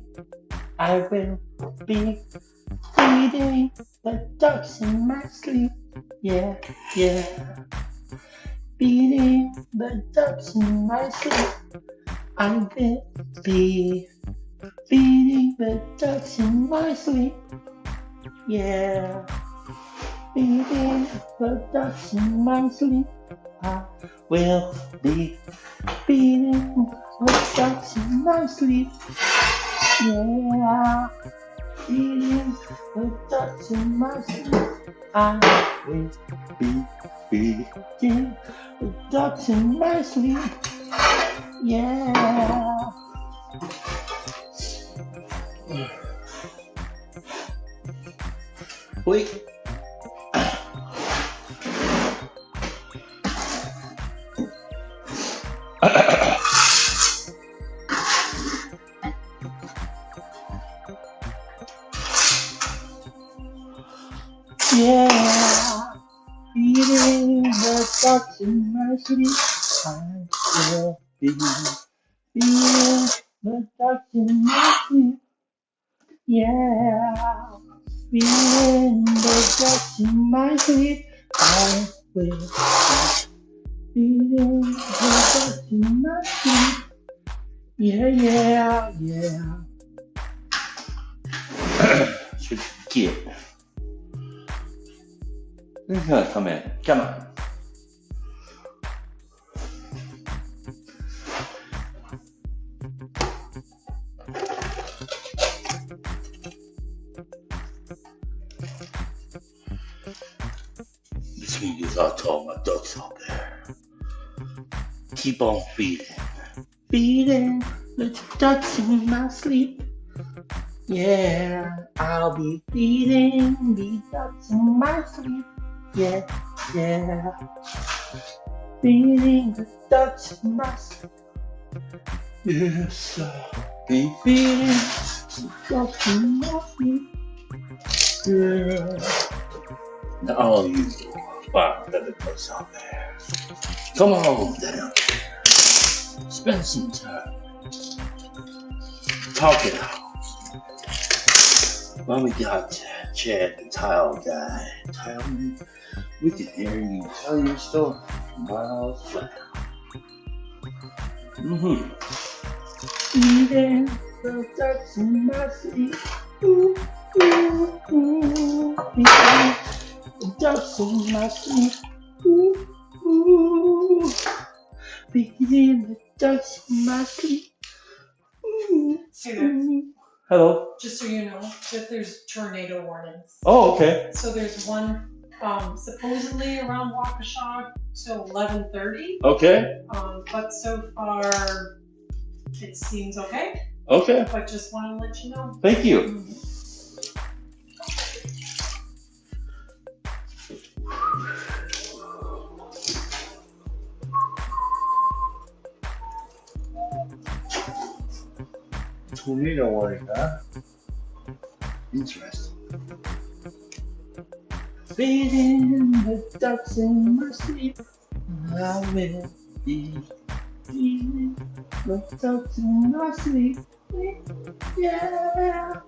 Speaker 3: I will be feeding the ducks in my sleep. Yeah, yeah. Feeding the ducks in my sleep. I will be feeding the ducks in my sleep. Yeah. Feeding the ducks in my sleep. I will be feeding the ducks in my sleep. Yeah. Feeding the ducks in my sleep. I will be feeding the ducks in my sleep. Yeah. Wait. Yeah, feeding the ducks in my sleep. I will be feeding the ducks in my sleep. Yeah, feeding the ducks in my sleep. I will be feeding the ducks in my sleep. Yeah, yeah, yeah. Should get. He's gonna come in. Come on. This week is I told my ducks out there. Keep on feeding. Feeding the ducks in my sleep. Yeah, I'll be feeding the ducks in my sleep. Yeah, yeah. Feeding the ducks in my sleep. Yes, I'll be feeding the ducks in my sleep. Yeah. Now all you fine feather ducks out there, come on down. Spend some time. Talk it out. Well, we got Chad, the tile guy. Tile, we can hear you tell your story from miles away. Eating the ducks in my sleep. Ooh, ooh, ooh. Eating the ducks in my sleep. Ooh, ooh. Eating the ducks in my sleep. Ooh,
Speaker 6: Hey there.
Speaker 3: ooh. Hello.
Speaker 6: Just so you know, that there's tornado warnings.
Speaker 3: Oh, okay.
Speaker 6: So there's one supposedly around Waukesha till 11:30.
Speaker 3: Okay.
Speaker 6: But so far it seems okay.
Speaker 3: Okay.
Speaker 6: But just want to let you know.
Speaker 3: Thank you. Tornado warning, huh? Interesting. Feeding the ducks in my sleep. I will be feeding the ducks in my sleep. Yeah.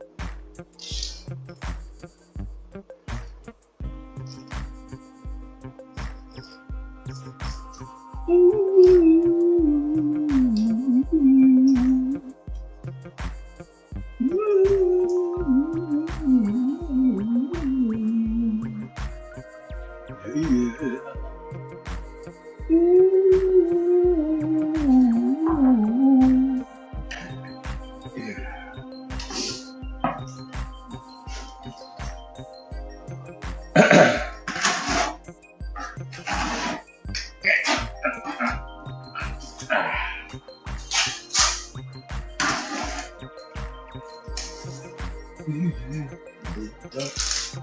Speaker 3: The ducks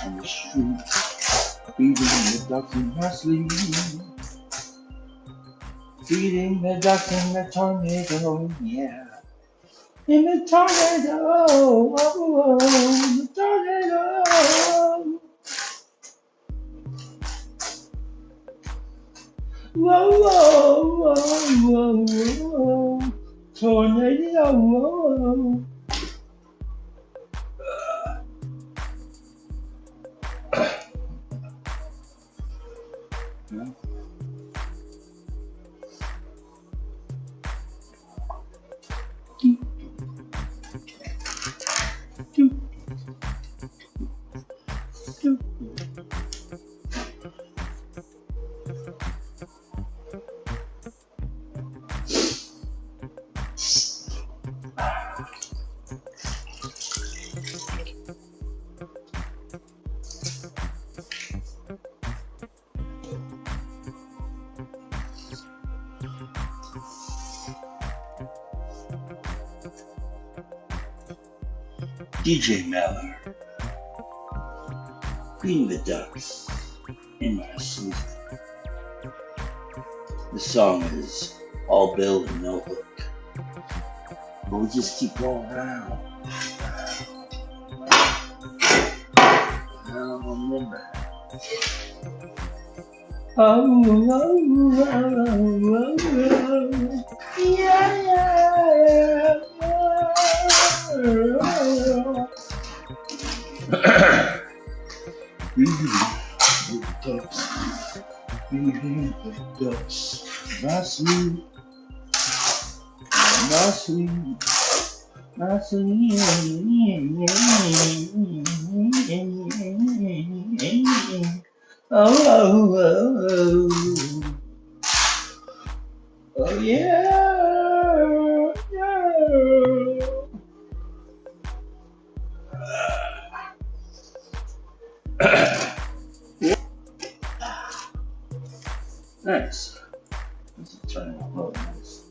Speaker 3: on the street, feeding the ducks in my sleep, feeding the ducks in the tornado, yeah. In the tornado, oh, oh, oh, the tornado. Whoa, whoa, whoa, whoa, whoa. Tornado. DJ Mallor, Queen of the Ducks, in my sleep. The song is all build and no hook, but we just keep going round. I don't remember. Oh yeah. Nice. This is turning out real nice.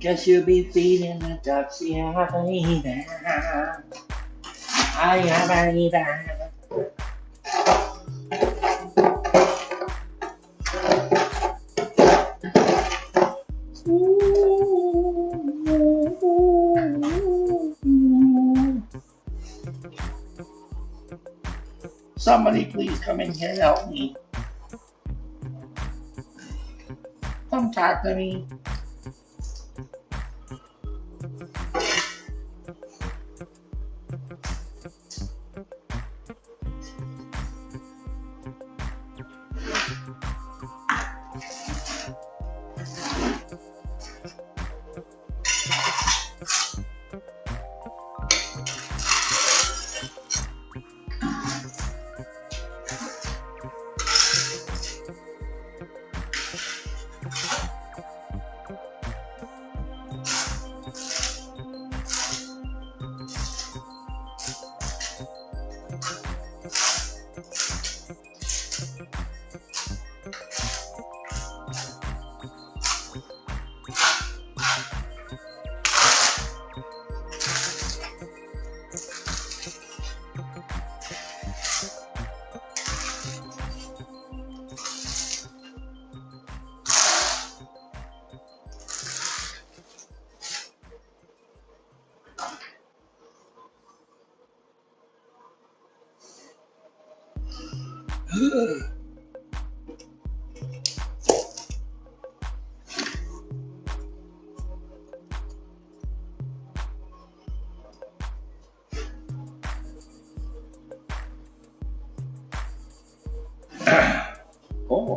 Speaker 3: Guess you'll be feeding the ducks, yeah, baby. Oh, yeah, baby. Somebody please come in here and help me. Come talk to me. Oh,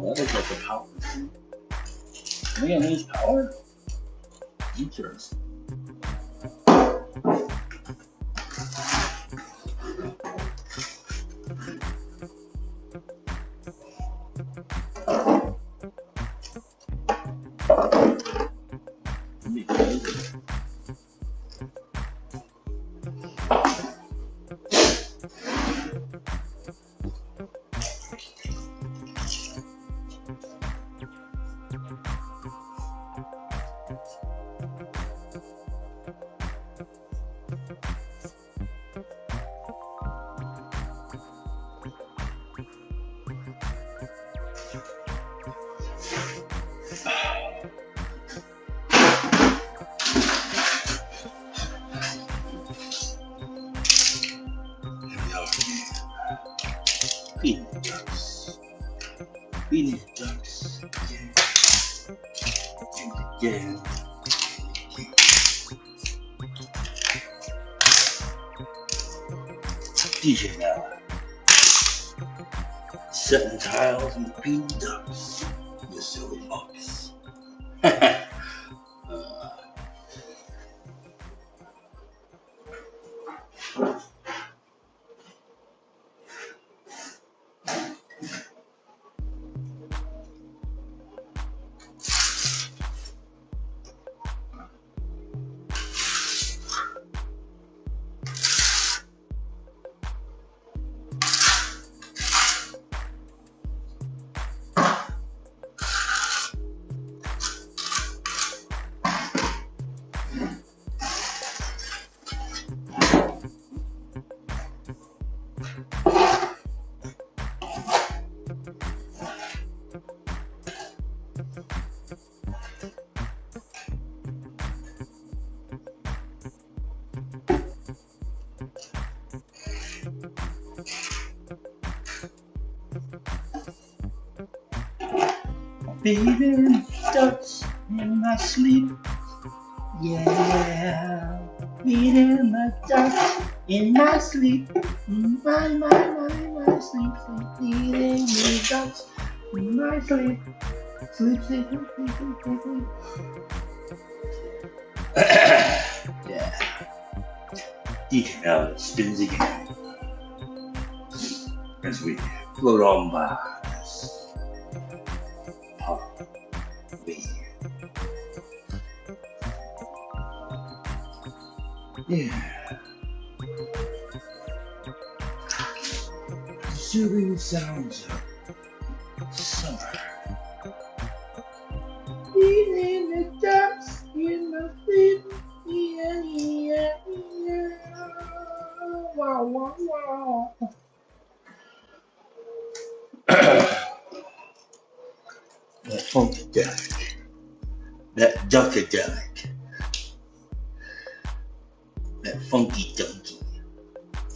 Speaker 3: that looks like a power. Man, needs power? Interesting. Feeding the ducks. Feeding the ducks. Again. And again. DJ now. Setting tiles and feeding ducks. You silly mucks. Feeding ducks in my sleep, yeah. Feeding the ducks in my sleep, my sleep, sleep. Feeding the ducks in my sleep, sleep, sleep, sleep, sleep, sleep, sleep. Yeah. DJ now spins again as we float on by. Yeah. Soothing sounds of summer. Feeding the ducks in my sleep. Yeah, yeah, yeah. Wow, wow, wow. That funky duck. That duckadelic. That funky dunky.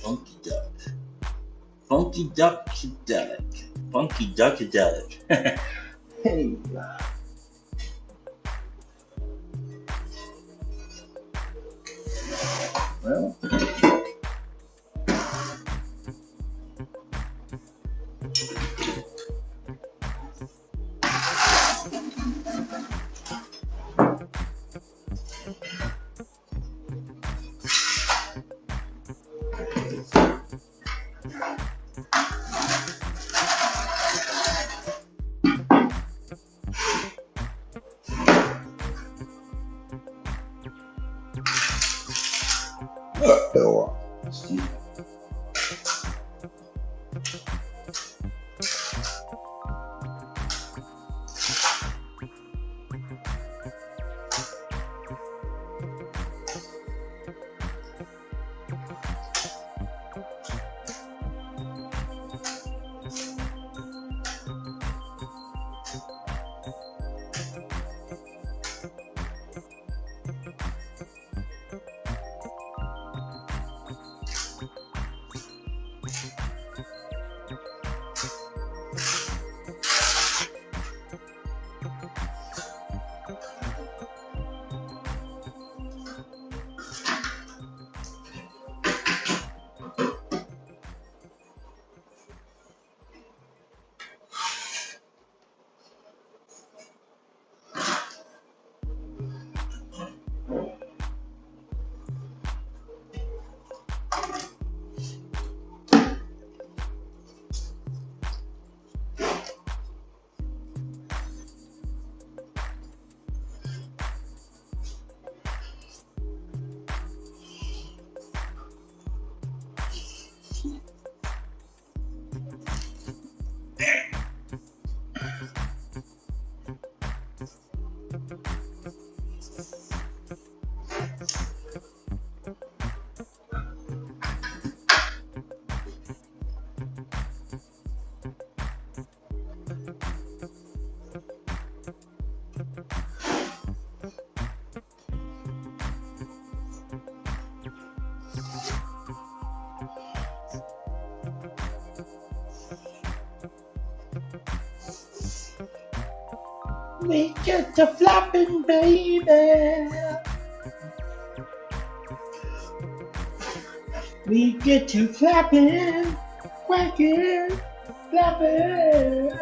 Speaker 3: Funky duck. Funky duckadelic. Funky duckadelic. Hey. Well. Excuse me. We get to flapping, baby. We get to flapping, quacking, flapping.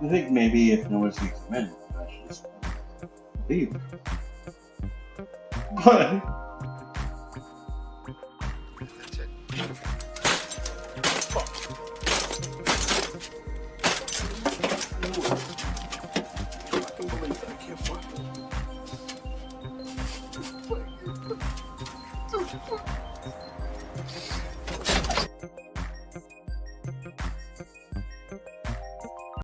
Speaker 3: I think maybe if no one's gonna come in, I should just leave. But